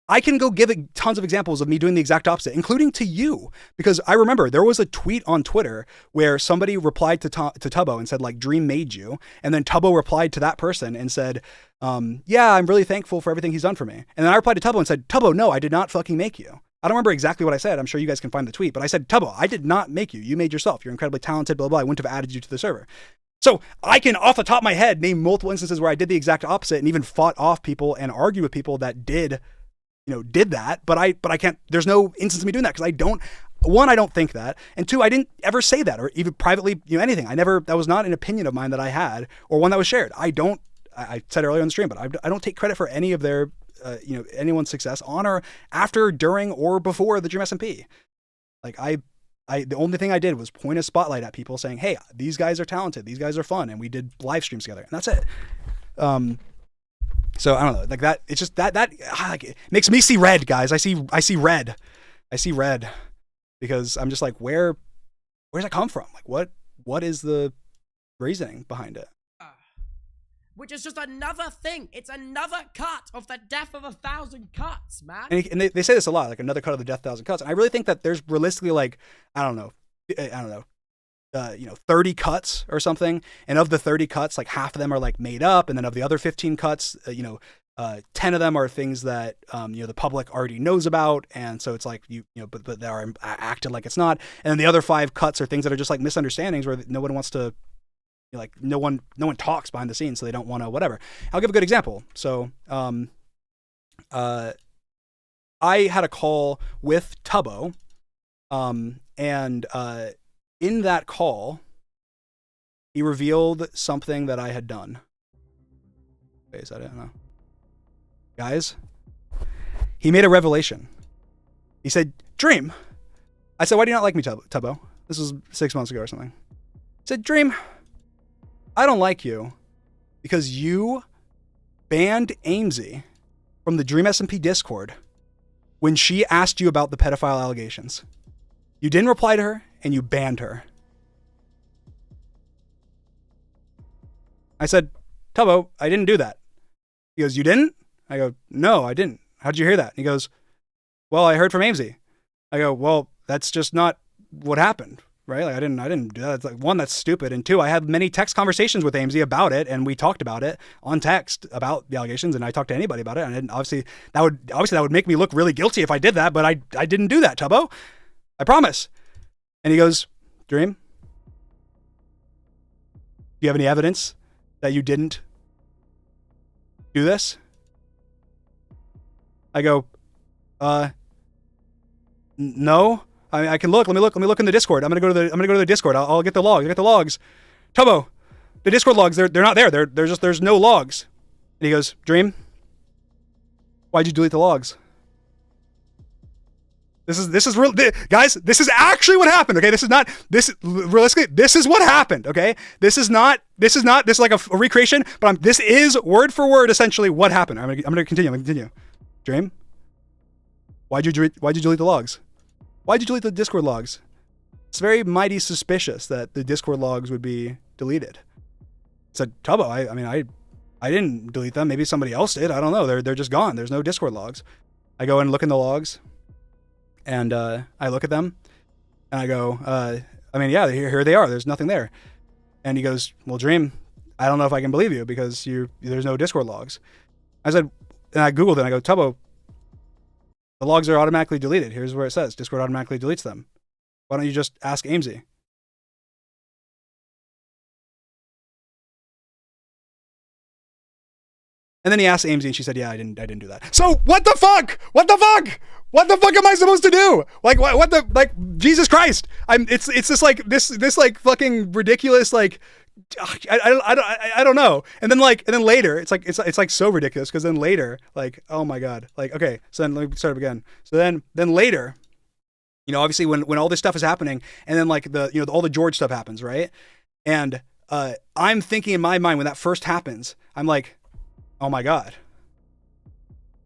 I can go give tons of examples of me doing the exact opposite, including to you, because I remember there was a tweet on Twitter where somebody replied to Tubbo and said like, Dream made you. And then Tubbo replied to that person and said, yeah, I'm really thankful for everything he's done for me. And then I replied to Tubbo and said, Tubbo, no, I did not fucking make you. I don't remember exactly what I said. I'm sure you guys can find the tweet, but I said, Tubbo, I did not make you. You made yourself. You're incredibly talented, blah, blah, blah. I wouldn't have added you to the server. So I can, off the top of my head, name multiple instances where I did the exact opposite and even fought off people and argued with people that did that, but I can't, there's no instance of me doing that because I don't think that, and two, I didn't ever say that or even privately, anything. That was not an opinion of mine that I had or one that was shared. I said earlier on the stream, but I don't take credit for any of their, anyone's success on or after, during, or before the Dream SMP. Like the only thing I did was point a spotlight at people saying, hey, these guys are talented, these guys are fun, and we did live streams together, and that's it. So I don't know, like that. It's just that like, it makes me see red, guys. I see red because I'm just like, where's that come from? Like, what is the reasoning behind it? Which is just another thing. It's another cut of the death of 1,000 cuts, man. And they say this a lot, like another cut of the death of 1,000 cuts. And I really think that there's realistically like, I don't know, 30 cuts or something. And of the 30 cuts, like half of them are like made up. And then of the other 15 cuts, 10 of them are things that, the public already knows about. And so it's like, but they are acted like it's not. And then the other 5 cuts are things that are just like misunderstandings where no one wants to, like no one talks behind the scenes. So they don't want to, whatever. I'll give a good example. So, I had a call with Tubbo, and in that call, he revealed something that I had done. Wait, is that it? No. Guys, he made a revelation. He said, Dream. I said, why do you not like me, Tubbo? This was 6 months ago or something. He said, Dream, I don't like you because you banned Amesy from the Dream SMP Discord when she asked you about the pedophile allegations. You didn't reply to her, and you banned her. I said, Tubbo, I didn't do that. He goes, you didn't? I go, no, I didn't. How'd you hear that? He goes, well, I heard from Amesy. I go, well, that's just not what happened, right? Like I didn't do that. It's like, one, that's stupid. And two, I had many text conversations with Amesy about it, and we talked about it on text about the allegations, and I talked to anybody about it. And obviously that would make me look really guilty if I did that, but I didn't do that, Tubbo. I promise. And he goes, Dream, do you have any evidence that you didn't do this? I go, no. I can look. Let me look in the Discord. I'm gonna go to the Discord. I'll get the logs. I get the logs. Tubbo, the Discord logs. They're not there. There's no logs. And he goes, Dream, why'd you delete the logs? This is real, guys. This is actually what happened. Okay, realistically, this is what happened. Okay, this is like a recreation, but this is word for word essentially what happened. I'm gonna continue. Dream, why'd you delete the logs? Why'd you delete the Discord logs? It's very mighty suspicious that the Discord logs would be deleted. I said, Tubbo, I didn't delete them. Maybe somebody else did. I don't know. They're just gone. There's no Discord logs. I go and look in the logs. And I look at them, and I go, yeah, here they are. There's nothing there. And he goes, well, Dream, I don't know if I can believe you because there's no Discord logs. I said, and I Googled it, and I go, Tubbo, the logs are automatically deleted. Here's where it says Discord automatically deletes them. Why don't you just ask Amesy? And then he asked Amesy, and she said, yeah, I didn't do that. So what the fuck? What the fuck am I supposed to do? Like, like, Jesus Christ. It's just like this like fucking ridiculous, like, I don't know. And then later, it's like so ridiculous. Cause then later, like, oh my God. Like, okay. So then let me start up again. So then later, you know, obviously when all this stuff is happening, and then like all the George stuff happens. Right. And, I'm thinking in my mind when that first happens, I'm like, oh my God,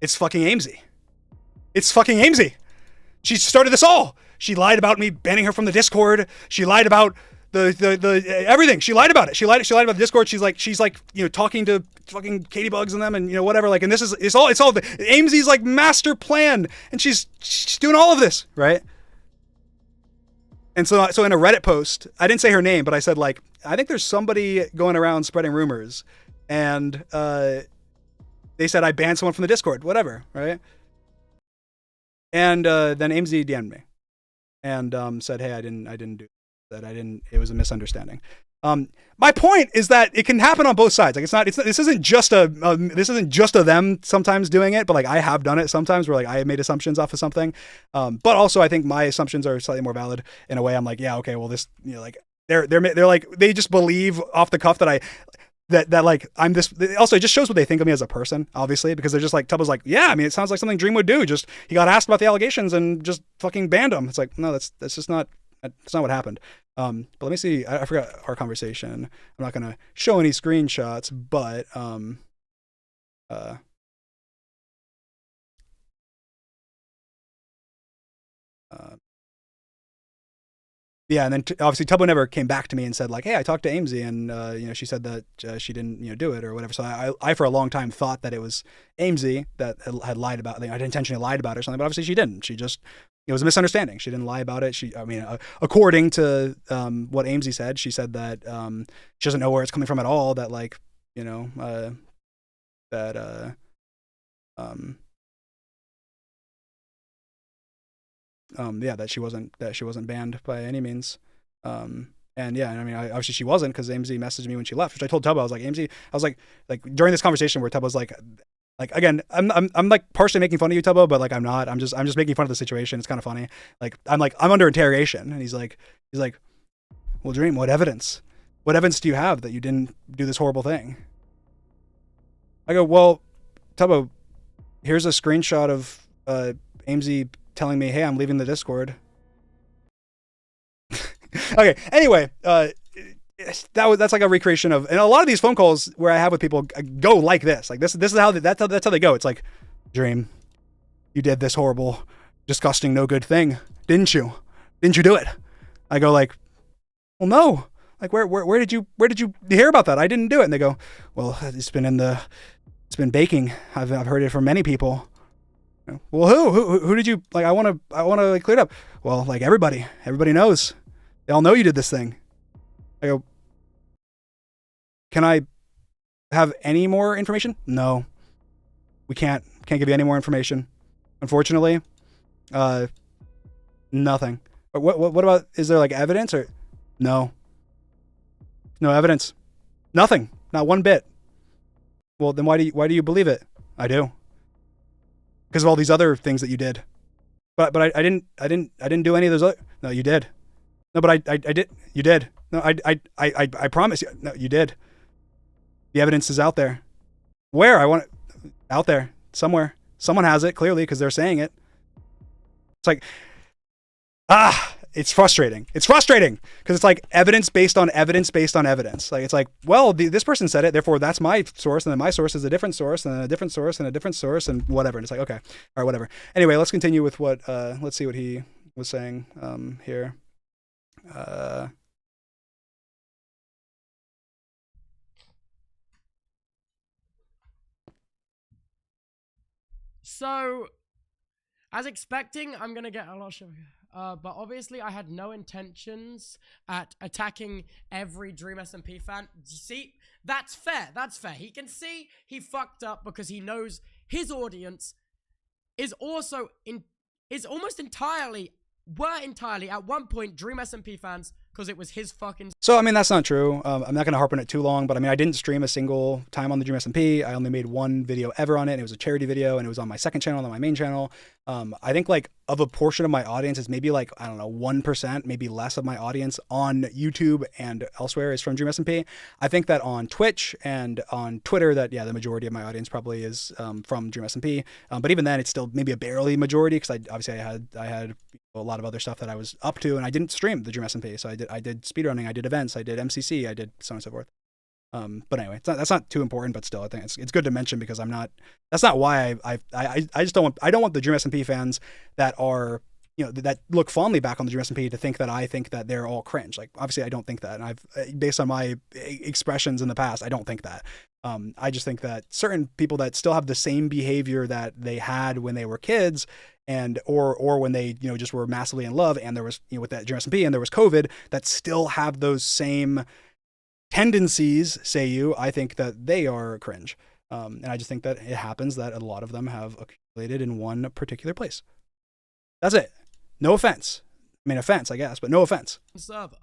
it's fucking Amesy. It's fucking Amesy. She started this all. She lied about me banning her from the Discord. She lied about the everything. She lied about it. She lied about the Discord. She's like, talking to fucking Katie Bugs and them and whatever. Like, and it's all the Amesy's like master plan. And she's doing all of this. Right. And so in a Reddit post, I didn't say her name, but I said like, I think there's somebody going around spreading rumors, and, they said I banned someone from the Discord, whatever, right? And then Amesy DM'd me and said, "Hey, I didn't do that. It was a misunderstanding." My point is that it can happen on both sides. Like this isn't just a them sometimes doing it, but like I have done it sometimes where like I have made assumptions off of something. But also I think my assumptions are slightly more valid in a way. I'm like, yeah, okay, well this, like they're like, they just believe off the cuff that that like I'm this. Also, it just shows what they think of me as a person, obviously, because they're just like, Tubbo's like, yeah, I mean, it sounds like something Dream would do. Just he got asked about the allegations and just fucking banned him. It's like, no, that's just not. That's not what happened. But let me see. I forgot our conversation. I'm not gonna show any screenshots, but yeah, and then obviously Tubbo never came back to me and said like, hey, I talked to Amesy and she said that she didn't do it or whatever. So I for a long time thought that it was Amesy that had lied about it. I'd intentionally lied about it or something, but obviously she didn't. She just, it was a misunderstanding. She didn't lie about it. According to what Amesy said, she said that she doesn't know where it's coming from at all. That like that she wasn't banned by any means. And yeah, I mean, obviously she wasn't, because Amesy messaged me when she left, which I told Tubbo. I was like, Amesy, I was like during this conversation where Tubbo was like again, I'm like partially making fun of you, Tubbo, but like I'm not. I'm just making fun of the situation. It's kind of funny. Like I'm under interrogation, and he's like, well, Dream, what evidence do you have that you didn't do this horrible thing? I go, well, Tubbo, here's a screenshot of Amesy telling me, hey, I'm leaving the Discord. Okay, anyway, that's like a recreation of, and a lot of these phone calls where I have with people go like this. Like this is how that's how they go. It's like, Dream, you did this horrible, disgusting, no good thing, didn't you? Didn't you do it? I go like, well, no. Like, where did you hear about that? I didn't do it. And they go, well, it's been baking. I've heard it from many people. Well, who did you, like, I want to like clear it up. Well, like everybody knows. They all know you did this thing. I go, can I have any more information? No, we can't give you any more information. Unfortunately, nothing. What about, is there like evidence or no evidence? Nothing. Not one bit. Well, then why do you believe it? I do. Because of all these other things that you did. But I didn't do any of those other. No, you did. No, but I did. You did. No, I promise you. No, you did. The evidence is out there. Where? Out there somewhere. Someone has it clearly because they're saying it. It's like, it's frustrating. It's frustrating because it's like evidence based on evidence based on evidence. Like, it's like, well, this person said it, therefore that's my source, and then my source is a different source, and then a different source, and a different source, and whatever. And it's like, okay, all right, whatever. Anyway, let's continue with what, let's see what he was saying here. So, as expecting, I'm gonna get a lot of shit. But obviously, I had no intentions at attacking every Dream SMP fan. See, that's fair. That's fair. He can see he fucked up because he knows his audience is also almost entirely at one point Dream SMP fans because it was his fucking. So, I mean, that's not true. I'm not going to harp on it too long, but I mean, I didn't stream a single time on the Dream SMP. I only made one video ever on it, and it was a charity video, and it was on my second channel, not my main channel. I think like of a portion of my audience is maybe like, I don't know, 1%, maybe less of my audience on YouTube and elsewhere is from Dream SMP. I think that on Twitch and on Twitter that, yeah, the majority of my audience probably is from Dream SMP. But even then, it's still maybe a barely majority because I had a lot of other stuff that I was up to, and I didn't stream the Dream SMP. So I did speedrunning, I did events, I did MCC, I did so on and so forth. But anyway, that's not too important, but still, I think it's good to mention because that's not why I just don't want the Dream SMP fans that are, you know, that look fondly back on the Dream SMP to think that I think that they're all cringe. Like, obviously I don't think that. And based on my expressions in the past, I don't think that. I just think that certain people that still have the same behavior that they had when they were kids and, or when they, you know, just were massively in love and there was, you know, with that Dream SMP and there was COVID, that still have those same tendencies, say you, I think that they are cringe. And I just think that it happens that a lot of them have accumulated in one particular place. That's it. No offense. I mean, offense, I guess, but no offense. Server.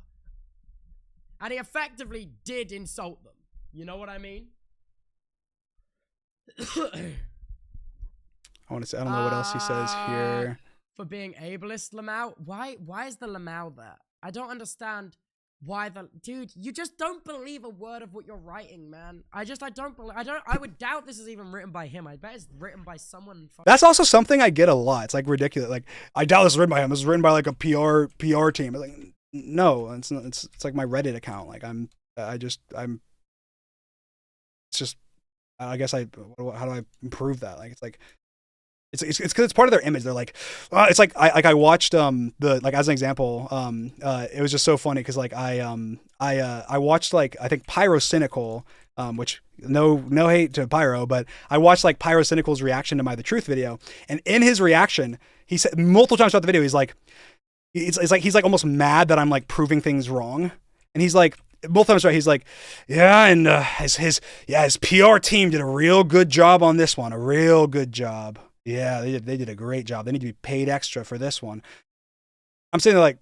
And he effectively did insult them. You know what I mean? I want to say, I don't know what else he says here. For being ableist, Lamau. Why is the Lamau there? I don't understand why dude, you just don't believe a word of what you're writing, man. I would doubt this is even written by him. I bet it's written by someone. That's also something I get a lot. It's like ridiculous. Like, I doubt this is written by him. This is written by like a PR team. Like, no, it's not. It's like my Reddit account. Like, it's just, I guess how do I improve that? Like, it's like, it's because it's part of their image. They're like, it's like I watched like as an example, it was just so funny because like I watched like I think Pyrocynical, which no hate to Pyro, but I watched like Pyrocynical's reaction to my The Truth video, and in his reaction, he said multiple times throughout the video, he's like he's like almost mad that I'm like proving things wrong, and he's like. Both times, right? He's like, yeah, and his PR team did a real good job on this one, a real good job. Yeah, they did a great job. They need to be paid extra for this one. I'm sitting there like,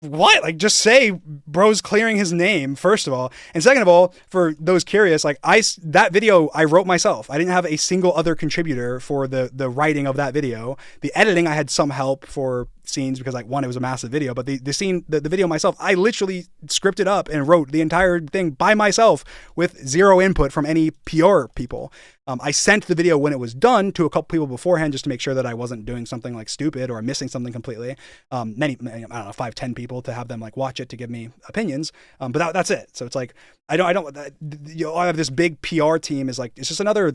what? Like, just say bro's clearing his name, first of all. And second of all, for those curious, like that video I wrote myself. I didn't have a single other contributor for the writing of that video. The editing, I had some help for scenes because like one, it was a massive video, but the scene, the video myself, I literally scripted up and wrote the entire thing by myself with zero input from any PR people. I sent the video when it was done to a couple people beforehand just to make sure that I wasn't doing something like stupid or missing something completely. I don't know, 5-10 people to have them like watch it to give me opinions. But that's it. So it's like, I have this big PR team is like, it's just another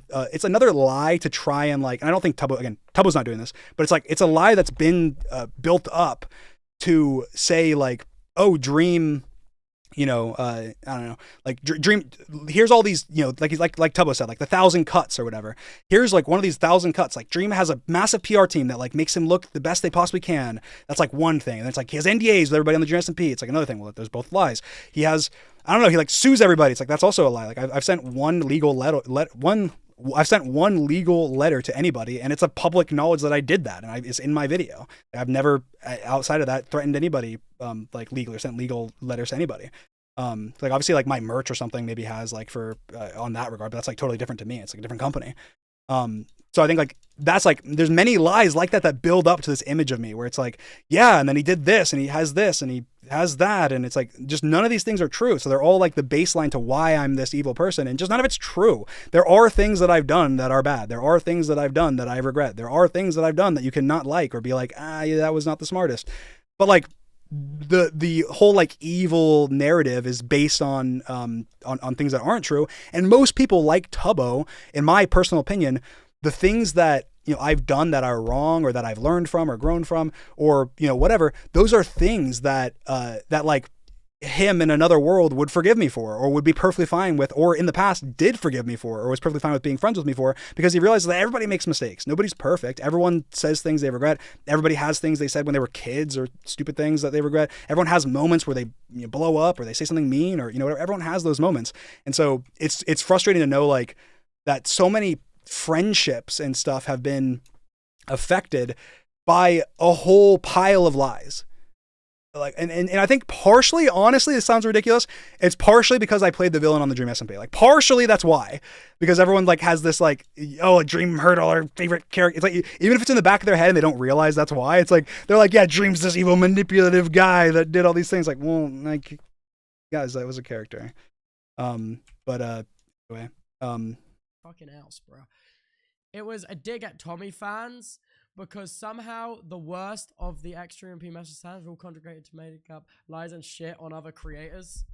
lie to try and like, and I don't think Tubbo's not doing this, but it's a lie that's been built up to say like, oh, Dream, I don't know, like Dream, here's all these, like Tubbo said, like the 1,000 cuts or whatever. Here's like one of these 1,000 cuts. Like Dream has a massive PR team that like makes him look the best they possibly can. That's like one thing. And it's like he has NDAs with everybody on the Dream SMP. It's like another thing. Well, there's both lies. He has, I don't know, he like sues everybody. It's like, that's also a lie. Like I've sent one legal letter to anybody, and it's a public knowledge that I did that, and it's in my video. I've never, outside of that, threatened anybody like legally or sent legal letters to anybody. Like obviously like my merch or something maybe has like for on that regard, but that's like totally different to me. It's like a different company. So I think like that's like there's many lies like that build up to this image of me where it's like, yeah, and then he did this and he has this and he has that, and it's like just none of these things are true. So they're all like the baseline to why I'm this evil person, and just none of it's true. There are things that I've done that are bad. There are things that I've done that I regret. There are things that I've done that you cannot like or be like, yeah, that was not the smartest. But like the whole like evil narrative is based on things that aren't true. And most people like Tubbo, in my personal opinion, the things that I've done that are wrong or that I've learned from or grown from or whatever, those are things that that like him in another world would forgive me for, or would be perfectly fine with, or in the past did forgive me for, or was perfectly fine with being friends with me for, because he realizes that everybody makes mistakes. Nobody's perfect. Everyone says things they regret. Everybody has things they said when they were kids or stupid things that they regret. Everyone has moments where they blow up or they say something mean or whatever. Everyone has those moments. And so it's frustrating to know like that so many friendships and stuff have been affected by a whole pile of lies. Like, and I think partially, honestly, this sounds ridiculous. It's partially because I played the villain on the Dream SMP. Like, partially that's why, because everyone like has this like, oh, Dream hurt all our favorite character. It's like, even if it's in the back of their head and they don't realize that's why, it's like, they're like, yeah, Dream's this evil manipulative guy that did all these things. Like, well, like, guys, that was a character. But anyway, fucking else, bro. It was a dig at Tommy fans, because somehow the worst of the extra MP message fans all congregated to make up lies and shit on other creators.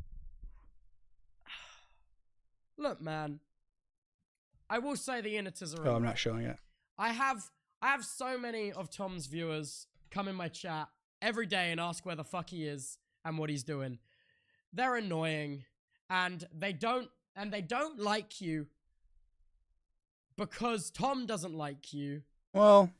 Look, man, I will say the Inniters are. Oh, I'm not showing it. I have so many of Tom's viewers come in my chat every day and ask where the fuck he is and what he's doing. They're annoying, and they don't like you because Tom doesn't like you. Well,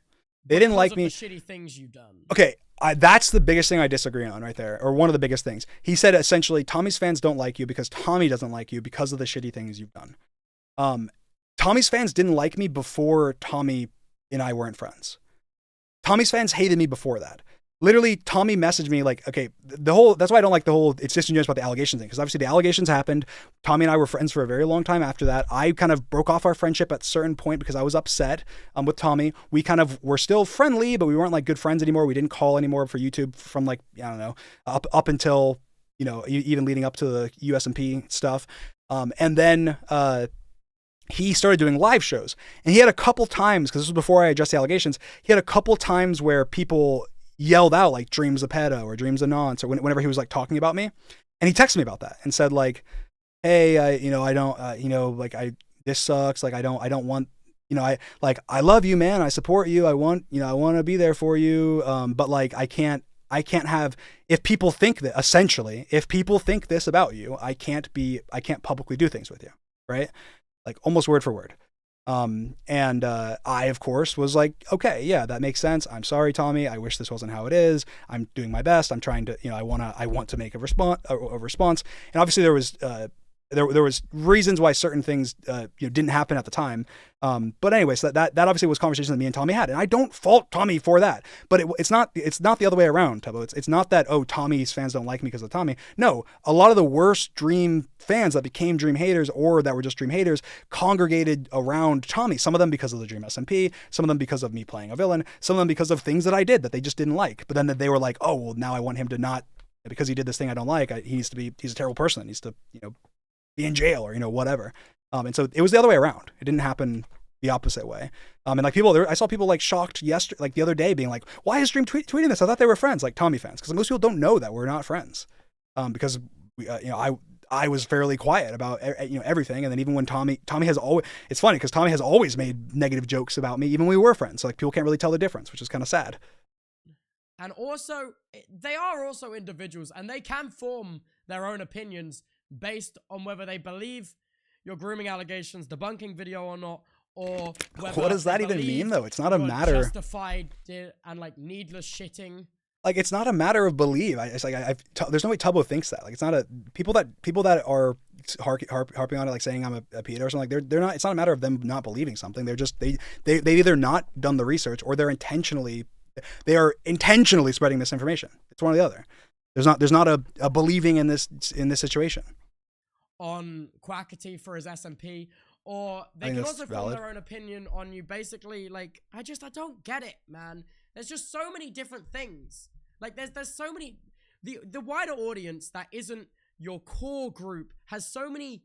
they didn't like me. The shitty things you've done. Okay, that's the biggest thing I disagree on right there, or one of the biggest things. He said essentially, Tommy's fans don't like you because Tommy doesn't like you because of the shitty things you've done. Tommy's fans didn't like me before Tommy and I weren't friends. Tommy's fans hated me before that. Literally, Tommy messaged me like, okay, that's why I don't like the whole it's disingenuous about the allegations thing, because obviously the allegations happened. Tommy and I were friends for a very long time after that. I kind of broke off our friendship at a certain point because I was upset with Tommy. We kind of were still friendly, but we weren't like good friends anymore. We didn't call anymore for YouTube from like, I don't know, up until, even leading up to the USMP stuff. And then he started doing live shows, and he had a couple times, because this was before I addressed the allegations, he had a couple times where people yelled out like Dream's a pedo or Dream's a nonce, or whenever he was like talking about me, and he texted me about that and said like, hey, I don't, this sucks. Like, I don't want, I love you, man. I support you. I want to be there for you. But like, I can't have, if people think that, essentially, if people think this about you, I can't publicly do things with you. Right. Like almost word for word. And I, of course, was like, okay, yeah, that makes sense. I'm sorry, Tommy. I wish this wasn't how it is. I'm doing my best. I'm trying to, I want to make a response. And obviously there was, there was reasons why certain things, didn't happen at the time. But anyway, so that obviously was conversation that me and Tommy had, and I don't fault Tommy for that, but it's not the other way around, Tubbo. It's not that, oh, Tommy's fans don't like me because of Tommy. No, a lot of the worst Dream fans that became Dream haters or that were just Dream haters congregated around Tommy. Some of them because of the Dream SMP, some of them because of me playing a villain, some of them because of things that I did that they just didn't like. But then they were like, oh, well, now I want him to not, because he did this thing I don't like, he's a terrible person. He needs to, be in jail or, whatever. And so it was the other way around. It didn't happen the opposite way. And like I saw people like shocked yesterday, like the other day, being like, why is Dream tweeting this? I thought they were friends, like Tommy fans. Because most people don't know that we're not friends. Because we, I was fairly quiet about everything. And then even when Tommy has always, it's funny because Tommy has always made negative jokes about me even when we were friends. So like people can't really tell the difference, which is kind of sad. And also, they are also individuals, and they can form their own opinions based on whether they believe your grooming allegations debunking video or not, or whether what does that even mean though? It's not a matter justified and like needless shitting. Like it's not a matter of belief. It's like there's no way Tubbo thinks that. Like it's not a people that are harping on it, like saying I'm a pedo or something. Like they're not. It's not a matter of them not believing something. They're just they've either not done the research or they are intentionally spreading misinformation. It's one or the other. There's not a believing in this situation. On Quackity for his SMP, or they can also form their own opinion on you. Basically, like I don't get it, man. There's just so many different things. Like there's so many. The wider audience that isn't your core group has so many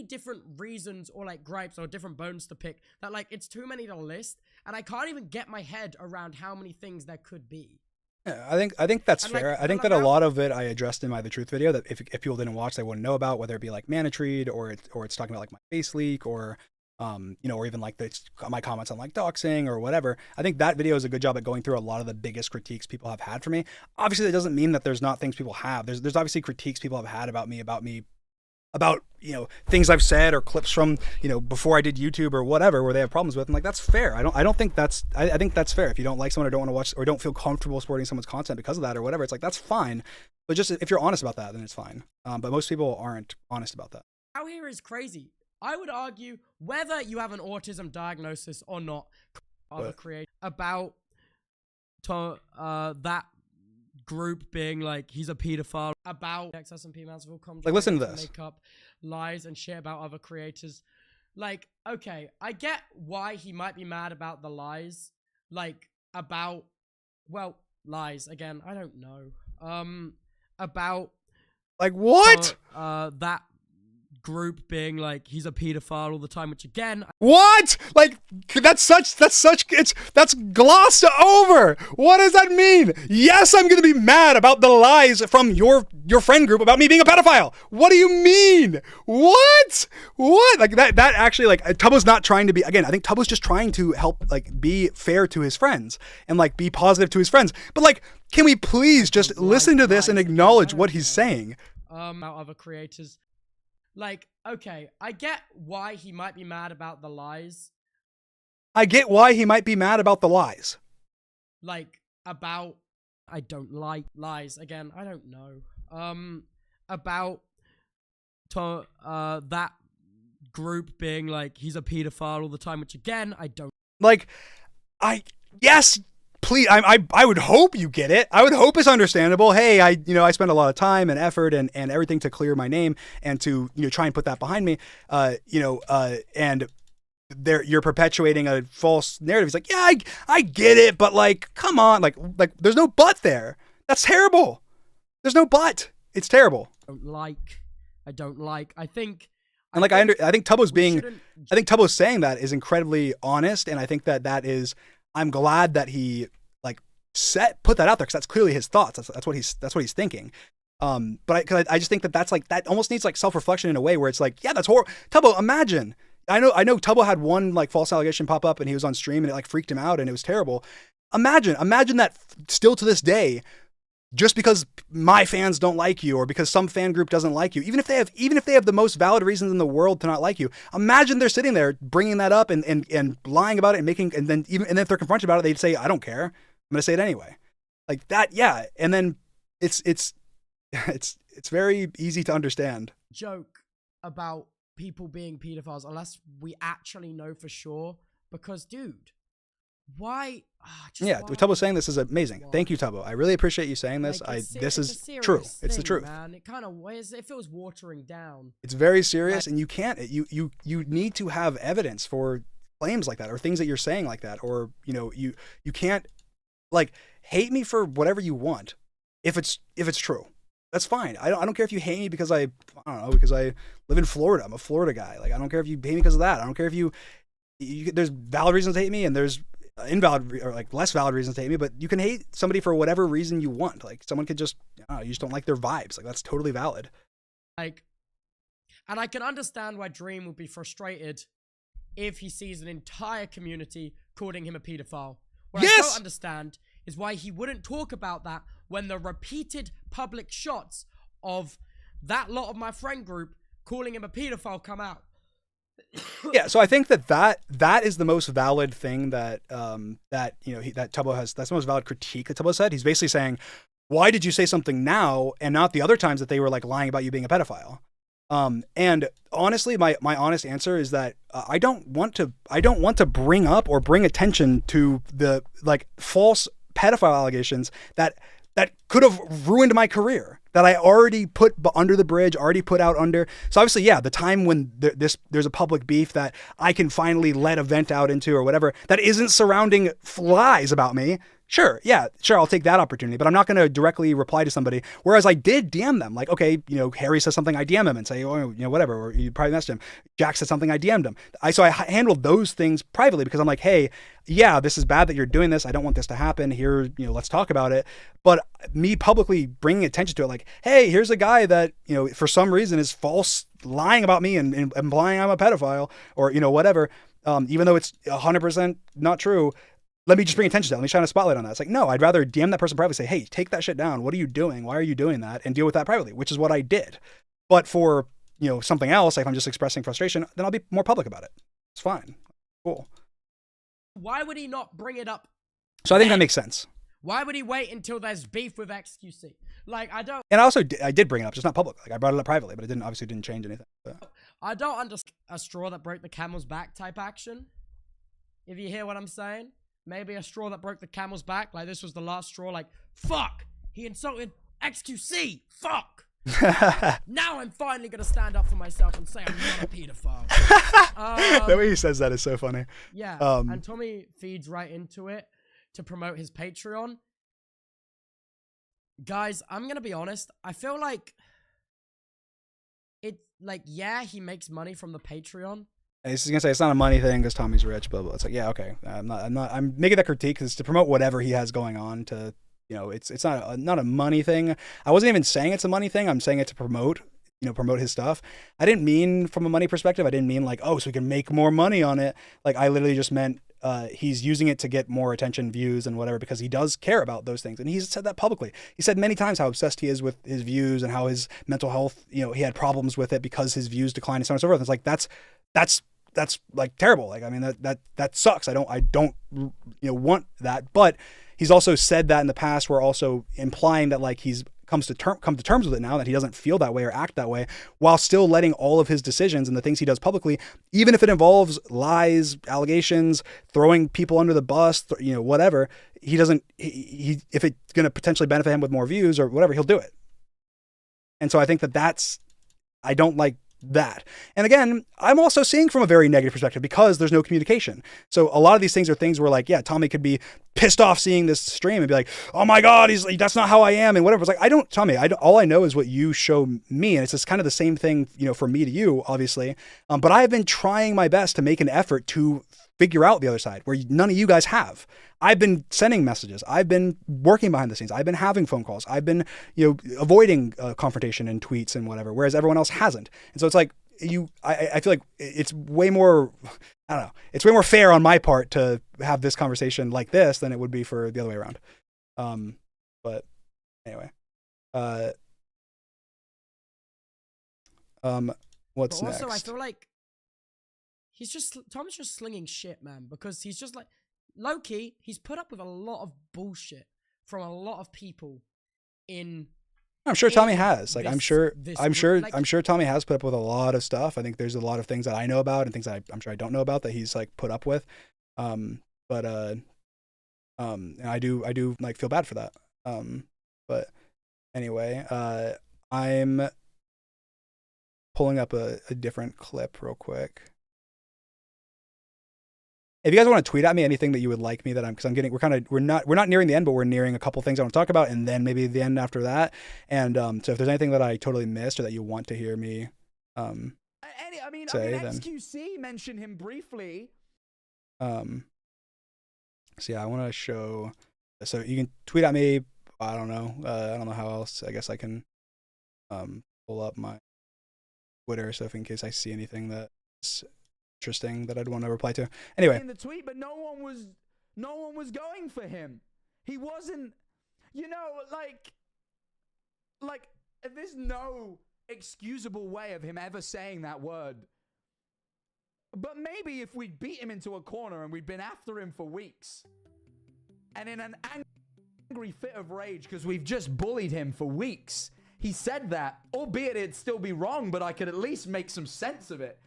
different reasons or like gripes or different bones to pick that like it's too many to list, and I can't even get my head around how many things there could be. Yeah, I think that's fair. Like, I think that a lot of it I addressed in my The Truth video that if people didn't watch, they wouldn't know about, whether it be like Manatreed or it's talking about like my face leak or or even like my comments on like doxing or whatever. I think that video is a good job at going through a lot of the biggest critiques people have had for me. Obviously, that doesn't mean that there's not things people have. There's obviously critiques people have had about me, about things I've said or clips from before I did YouTube or whatever where they have problems with, and like that's fair. I don't think that's I think that's fair. If you don't like someone or don't want to watch or don't feel comfortable supporting someone's content because of that or whatever, it's like that's fine. But just if you're honest about that, then it's fine. But most people aren't honest about that. Out here is crazy. I would argue whether you have an autism diagnosis or not, about that group being like he's a pedophile, about SMP Mansfield like listen to this, make up lies and shit about other creators. Like, okay, I get why he might be mad about the lies, like about lies again. I don't know. About like what that group being like he's a pedophile all the time, which again, what? Like that's glossed over. What does that mean? Yes, I'm gonna be mad about the lies from your friend group about me being a pedophile. What do you mean? What like that actually, like Tubbo's not trying to be, again, I think Tubbo's just trying to help like be fair to his friends and like be positive to his friends, but like can we please just listen to this and acknowledge what he's saying? About other creators. Like, okay, I get why he might be mad about the lies. I get why he might be mad about the lies. Like, about, I don't like lies. Again, I don't know. About that group being like, he's a pedophile all the time, which again, I don't. Like, yes, please, I would hope you get it. I would hope it's understandable. Hey, I spent a lot of time and effort and everything to clear my name and to try and put that behind me. And you're perpetuating a false narrative. He's like, yeah, I get it, but like, come on, like there's no but there. That's terrible. There's no but. It's terrible. I don't like. I think. And like I think Tubbo's saying that is incredibly honest, and I think that is. I'm glad that he like put that out there because that's clearly his thoughts. That's what he's thinking. But I just think that almost needs like self-reflection in a way where it's like, yeah, that's horrible. Tubbo, imagine. I know Tubbo had one like false allegation pop up and he was on stream and it like freaked him out and it was terrible. Imagine that still to this day, just because my fans don't like you or because some fan group doesn't like you, even if they have the most valid reasons in the world to not like you, imagine they're sitting there bringing that up and lying about it and then if they're confronted about it, they'd say, I don't care. I'm going to say it anyway. Like that. Yeah. And then it's very easy to understand. Joke about people being pedophiles unless we actually know for sure, because dude, why? Tubbo saying this is amazing. Why? Thank you, Tubbo. I really appreciate you saying this. Like, this is true. It's the truth. Man, it kind of it feels watering down. It's very serious, and you can't. You need to have evidence for claims like that or things that you're saying like that, or you can't like hate me for whatever you want if it's true. That's fine. I don't care if you hate me because I don't know, because I live in Florida. I'm a Florida guy. Like I don't care if you hate me because of that. I don't care if you there's valid reasons to hate me and there's invalid or like less valid reasons to hate me, but you can hate somebody for whatever reason you want. Like someone could just, you just don't like their vibes. Like that's totally valid. Like And I can understand why Dream would be frustrated if he sees an entire community calling him a pedophile. What I don't understand is why he wouldn't talk about that when the repeated public shots of that lot of my friend group calling him a pedophile come out. Yeah, so I think that is the most valid thing that that Tubbo has. That's the most valid critique that Tubbo said. He's basically saying, why did you say something now and not the other times that they were like lying about you being a pedophile? And honestly, my honest answer is that I don't want to bring up or bring attention to the like false pedophile allegations that could have ruined my career, that I already put under the bridge, already put out under. So obviously, yeah, the time when there's a public beef that I can finally let a vent out into or whatever that isn't surrounding lies about me. Sure, I'll take that opportunity, but I'm not going to directly reply to somebody. Whereas I did DM them, like, okay, Harry says something, I DM him and say, oh, whatever, or you probably messaged him. Jack said something, I DM'd him. So I handled those things privately because I'm like, hey, yeah, this is bad that you're doing this. I don't want this to happen. Here, let's talk about it. But me publicly bringing attention to it, like, hey, here's a guy that, for some reason is false, lying about me and implying I'm a pedophile or, whatever, even though it's 100% not true. Let me just bring attention to that. Let me shine a spotlight on that. It's like, no, I'd rather DM that person privately, say, hey, take that shit down. What are you doing? Why are you doing that? And deal with that privately, which is what I did. But for, something else, like if I'm just expressing frustration, then I'll be more public about it. It's fine. Cool. Why would he not bring it up? So I think that makes sense. Why would he wait until there's beef with XQC? Like, I don't... And I did bring it up, just not public. Like I brought it up privately, but it obviously didn't change anything. But. I don't understand a straw that broke the camel's back type action. If you hear what I'm saying. Maybe a straw that broke the camel's back. Like, this was the last straw. Like, fuck! He insulted XQC! Fuck! Now I'm finally going to stand up for myself and say I'm not a pedophile. The way he says that is so funny. Yeah, and Tommy feeds right into it to promote his Patreon. Guys, I'm going to be honest. I feel like... yeah, he makes money from the Patreon. And he's gonna say it's not a money thing because Tommy's rich, blah blah. It's like, yeah, okay. I'm making that critique because to promote whatever he has going on. To it's not a money thing. I wasn't even saying it's a money thing. I'm saying it to promote his stuff. I didn't mean from a money perspective. I didn't mean like, oh, so we can make more money on it. Like I literally just meant he's using it to get more attention, views, and whatever because he does care about those things, and he's said that publicly. He said many times how obsessed he is with his views and how his mental health. He had problems with it because his views declined and so on and so forth. It's like that's like terrible. Like, I mean, that sucks. I don't want that. But he's also said that in the past. We're also implying that like he's come to terms with it now, that he doesn't feel that way or act that way, while still letting all of his decisions and the things he does publicly, even if it involves lies, allegations, throwing people under the bus, whatever, he doesn't, if it's going to potentially benefit him with more views or whatever, he'll do it. And so I think I don't like that. And again, I'm also seeing from a very negative perspective because there's no communication. So a lot of these things are things where like, yeah, Tommy could be pissed off seeing this stream and be like, oh my God, he's like, that's not how I am. And whatever. It's like, Tommy, all I know is what you show me. And it's just kind of the same thing, for me to you, obviously. But I have been trying my best to make an effort to figure out the other side where none of you guys have. I've been sending messages. I've been working behind the scenes. I've been having phone calls. I've been, avoiding confrontation in tweets and whatever, whereas everyone else hasn't. And so it's like I feel like it's way more, I don't know, it's way more fair on my part to have this conversation like this than it would be for the other way around. But anyway, what's but also, next? I feel like Tom's just slinging shit, man, because he's just like, low-key, he's put up with a lot of bullshit from a lot of people I'm sure Tommy has. Like, I'm sure Tommy has put up with a lot of stuff. I think there's a lot of things that I know about and things that I'm sure I don't know about that he's like put up with. And I do like feel bad for that. But anyway, I'm pulling up a different clip real quick. If you guys want to tweet at me anything that you would like me that we're not nearing the end, but we're nearing a couple things I want to talk about, and then maybe the end after that. And so if there's anything that I totally missed or that you want to hear me say, then XQC mentioned him briefly. So yeah, I want to show. So you can tweet at me. I don't know how else. I guess I can pull up my Twitter, so if in case I see anything that's interesting that I'd want to reply to. Anyway, in the tweet, but no one was going for him. He wasn't, you know, like there's no excusable way of him ever saying that word. But maybe if we'd beat him into a corner and we'd been after him for weeks, and in an angry fit of rage because we've just bullied him for weeks, he said that, albeit it'd still be wrong, but I could at least make some sense of it.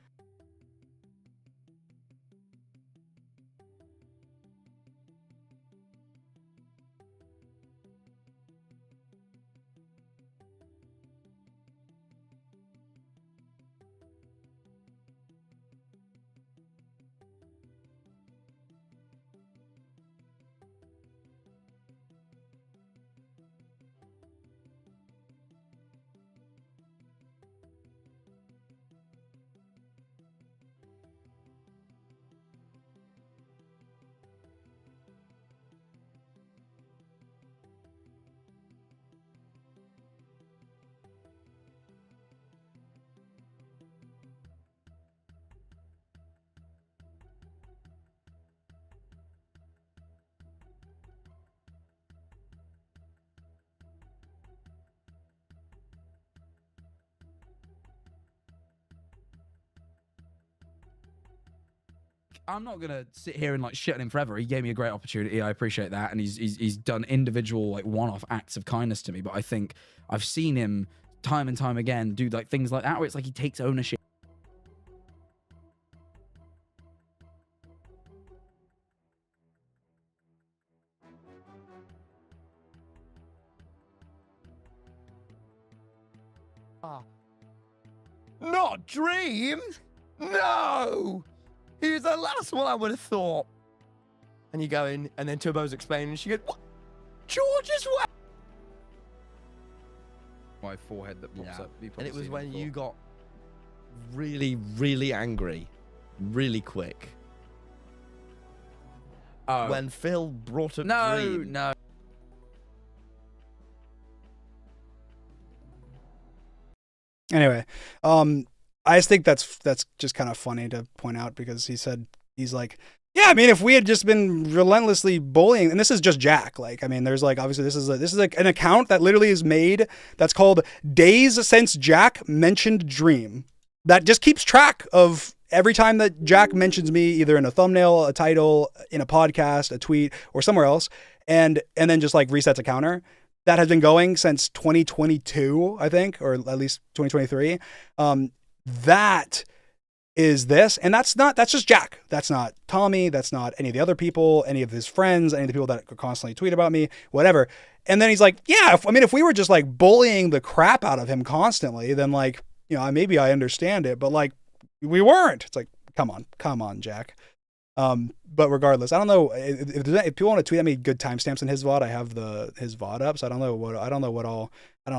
I'm not gonna sit here and like shit on him forever. He gave me a great opportunity. I appreciate that, and he's done individual like one-off acts of kindness to me. But I think I've seen him time and time again do like things like that where it's like he takes ownership. Not Dream? No! He was the last one I would have thought. And you go in, and then Turbo's explaining, and she goes, what? George as well? My forehead that pops up. And it was when you got really, really angry, really quick. Oh. When Phil brought up No, Dream. no. anyway, I just think that's just kind of funny to point out because he's like, yeah, I mean, if we had just been relentlessly bullying, and this is just Jack, like, I mean, there's like, obviously this is like an account that literally is made that's called Days Since Jack Mentioned Dream, that just keeps track of every time that Jack mentions me, either in a thumbnail, a title, in a podcast, a tweet, or somewhere else, and then just like resets a counter. That has been going since 2022, I think, or at least 2023. That is this, and that's just Jack. That's not Tommy. That's not any of the other people, any of his friends, any of the people that constantly tweet about me, whatever. And then he's like, yeah, if we were just like bullying the crap out of him constantly, then like, you know, maybe I understand it, but like we weren't. It's like, come on, Jack. But regardless, I don't know if people want to tweet at me good timestamps in his VOD. I have his VOD up, so I don't know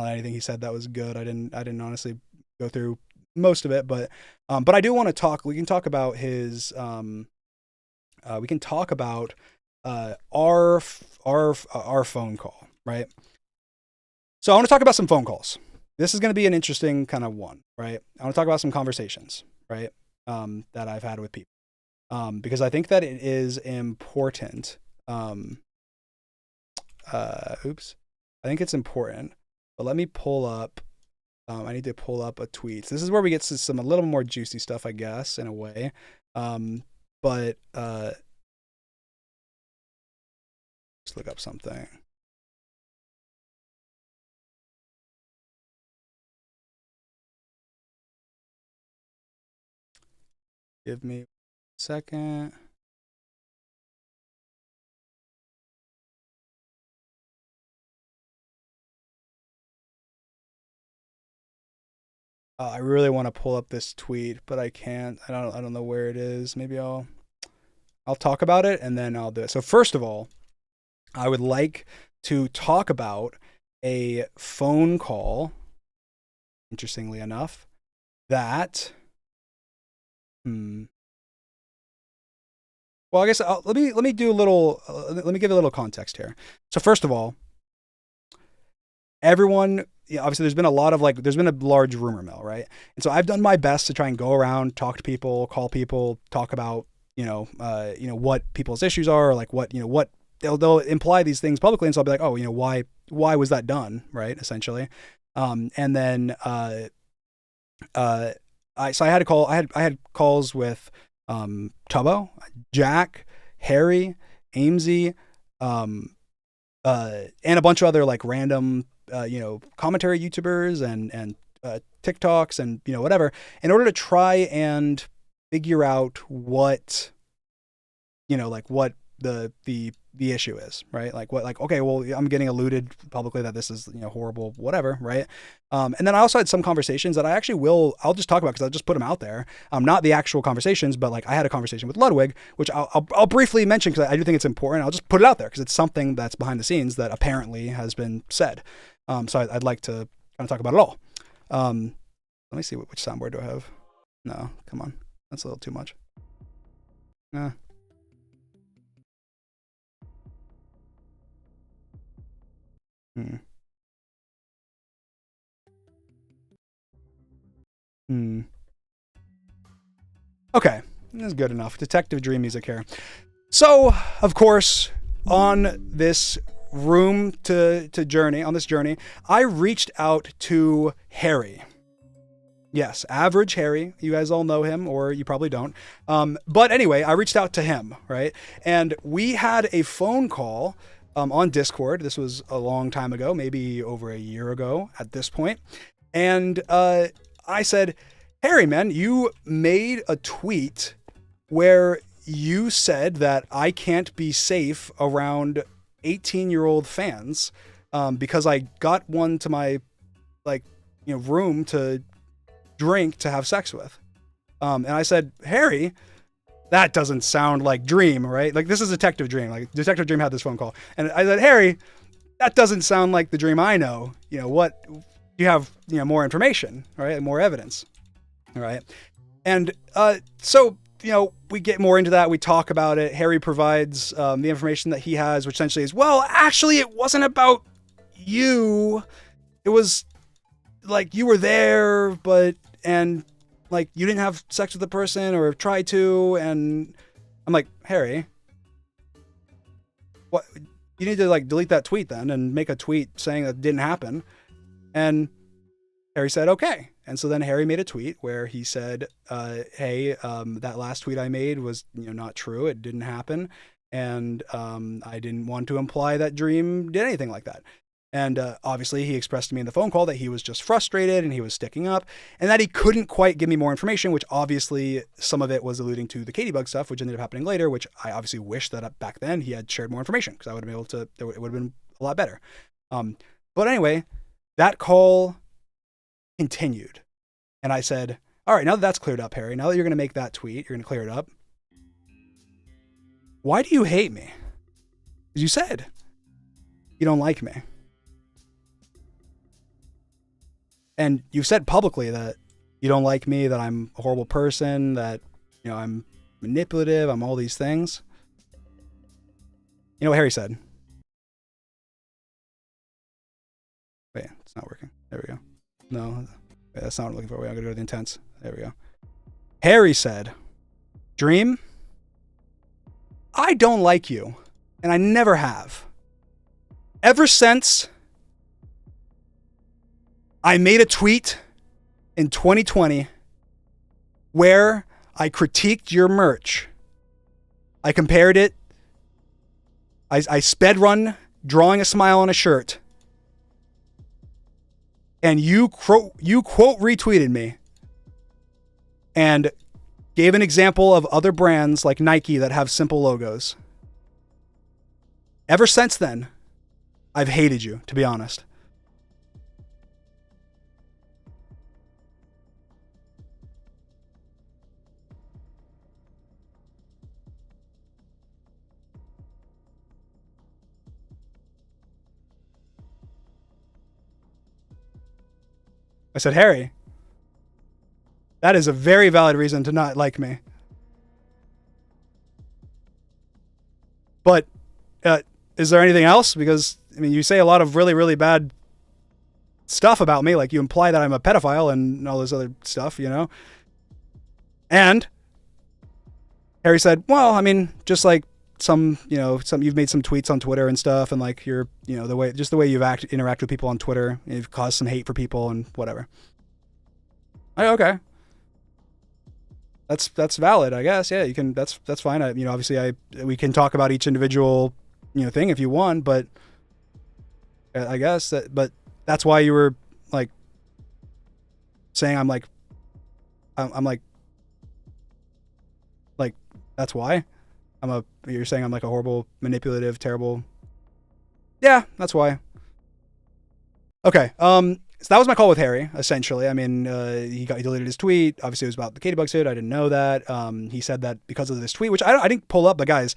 anything he said that was good. I didn't honestly go through most of it, but I do want to talk. We can talk about his. We can talk about our phone call, right? So I want to talk about some phone calls. This is going to be an interesting kind of one, right? I want to talk about some conversations, right? That I've had with people. Because I think that it is important. I think it's important. But let me pull up. I need to pull up a tweet. This is where we get to some a little more juicy stuff, I guess, in a way. But let's look up something. Give me a second. I really want to pull up this tweet, but I can't. I don't know where it is. Maybe I'll talk about it and then I'll do it. So first of all, I would like to talk about a phone call, interestingly enough, that well, I guess let me do a little let me give a little context here. So first of all, everyone, obviously there's been a lot of there's been a large rumor mill, right? And so I've done my best to try and go around, talk to people, call people, talk about, what people's issues are, or what they'll imply these things publicly. And so I'll be like, oh, why was that done? Right. Essentially. And then, I had a call, I had calls with, Tubbo, Jack, Harry, Amesy, and a bunch of other random, commentary YouTubers and TikToks and, whatever, in order to try and figure out what, what the issue is, right? Okay, well, I'm getting alluded publicly that this is, horrible, whatever, right? And then I also had some conversations that I'll just talk about because I'll just put them out there. Not the actual conversations, but I had a conversation with Ludwig, which I'll briefly mention because I do think it's important. I'll just put it out there because it's something that's behind the scenes that apparently has been said. So I'd like to kind of talk about it all. Let me see which soundboard do I have? No, come on. That's a little too much. Nah. Okay, that's good enough. Detective Dream music here. So, of course, on this journey, I reached out to Harry. Yes, average Harry. You guys all know him, or you probably don't. But anyway, I reached out to him, right? And we had a phone call on Discord. This was a long time ago, maybe over a year ago at this point. And I said, Harry, man, you made a tweet where you said that I can't be safe around 18-year-old fans because I got one to my room to drink to have sex with. And I said, Harry, that doesn't sound like Dream, right? This is Detective Dream. Detective Dream had this phone call. And I said, Harry, that doesn't sound like the Dream I know. What you have, more information, right? More evidence. All right. And so, we get more into that. We talk about it. Harry provides the information that he has, which essentially is, well, actually, it wasn't about you. It was you were there, and you didn't have sex with the person or try to. And I'm like, Harry, what? You need to delete that tweet then and make a tweet saying that didn't happen. And Harry said, okay. And so then Harry made a tweet where he said, hey, that last tweet I made was, not true. It didn't happen. And I didn't want to imply that Dream did anything like that. And obviously he expressed to me in the phone call that he was just frustrated and he was sticking up and that he couldn't quite give me more information, which obviously some of it was alluding to the Katybug stuff, which ended up happening later, which I obviously wish that back then he had shared more information because I would have been able to, it would have been a lot better. But anyway, that call continued. And I said, all right, now that that's cleared up, Harry, now that you're going to make that tweet, you're going to clear it up. Why do you hate me? Because you said you don't like me. And you've said publicly that you don't like me, that I'm a horrible person, that, I'm manipulative, I'm all these things. You know what Harry said? Wait, it's not working. There we go. No, wait, that's not what I'm looking for. Wait, I'm going to go to the intents. There we go. Harry said, Dream, I don't like you, and I never have. Ever since I made a tweet in 2020 where I critiqued your merch. I compared it. I sped run drawing a smile on a shirt. And you quote retweeted me and gave an example of other brands like Nike that have simple logos. Ever since then, I've hated you, to be honest. I said, Harry, that is a very valid reason to not like me. But is there anything else? Because, you say a lot of really, really bad stuff about me. Like, you imply that I'm a pedophile and all this other stuff, you know? And Harry said, well, I mean, just like you've made some tweets on Twitter and stuff, and like you're, the way you've interact with people on Twitter, you've caused some hate for people and whatever. Okay. That's valid, I guess. Yeah, you can. That's fine. Obviously, we can talk about each individual, thing if you want, but I guess but that's why you were like saying I'm like that's why you're saying I'm like a horrible, manipulative, terrible. Yeah, that's why. Okay. So that was my call with Harry, essentially. I mean, he deleted his tweet. Obviously, it was about the Katie Bug suit. I didn't know that. He said that because of this tweet, which I didn't pull up, but guys,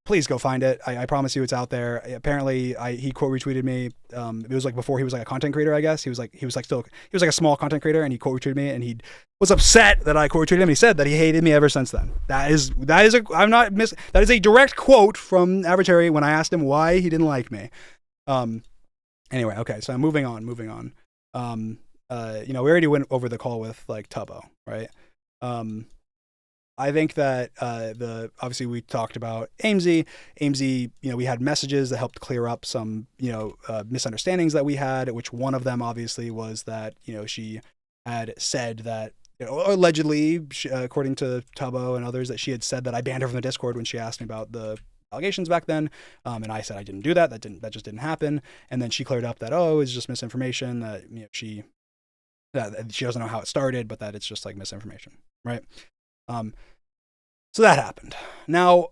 please go find it. I promise you it's out there. Apparently, he quote retweeted me. It was like before he was like a content creator, I guess. He was like a small content creator, and he quote retweeted me, and he was upset that I quote retweeted him. He said that he hated me ever since then. That is a direct quote from Average Harry when I asked him why he didn't like me. Anyway, okay, so moving on. We already went over the call with like Tubbo, right? I think that obviously we talked about Amesy. Amesy, we had messages that helped clear up some, misunderstandings that we had, which one of them obviously was that, she had said that, allegedly, according to Tubbo and others, that she had said that I banned her from the Discord when she asked me about the allegations back then, and I said I didn't do that. That just didn't happen. And then she cleared up that it was just misinformation. That she doesn't know how it started, but that it's just like misinformation, right? So that happened. Now,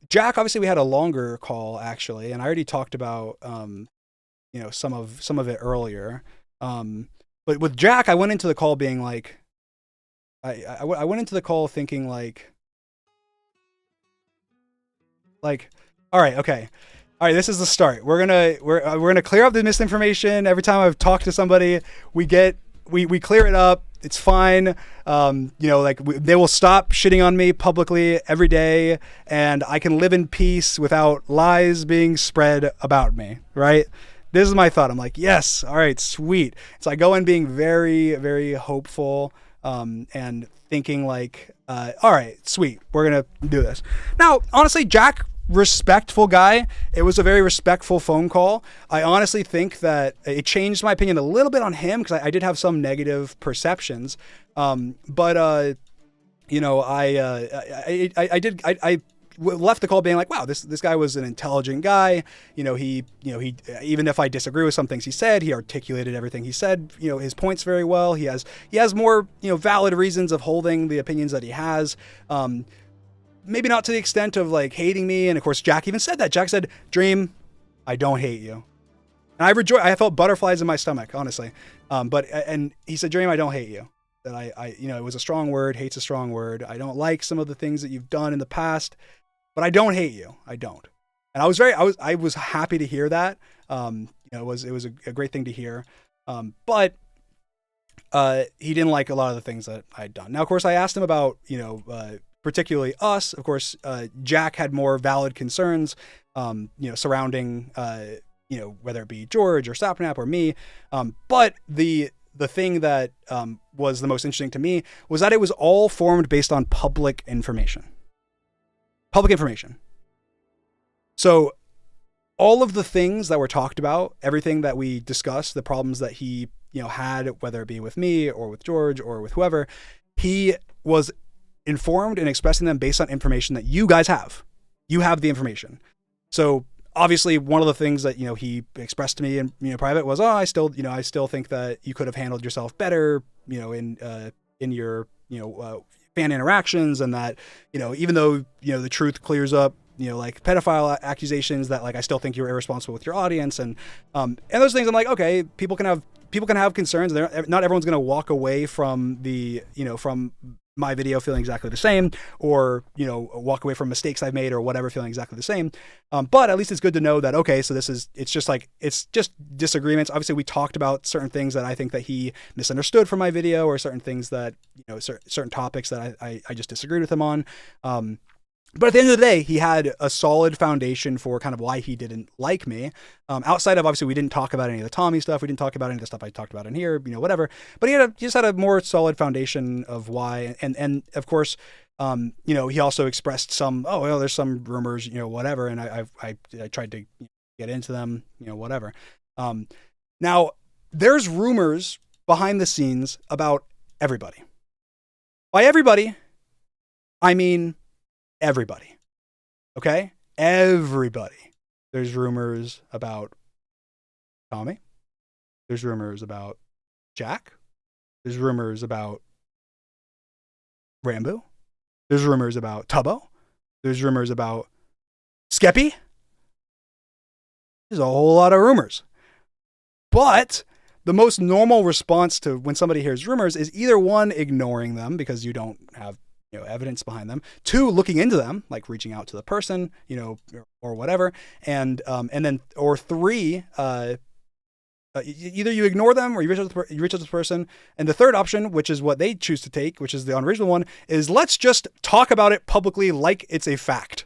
Jack, obviously we had a longer call actually, and I already talked about some of it earlier. But with Jack, I went into the call being like, I went into the call thinking like, all right, okay. All right, this is the start. We're gonna clear up the misinformation. Every time I've talked to somebody, we clear it up. It's fine. They will stop shitting on me publicly every day, and I can live in peace without lies being spread about me. Right? This is my thought. I'm like, yes, all right, sweet. So I go in being very, very hopeful, and thinking like, all right, sweet, we're gonna do this. Now, honestly, Jack, respectful guy. It was a very respectful phone call. I honestly think that it changed my opinion a little bit on him because I did have some negative perceptions. But I left the call being like, wow, this guy was an intelligent guy. He even if I disagree with some things he said, he articulated everything he said, his points very well. He has more, valid reasons of holding the opinions that he has. Maybe not to the extent of like hating me. And of course, Jack even said that. Jack said, Dream, I don't hate you. And I felt butterflies in my stomach, honestly. And he said, Dream, I don't hate you. That it was a strong word. Hate's a strong word. I don't like some of the things that you've done in the past, but I don't hate you. I don't. And I was happy to hear that. It was a great thing to hear. But he didn't like a lot of the things that I'd done. Now, of course, I asked him about, particularly us. Of course, Jack had more valid concerns, surrounding, whether it be George or Sapnap or me. But the thing that was the most interesting to me was that it was all formed based on public information. Public information. So all of the things that were talked about, everything that we discussed, the problems that he, had, whether it be with me or with George or with whoever, he was informed and expressing them based on information that you guys have. You have the information. So obviously one of the things that, he expressed to me in, private was, I still think that you could have handled yourself better, in your, fan interactions, and that, even though, the truth clears up, like pedophile accusations, that like, I still think you're irresponsible with your audience. And those things, I'm like, okay, people can have concerns. Not everyone's going to walk away from from my video feeling exactly the same, or, walk away from mistakes I've made or whatever feeling exactly the same. But at least it's good to know that, okay, so it's just disagreements. Obviously we talked about certain things that I think that he misunderstood from my video, or certain things that, certain topics that I just disagreed with him on. But at the end of the day, he had a solid foundation for kind of why he didn't like me. Outside of, obviously, we didn't talk about any of the Tommy stuff. We didn't talk about any of the stuff I talked about in here, whatever. But he just had a more solid foundation of why. And of course, he also expressed some, there's some rumors, whatever. And I tried to get into them, whatever. Now, there's rumors behind the scenes about everybody. By everybody, I mean everybody. Okay? Everybody. There's rumors about Tommy. There's rumors about Jack. There's rumors about Rambo. There's rumors about Tubbo. There's rumors about Skeppy. There's a whole lot of rumors. But the most normal response to when somebody hears rumors is either one, ignoring them because you don't have evidence behind them. Two, looking into them, like reaching out to the person, or whatever. And then, or three, either you ignore them or you reach out to the person. And the third option, which is what they choose to take, which is the unoriginal one, is let's just talk about it publicly like it's a fact.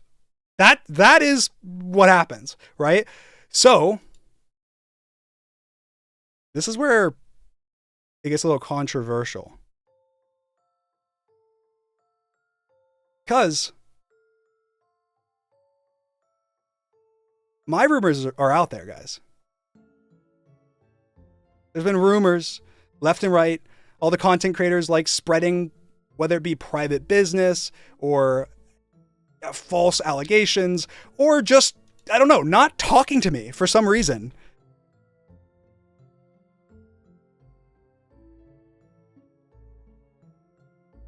That is what happens, right? So this is where it gets a little controversial. Because my rumors are out there, guys. There's been rumors left and right. All the content creators like spreading, whether it be private business or false allegations or just, I don't know, not talking to me for some reason.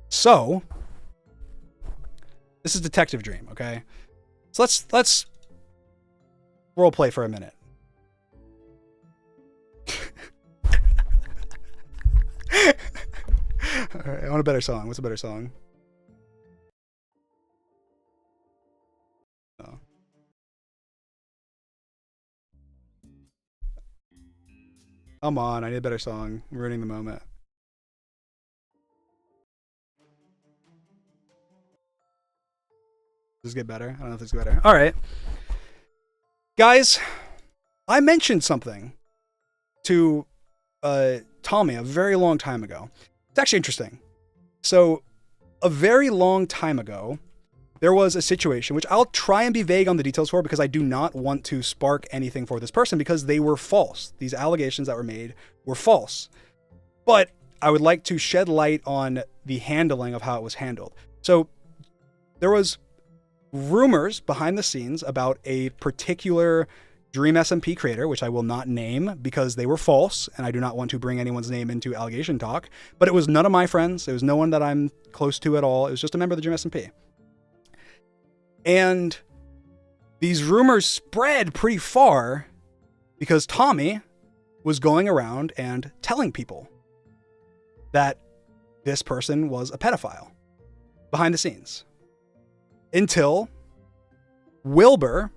So, this is Detective Dream, okay? So let's role play for a minute. All right, I want a better song. What's a better song? Oh. Come on, I need a better song. I'm ruining the moment. Does this get better? I don't know if this gets better. All right. Guys, I mentioned something to Tommy a very long time ago. It's actually interesting. So, a very long time ago, there was a situation, which I'll try and be vague on the details for because I do not want to spark anything for this person because they were false. These allegations that were made were false. But I would like to shed light on the handling of how it was handled. So, there was rumors behind the scenes about a particular Dream SMP creator, which I will not name because they were false, and I do not want to bring anyone's name into allegation talk, but it was none of my friends. It was no one that I'm close to at all. It was just a member of the Dream SMP. And these rumors spread pretty far because Tommy was going around and telling people that this person was a pedophile behind the scenes. Until Wilbur,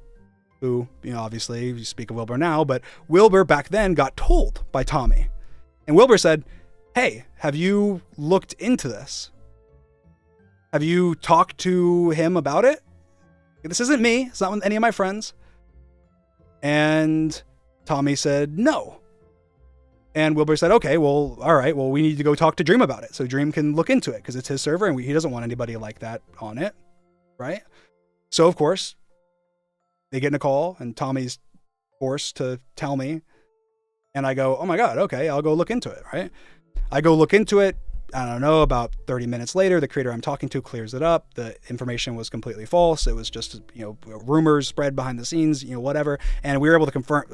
who, obviously you speak of Wilbur now, but Wilbur back then got told by Tommy. And Wilbur said, hey, have you looked into this? Have you talked to him about it? This isn't me. It's not any of my friends. And Tommy said, no. And Wilbur said, okay, well, all right, well, we need to go talk to Dream about it so Dream can look into it because it's his server and he doesn't want anybody like that on it, right? So, of course, they get in a call and Tommy's forced to tell me. And I go, oh my God, okay, I'll go look into it, right? I go look into it. I don't know, about 30 minutes later, the creator I'm talking to clears it up. The information was completely false. It was just, rumors spread behind the scenes, whatever. And we were able to confirm,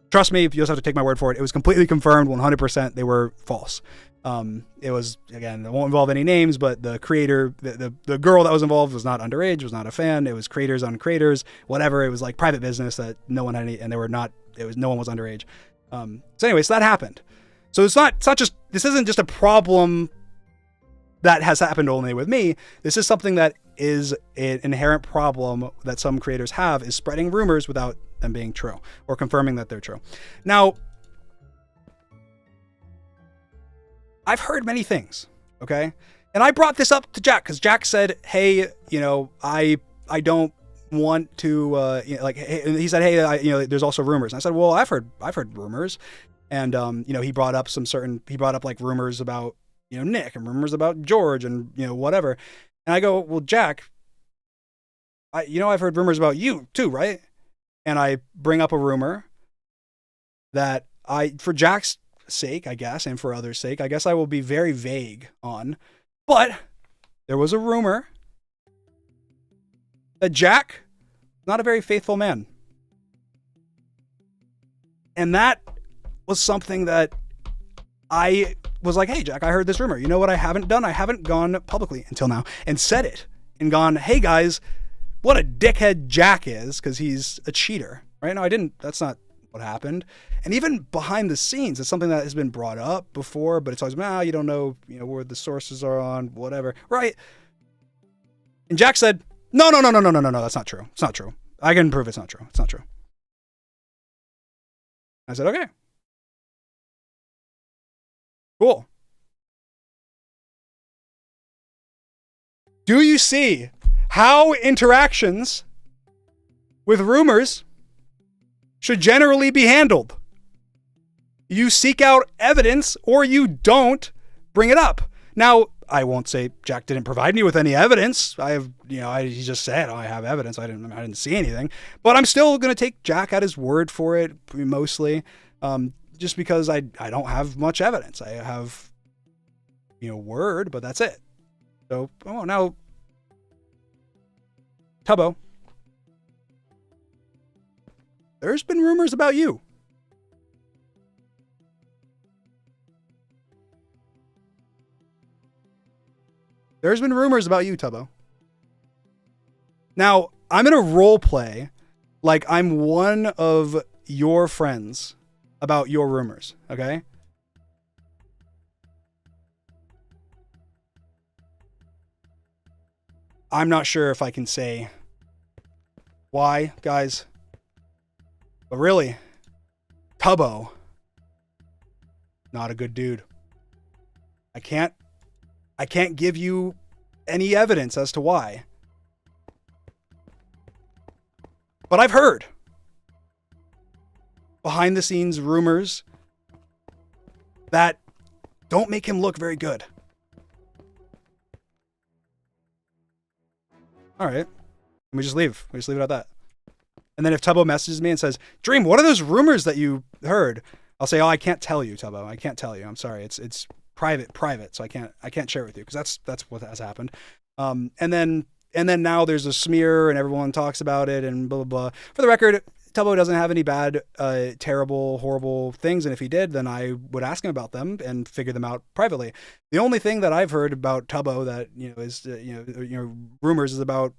trust me, you just have to take my word for it. It was completely confirmed 100% they were false. It was, again, it won't involve any names, but the creator, the girl that was involved was not underage, was not a fan. It was creators on creators, whatever. It was like private business that no one had any, and no one was underage. So anyways, that happened. So it's not just, this isn't just a problem that has happened only with me. This is something that is an inherent problem that some creators have, is spreading rumors without them being true or confirming that they're true. Now, I've heard many things, okay? And I brought this up to Jack because Jack said, hey, I want to like, hey, and he said, hey, there's also rumors. And I said, well, I've heard rumors. And he brought up like rumors about Nick and rumors about George and whatever. And I go, well, Jack, I've heard rumors about you too, right? And I bring up a rumor that for Jack's sake, I guess, and for others' sake, I guess I will be very vague on, but there was a rumor that Jack, not a very faithful man. And that was something that I was like, hey, Jack, I heard this rumor. You know what I haven't done? I haven't gone publicly until now and said it and gone, hey, guys, what a dickhead Jack is, because he's a cheater, right? No, I didn't. That's not what happened. And even behind the scenes, it's something that has been brought up before, but it's always, you don't know, where the sources are on, whatever, right? And Jack said, no, that's not true. It's not true. I can prove it's not true. It's not true. I said, okay. Cool. Do you see how interactions with rumors should generally be handled? You seek out evidence or you don't bring it up. Now, I won't say Jack didn't provide me with any evidence. He just said, I have evidence. I didn't see anything, but I'm still going to take Jack at his word for it mostly. Just because I don't have much evidence. I have, word, but that's it. So, now, Tubbo, there's been rumors about you. There's been rumors about you, Tubbo. Now, I'm going to role play like I'm one of your friends about your rumors, okay? I'm not sure if I can say why, guys, but really, Tubbo, not a good dude. I can't give you any evidence as to why. But I've heard behind the scenes rumors that don't make him look very good. All right. We just leave. We just leave it at that. And then if Tubbo messages me and says, Dream, what are those rumors that you heard? I'll say, I can't tell you, Tubbo. I can't tell you. I'm sorry. It's private. So I can't share it with you because that's what has happened. And then now there's a smear and everyone talks about it and blah, blah, blah. For the record, Tubbo doesn't have any bad, terrible, horrible things. And if he did, then I would ask him about them and figure them out privately. The only thing that I've heard about Tubbo that, is, rumors is about,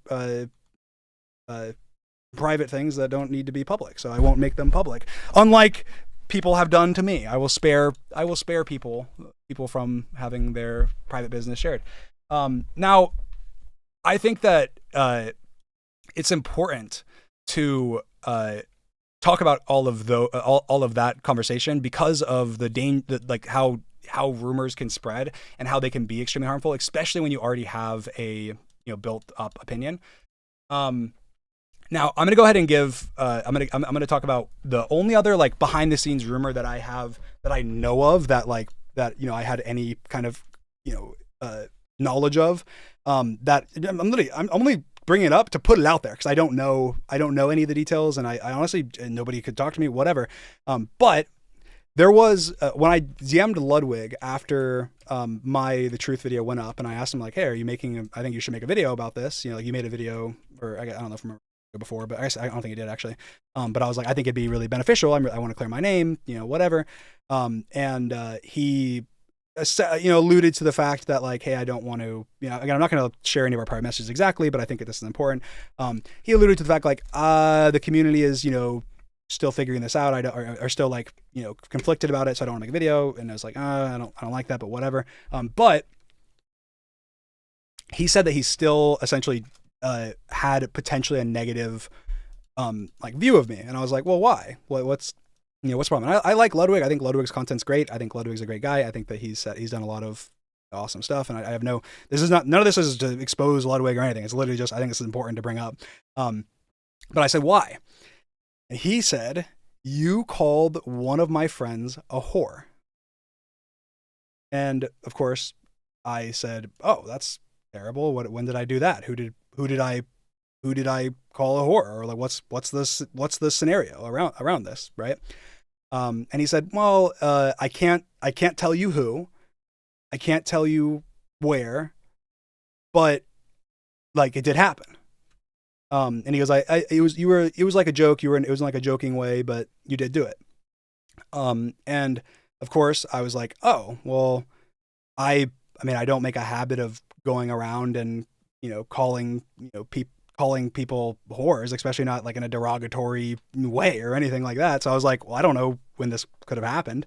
private things that don't need to be public. So I won't make them public. Unlike people have done to me. I will spare people from having their private business shared. Now, I think that it's important to talk about all of that conversation because of how rumors can spread and how they can be extremely harmful, especially when you already have a built up opinion. Now I'm going to go ahead and give I'm going to talk about the only other behind the scenes rumor that I have that I know of that I had any kind of knowledge of that I'm only bringing it up to put it out there because I don't know any of the details and I honestly nobody could talk to me whatever. But there was when I DM'd Ludwig after the truth video went up and I asked him hey, are you making I think you should make a video about this, you made a video or I don't know if I remember before, but I don't think he did actually. But I was I think it'd be really beneficial. I want to clear my name, whatever. And he alluded to the fact that hey, I don't want to, again, I'm not going to share any of our private messages exactly, but I think that this is important. He alluded to the fact the community is, still figuring this out. Are still conflicted about it. So I don't want to make a video. And I was I don't like that, but whatever. But he said that he still essentially had potentially a negative view of me. And I was well, why? What's the problem? And I like Ludwig. I think Ludwig's content's great. I think Ludwig's a great guy. I think that he's done a lot of awesome stuff. And I have none of this is to expose Ludwig or anything. It's literally just, I think this is important to bring up. But I said, why? And he said, you called one of my friends a whore. And of course I said, oh, that's terrible. When did I do that? Who did I call a whore? Or like, what's the scenario around this? Right. And he said, well, I can't tell you who, I can't tell you where, but like it did happen. And he goes, it was like a joke. It was in like a joking way, but you did do it. And of course I was like, oh, well, I mean, I don't make a habit of going around and, calling people whores, especially not like in a derogatory way or anything like that. So I was like, well, I don't know when this could have happened.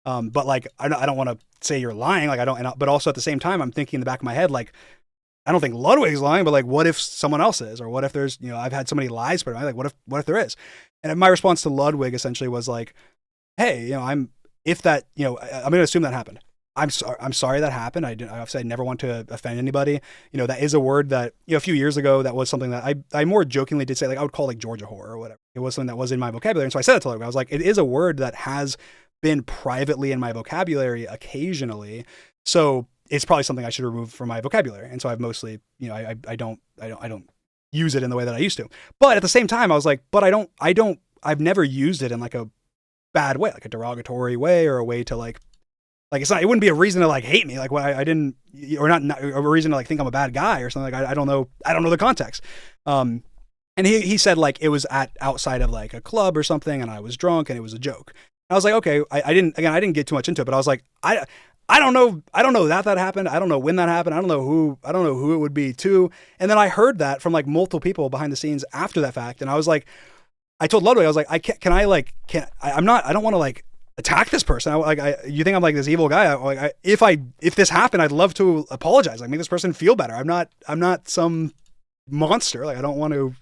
But like, I don't want to say you're lying. Like but also at the same time, I'm thinking in the back of my head, like, I don't think Ludwig's lying, but like, what if someone else is, or what if there's, I've had so many lies spread around, like, what if there is? And my response to Ludwig essentially was like, hey, I'm going to assume that happened. I'm sorry that happened. Obviously I never want to offend anybody. That is a word that, a few years ago, that was something that I more jokingly did say, like, I would call like Georgia whore or whatever. It was something that was in my vocabulary. And so I said it to Ludwig. I was like, it is a word that has been privately in my vocabulary occasionally. So it's probably something I should remove from my vocabulary. And so I've mostly, I don't use it in the way that I used to. But at the same time, I was like, but I've never used it in like a bad way, like a derogatory way, or a way to like it wouldn't be a reason to like hate me. Like what I didn't, or not a reason to like think I'm a bad guy or something. Like I don't know the context. And he said like it was outside of like a club or something, and I was drunk and it was a joke. I was like, okay, I didn't get too much into it, but I was like, I don't know that happened. I don't know when that happened. I don't know who it would be too. And then I heard that from like multiple people behind the scenes after that fact. And I was like, I told Ludwig, I was like, I don't want to like attack this person. You think I'm like this evil guy. If this happened, I'd love to apologize. Like make this person feel better. I'm not some monster. Like I don't want to,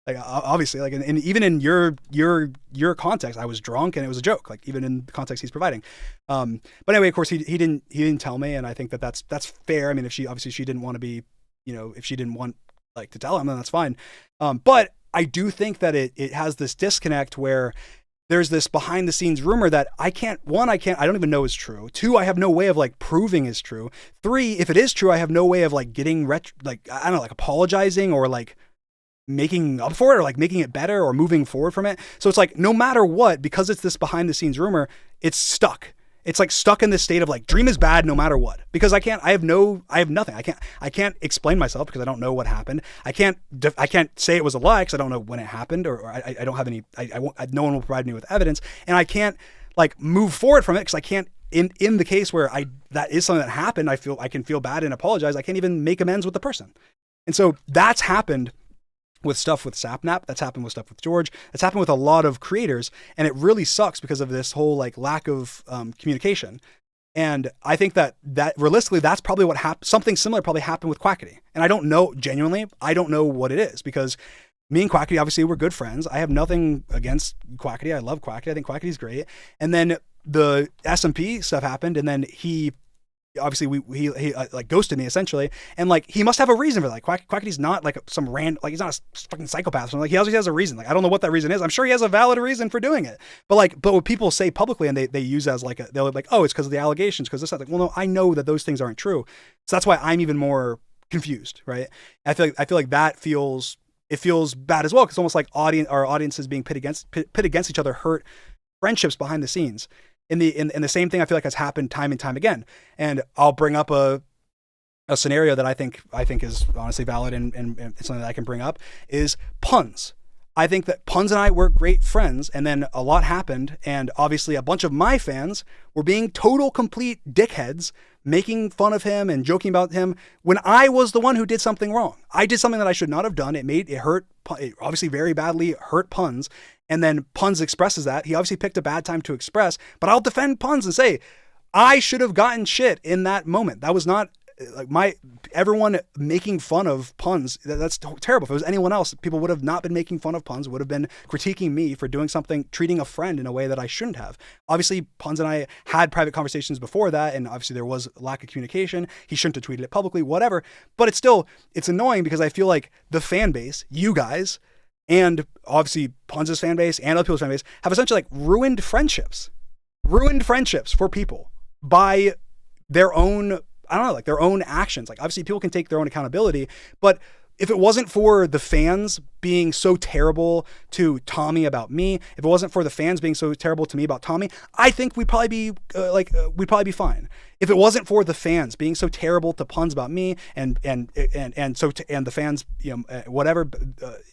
like, obviously, like, and even in your context, I was drunk and it was a joke. Like even in the context he's providing. But anyway, of course he didn't tell me, and I think that's fair. I mean, if she didn't want to be, if she didn't want like to tell him, then that's fine. But I do think that it has this disconnect where there's this behind the scenes rumor that I don't even know is true. 2, I have no way of like proving is true. 3, if it is true, I have no way of like getting like apologizing or like making up for it or like making it better or moving forward from it. So it's like, no matter what, because it's this behind the scenes rumor, it's stuck. It's like stuck in this state of like, Dream is bad no matter what, because I have nothing. I can't explain myself because I don't know what happened. I can't say it was a lie because I don't know when it happened, or I don't have any, no one will provide me with evidence, and I can't like move forward from it because I can't, in the case where that is something that happened, I can feel bad and apologize. I can't even make amends with the person. And so that's happened with stuff with Sapnap, that's happened with stuff with George, that's happened with a lot of creators, and it really sucks because of this whole like lack of communication. And I think that realistically, that's probably what happened. Something similar probably happened with Quackity. And I don't know, genuinely, I don't know what it is, because me and Quackity, obviously, we're good friends. I have nothing against Quackity. I love Quackity. I think Quackity's great. And then the SMP stuff happened, and then he obviously he like ghosted me essentially, and like he must have a reason for that. Like Quackity's not like some random, like he's not a fucking psychopath. So like he always has a reason. Like I don't know what that reason is. I'm sure he has a valid reason for doing it. But what people say publicly and they use as like they're like, oh, it's because of the allegations, because this. Like, well, no, I know that those things aren't true. So that's why I'm even more confused, right? I feel like that feels bad as well, because it's almost like our audiences being pit against each other hurt friendships behind the scenes. In the same thing, I feel like has happened time and time again. And I'll bring up a scenario that I think is honestly valid and it's something that I can bring up, is puns. I think that Puns and I were great friends, and then a lot happened, and obviously a bunch of my fans were being total complete dickheads, making fun of him and joking about him when I was the one who did something wrong. I did something that I should not have done. It hurt, it obviously very badly hurt Puns, and then Puns expresses that. He obviously picked a bad time to express, but I'll defend Puns and say, I should have gotten shit in that moment. That was not like everyone making fun of puns, that's terrible. If it was anyone else, people would have not been making fun of puns, would have been critiquing me for doing something, treating a friend in a way that I shouldn't have. Obviously, Puns and I had private conversations before that, and obviously there was lack of communication. He shouldn't have tweeted it publicly, whatever. But it's annoying because I feel like the fan base, you guys, and obviously Puns' fan base and other people's fan base have essentially like ruined friendships for people by their own, I don't know, like their own actions. Like obviously people can take their own accountability, but if it wasn't for the fans being so terrible to Tommy about me, if it wasn't for the fans being so terrible to me about Tommy, I think we'd probably be be fine. If it wasn't for the fans being so terrible to Puns about me and the fans, whatever,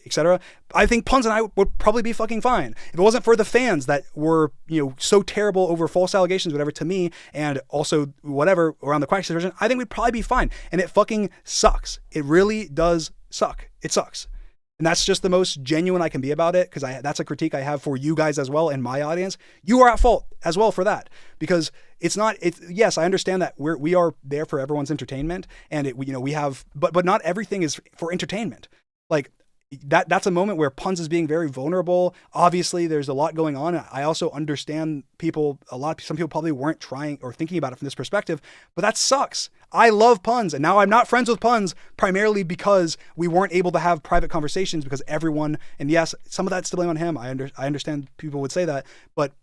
etc., I think Puns and I would probably be fucking fine. If it wasn't for the fans that were, so terrible over false allegations, whatever, to me, and also whatever around the Quack situation, I think we'd probably be fine. And it fucking sucks. It really does suck. It sucks. And that's just the most genuine I can be about it, because that's a critique I have for you guys as well and my audience. You are at fault as well for that, because yes, I understand that we are there for everyone's entertainment, and we have, but not everything is for entertainment. Like that's a moment where Puns is being very vulnerable. Obviously there's a lot going on. I also understand some people probably weren't trying or thinking about it from this perspective, but that sucks. I love Puns, and now I'm not friends with Puns primarily because we weren't able to have private conversations because everyone, and yes, some of that's to blame on him. I understand people would say that, but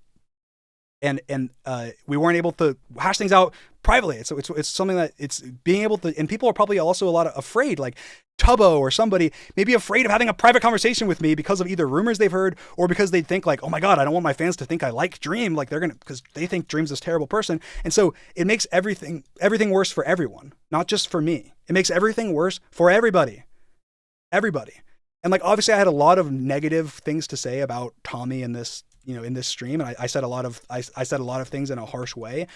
we weren't able to hash things out privately. It's something that it's being able to, and people are probably also a lot afraid, like Tubbo or somebody may be afraid of having a private conversation with me because of either rumors they've heard or because they think like, oh my God, I don't want my fans to think I like Dream. Like because they think Dream's this terrible person. And so it makes everything worse for everyone, not just for me. It makes everything worse for everybody. And like, obviously I had a lot of negative things to say about Tommy in this, in this stream. And I said a lot of things in a harsh way.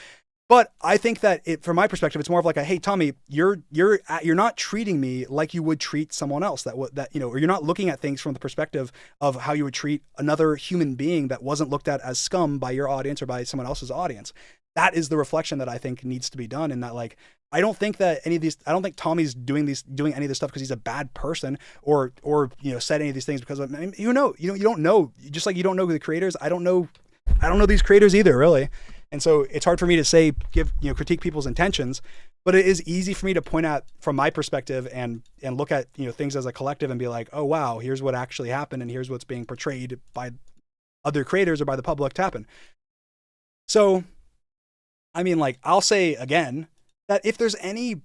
But I think that from my perspective, it's more of like hey, Tommy, you're not treating me like you would treat someone else or you're not looking at things from the perspective of how you would treat another human being that wasn't looked at as scum by your audience or by someone else's audience. That is the reflection that I think needs to be done. And that like, I don't think Tommy's doing any of this stuff because he's a bad person or said any of these things because of, you don't know, just like you don't know the creators. I don't know these creators either, really. And so it's hard for me to critique people's intentions, but it is easy for me to point out from my perspective and look at, things as a collective and be like, oh, wow, here's what actually happened. And here's what's being portrayed by other creators or by the public to happen. So, I mean, like, I'll say again that if there's any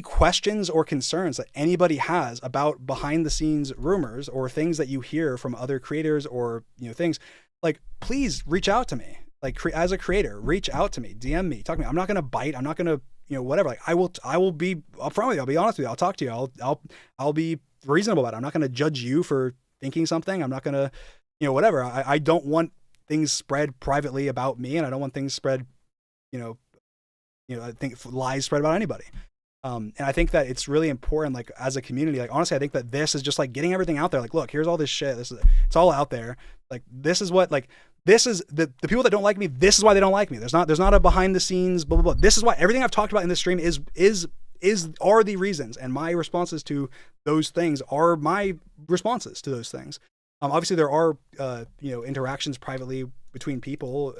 questions or concerns that anybody has about behind the scenes rumors or things that you hear from other creators or, things, like, please reach out to me. Like as a creator, reach out to me, DM me, talk to me. I'm not going to bite. I'm not going to, whatever. Like I will be upfront with you. I'll be honest with you. I'll talk to you. I'll be reasonable about it. I'm not going to judge you for thinking something. I'm not going to, whatever. I don't want things spread privately about me, and I don't want things spread, I think lies spread about anybody. And I think that it's really important, like as a community, like honestly, I think that this is just like getting everything out there. Like, look, here's all this shit. It's all out there. Like, this is what, like, this is the people that don't like me. This is why they don't like me. There's not a behind the scenes, blah, blah, blah. This is why everything I've talked about in this stream are the reasons. And my responses to those things are my responses to those things. Obviously there are, interactions privately between people.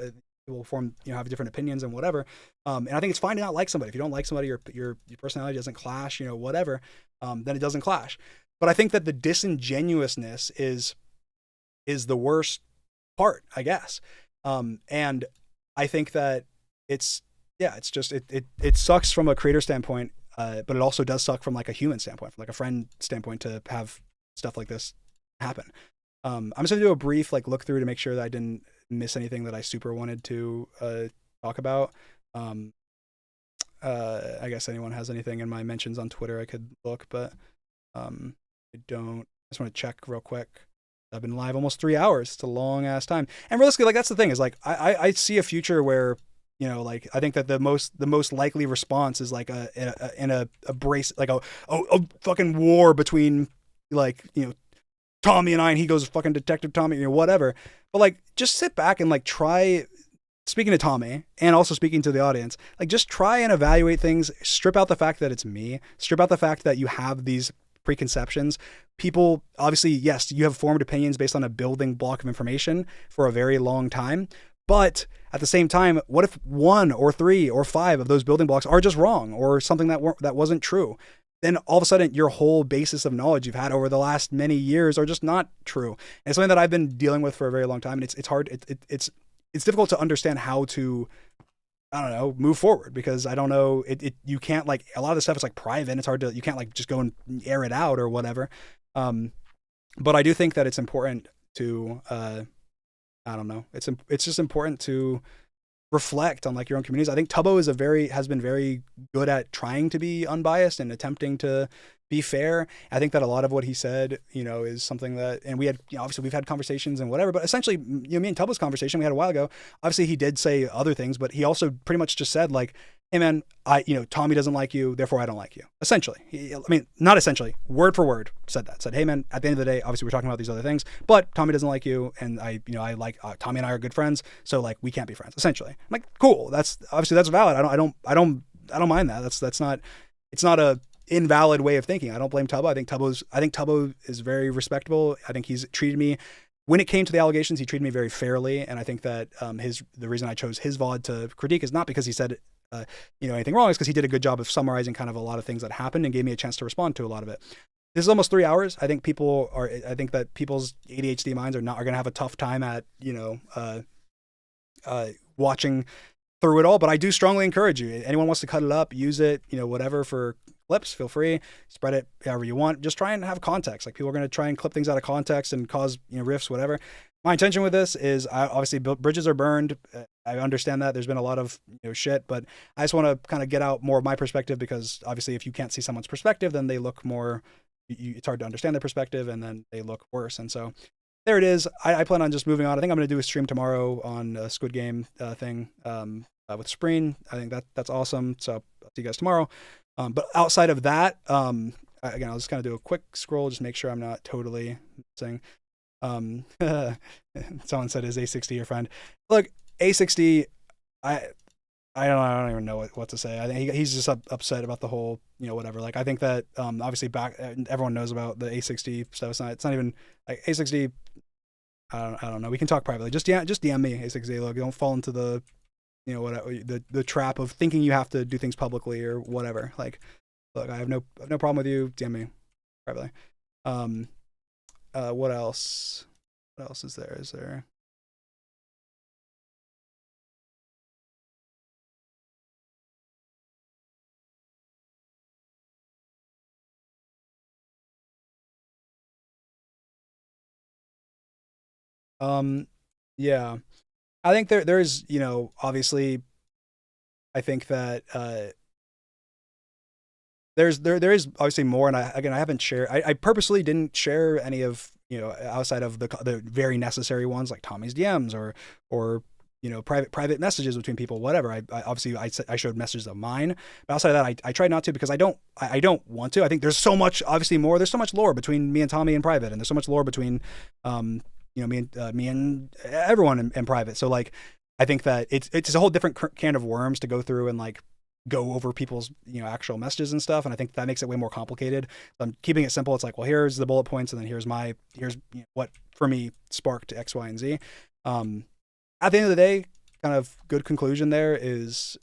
People form, have different opinions and whatever. And I think it's fine to not like somebody. If you don't like somebody, your personality doesn't clash, whatever, then it doesn't clash. But I think that the disingenuousness is the worst part, I guess. And I think that it sucks from a creator standpoint, but it also does suck from like a human standpoint, from like a friend standpoint, to have stuff like this happen. I'm just gonna do a brief like look through to make sure that I didn't miss anything that I super wanted to talk about. I guess anyone has anything in my mentions on Twitter I could look, but I don't. I just want to check real quick. I've been live almost 3 hours. It's a long ass time. And realistically, like that's the thing, is like I see a future where, like I think that the most likely response is like a brace, like a fucking war between like, Tommy and I, and he goes fucking Detective Tommy, whatever. But like just sit back and like try speaking to Tommy and also speaking to the audience, like just try and evaluate things, strip out the fact that it's me, strip out the fact that you have these preconceptions. People, obviously, yes, you have formed opinions based on a building block of information for a very long time. But at the same time, what if 1 or 3 or 5 of those building blocks are just wrong or something that wasn't true? Then all of a sudden your whole basis of knowledge you've had over the last many years are just not true. And it's something that I've been dealing with for a very long time. And it's hard. It's difficult to understand how to, I don't know, move forward, because I don't know, you can't, like, a lot of the stuff is like private. It's hard to, you can't like just go and air it out or whatever. But I do think that it's important to, I don't know. It's just important to reflect on like your own communities. I think Tubbo has been very good at trying to be unbiased and attempting to be fair. I think that a lot of what he said, is something that, and we had, obviously we've had conversations and whatever, but essentially, me and Tubbo's conversation we had a while ago, obviously he did say other things, but he also pretty much just said like, hey man, Tommy doesn't like you, therefore I don't like you. Essentially. Not essentially, word for word said that. Said, hey man, at the end of the day, obviously we're talking about these other things, but Tommy doesn't like you, and I like Tommy and I are good friends, so like we can't be friends. Essentially, I'm like, cool. That's valid. I don't mind that. It's not a invalid way of thinking. I don't blame Tubbo. I think Tubbo is very respectable. I think he's treated me, when it came to the allegations, he treated me very fairly, and I think that the reason I chose his VOD to critique is not because he said anything wrong, is because he did a good job of summarizing kind of a lot of things that happened and gave me a chance to respond to a lot of it. This is almost 3 hours. I think that people's ADHD minds are going to have a tough time at watching through it all. But I do strongly encourage you. Anyone wants to cut it up, use it, whatever for clips, feel free, spread it however you want. Just try and have context. Like, people are going to try and clip things out of context and cause riffs, whatever. My intention with this is, obviously bridges are burned. I understand that there's been a lot of shit, but I just want to kind of get out more of my perspective, because obviously if you can't see someone's perspective, then they look more, it's hard to understand their perspective, and then they look worse. And so there it is. I plan on just moving on. I think I'm going to do a stream tomorrow on a Squid Game thing with Spreen. I think that's awesome. So I'll see you guys tomorrow. But outside of that, again, I'll just kind of do a quick scroll, just make sure I'm not totally missing. Someone said, is A60 your friend? Look, A60, I don't even know what to say. I think he's just upset about the whole, whatever. Like, I think that obviously everyone knows about the A60 stuff. It's not even like A60. I don't know. We can talk privately. Just DM me, A60. Look, don't fall into the the trap of thinking you have to do things publicly or whatever. Like, look, I have no problem with you. DM me privately. What else? What else is there? Yeah. I think there's, obviously, I think that there is obviously more, and I haven't shared. I purposely didn't share any of outside of the very necessary ones, like Tommy's DMs or private messages between people, whatever. I obviously I showed messages of mine, but outside of that, I tried not to, because I don't want to. I think there's so much, obviously more. There's so much lore between me and Tommy in private, and there's so much lore between me and everyone in private. So like, I think that it's a whole different can of worms to go through and like go over people's actual messages and stuff, and I think that makes it way more complicated. So I'm keeping it simple. It's like, well, here's the bullet points, and then here's what for me sparked X, Y, and Z. At the end of the day, kind of good conclusion there is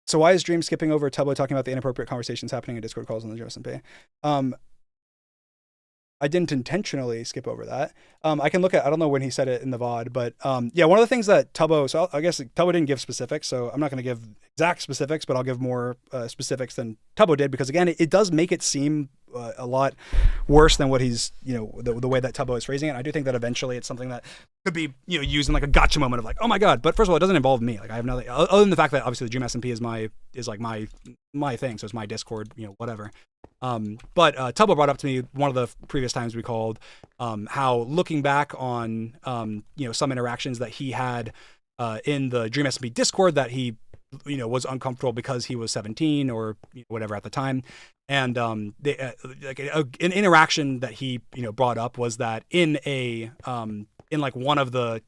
so why is Dream skipping over Tubbo talking about the inappropriate conversations happening in Discord calls on the SMP? I didn't intentionally skip over that. I can look at, I don't know when he said it in the VOD, but yeah, one of the things that Tubbo, so I guess Tubbo didn't give specifics, so I'm not going to give exact specifics, but I'll give more specifics than Tubbo did, because again, it does make it seem a lot worse than what he's, the way that Tubbo is phrasing it. And I do think that eventually it's something that could be, used in like a gotcha moment of like, oh my God. But first of all, it doesn't involve me. Like, I have nothing other than the fact that obviously the Dream SMP is like my thing. So it's my Discord, whatever. But Tubbo brought up to me one of the previous times we called, how looking back on, some interactions that he had in the Dream SMP Discord that he, was uncomfortable because he was 17 or whatever at the time. And an interaction that he brought up was that in like one of the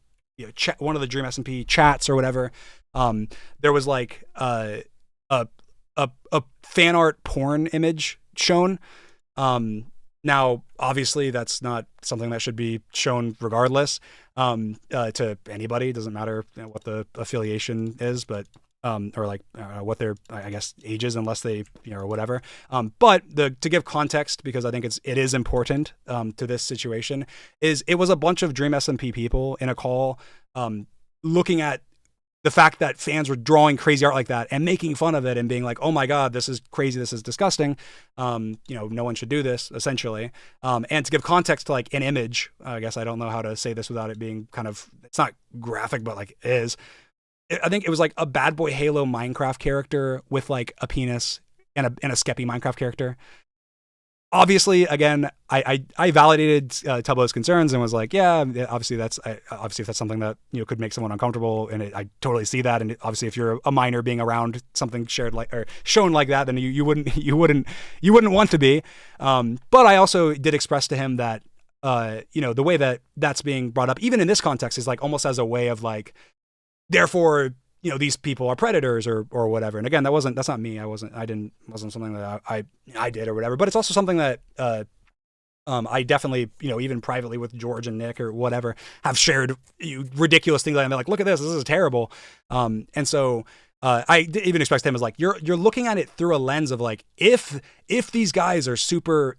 one of the Dream SMP chats or whatever, there was like a fan art porn image shown. Now, obviously, that's not something that should be shown regardless to anybody. It doesn't matter what the affiliation is, but or like what their, I guess, age is, unless they, or whatever. But to give context, because I think it is important to this situation, is it was a bunch of Dream SMP people in a call looking at the fact that fans were drawing crazy art like that and making fun of it and being like, oh my God, this is crazy. This is disgusting. No one should do this, essentially. And to give context to like an image, I guess I don't know how to say this without it being kind of, it's not graphic, but like it is. I think it was like a Bad Boy Halo Minecraft character with like a penis and a Skeppy Minecraft character. Obviously, again, I validated Tubbo's concerns and was like, yeah, obviously if that's something that could make someone uncomfortable, and I totally see that. And obviously, if you're a minor being around something shared like or shown like that, then you wouldn't want to be. But I also did express to him that the way that that's being brought up, even in this context, is like almost as a way of like, therefore, these people are predators or whatever. And again, that's not me. Wasn't something that I did or whatever, but it's also something that, I definitely, even privately with George and Nick or whatever, have shared ridiculous things. I'm like, look at this is terrible. And so, I even expressed to him as like, you're looking at it through a lens of like, if these guys are super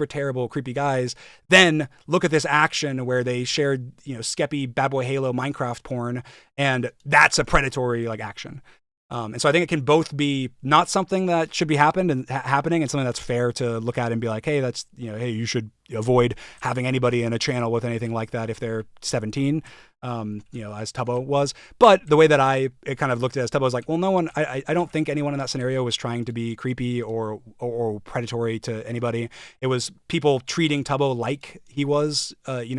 terrible, creepy guys, then look at this action where they shared, Skeppy Bad Boy Halo Minecraft porn, and that's a predatory like action. And so I think it can both be not something that should be happening and something that's fair to look at and be like, hey, that's, hey, you should avoid having anybody in a channel with anything like that if they're 17, as Tubbo was. But the way that I kind of looked at it as Tubbo was like, well, no one, I don't think anyone in that scenario was trying to be creepy or predatory to anybody. It was people treating Tubbo like he was,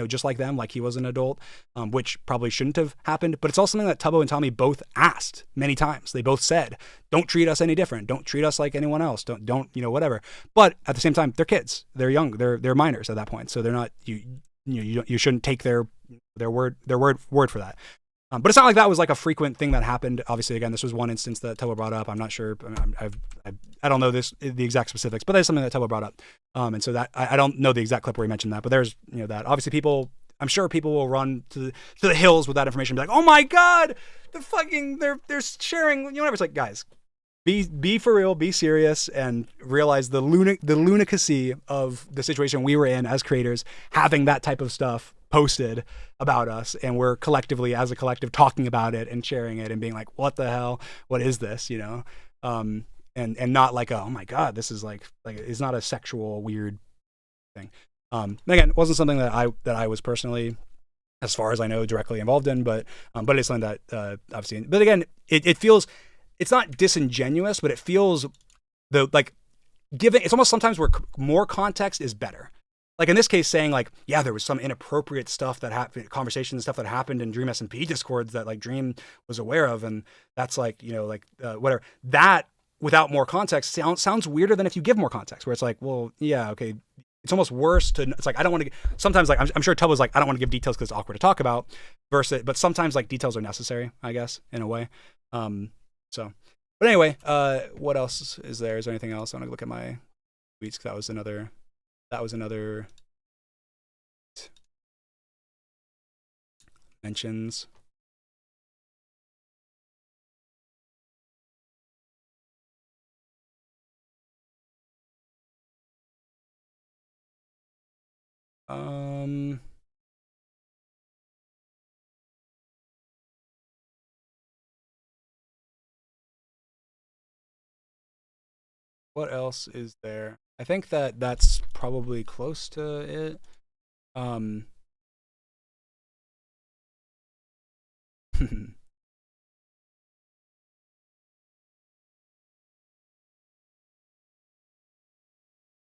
just like them, like he was an adult, which probably shouldn't have happened. But it's also something that Tubbo and Tommy both asked many times. They both said, don't treat us any different. Don't treat us like anyone else. Don't whatever. But at the same time, they're kids. They're young. They're minors at that point. So they're not, you shouldn't take their word for that. But it's not like that was like a frequent thing that happened. Obviously, again, this was one instance that Tubbo brought up. I'm not sure. I don't know the exact specifics, but that's something that Tubbo brought up. And so that I don't know the exact clip where he mentioned that, but there's that. Obviously, I'm sure people will run to the hills with that information, and be like, oh my God, they're sharing whatever. It's like, guys, be for real, be serious, and realize the lunacy of the situation we were in as creators, having that type of stuff posted about us, and we're collectively, as a collective, talking about it and sharing it and being like, what the hell, what is this, and not like, oh my God, this is like it's not a sexual weird thing. Again, it wasn't something that I was personally, as far as I know, directly involved in, but it's something that obviously, but again, it feels, it's not disingenuous, but it feels it's almost sometimes where more context is better. Like in this case, saying like, yeah, there was some inappropriate stuff that happened, conversations and stuff that happened in Dream SMP Discords that like Dream was aware of, and that's like, whatever. That without more context sounds weirder than if you give more context, where it's like, well, yeah, okay. It's almost worse it's like, I don't want to, sometimes like, I'm sure Tubbo's like, I don't want to give details because it's awkward to talk about, but sometimes like details are necessary, I guess, in a way. But anyway, what else is there? Is there anything else? I want to look at my tweets. That was another mentions. What else is there? I think that's probably close to it.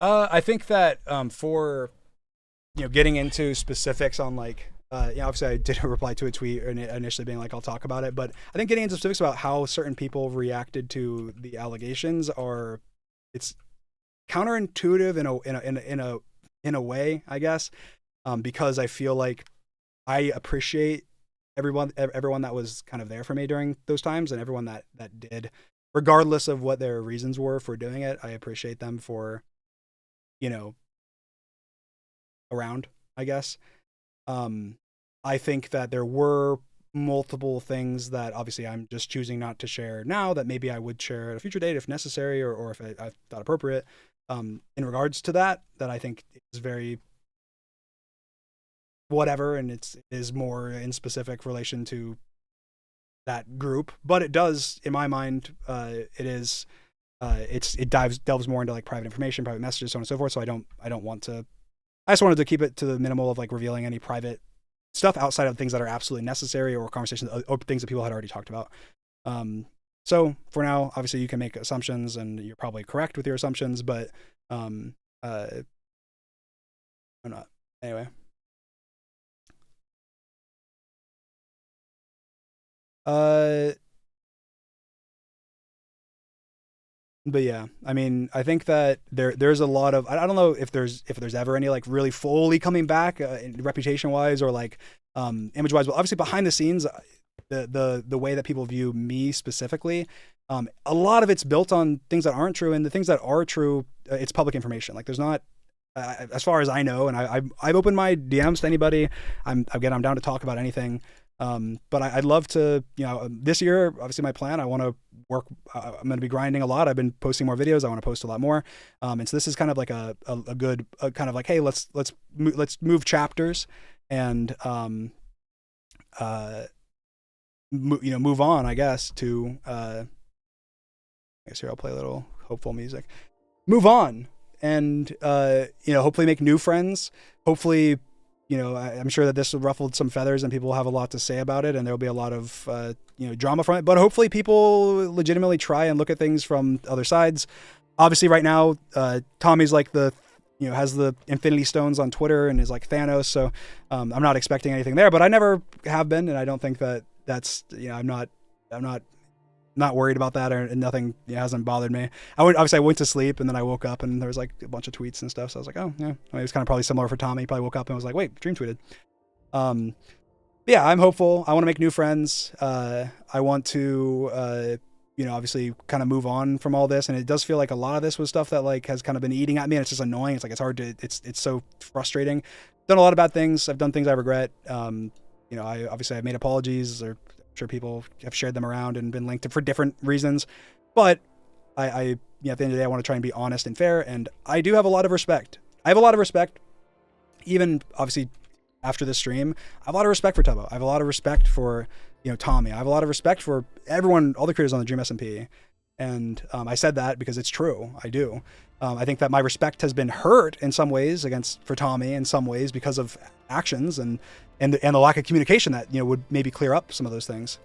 I think that for getting into specifics on like obviously I did reply to a tweet initially being like, I'll talk about it, but I think getting into specifics about how certain people reacted to the allegations it's counterintuitive in a way, I guess, because I feel like I appreciate everyone that was kind of there for me during those times, and everyone that did, regardless of what their reasons were for doing it. I appreciate them for, around, I guess. I think that there were multiple things that obviously I'm just choosing not to share now that maybe I would share at a future date if necessary, or if I thought appropriate, in regards to that I think is very whatever, and it is more in specific relation to that group, but it does, in my mind, it delves more into like private information, private messages, so on and so forth. So I don't want to. I just wanted to keep it to the minimal of like revealing any private stuff outside of things that are absolutely necessary, or conversations or things that people had already talked about. So for now, obviously you can make assumptions, and you're probably correct with your assumptions, but I'm not. Anyway. But yeah, I mean, I think that there's a lot of, I don't know if there's ever any like really fully coming back, reputation wise, or like image wise, but obviously behind the scenes, the way that people view me specifically, a lot of it's built on things that aren't true, and the things that are true, it's public information. Like there's not, as far as I know, and I've opened my DMs to anybody. I'm down to talk about anything. But I'd love to, this year, obviously my plan, I want to work, I'm going to be grinding a lot. I've been posting more videos. I want to post a lot more. And so this is kind of like a good kind of like, hey, let's move chapters and, move on, I guess, to, I guess here I'll play a little hopeful music. Move on and, hopefully make new friends. Hopefully, I'm sure that this ruffled some feathers and people will have a lot to say about it, and there'll be a lot of, drama from it, but hopefully people legitimately try and look at things from other sides. Obviously right now, Tommy's like has the Infinity Stones on Twitter and is like Thanos. So, I'm not expecting anything there, but I never have been. And I don't think that that's, I'm not worried about that, or nothing hasn't bothered me. I went to sleep and then I woke up and there was like a bunch of tweets and stuff. So I was like, oh yeah, I mean, it was kind of probably similar for Tommy. He probably woke up and was like, wait, Dream tweeted. Yeah, I'm hopeful. I want to make new friends. I want to, obviously kind of move on from all this. And it does feel like a lot of this was stuff that like has kind of been eating at me, and it's just annoying. It's like, it's hard to, it's so frustrating. Done a lot of bad things. I've done things I regret. I've made apologies, or sure people have shared them around and been linked to for different reasons, but I at the end of the day, I want to try and be honest and fair, and I do have a lot of respect. I have a lot of respect, even obviously after this stream. I have a lot of respect for Tubbo. I have a lot of respect for Tommy. I have a lot of respect for everyone, all the creators on the Dream SMP, and I said that because it's true. I do. I think that my respect has been hurt in some ways for Tommy, in some ways because of actions and the lack of communication that would maybe clear up some of those things.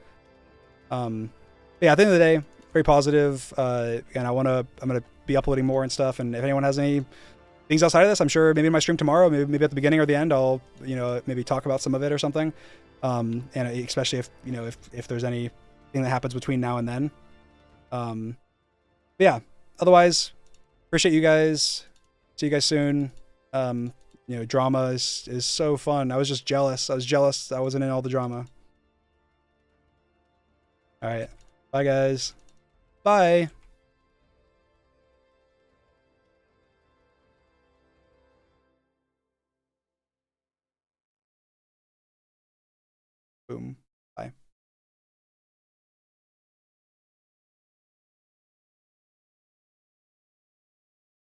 Yeah, at the end of the day, very positive. And I'm gonna be uploading more and stuff. And if anyone has any things outside of this, I'm sure maybe in my stream tomorrow, maybe at the beginning or the end, I'll maybe talk about some of it or something. And especially if there's anything that happens between now and then. Yeah. Otherwise, appreciate you guys. See you guys soon. Drama is so fun. I was just jealous. I was jealous I wasn't in all the drama. All right. Bye, guys. Bye. Boom.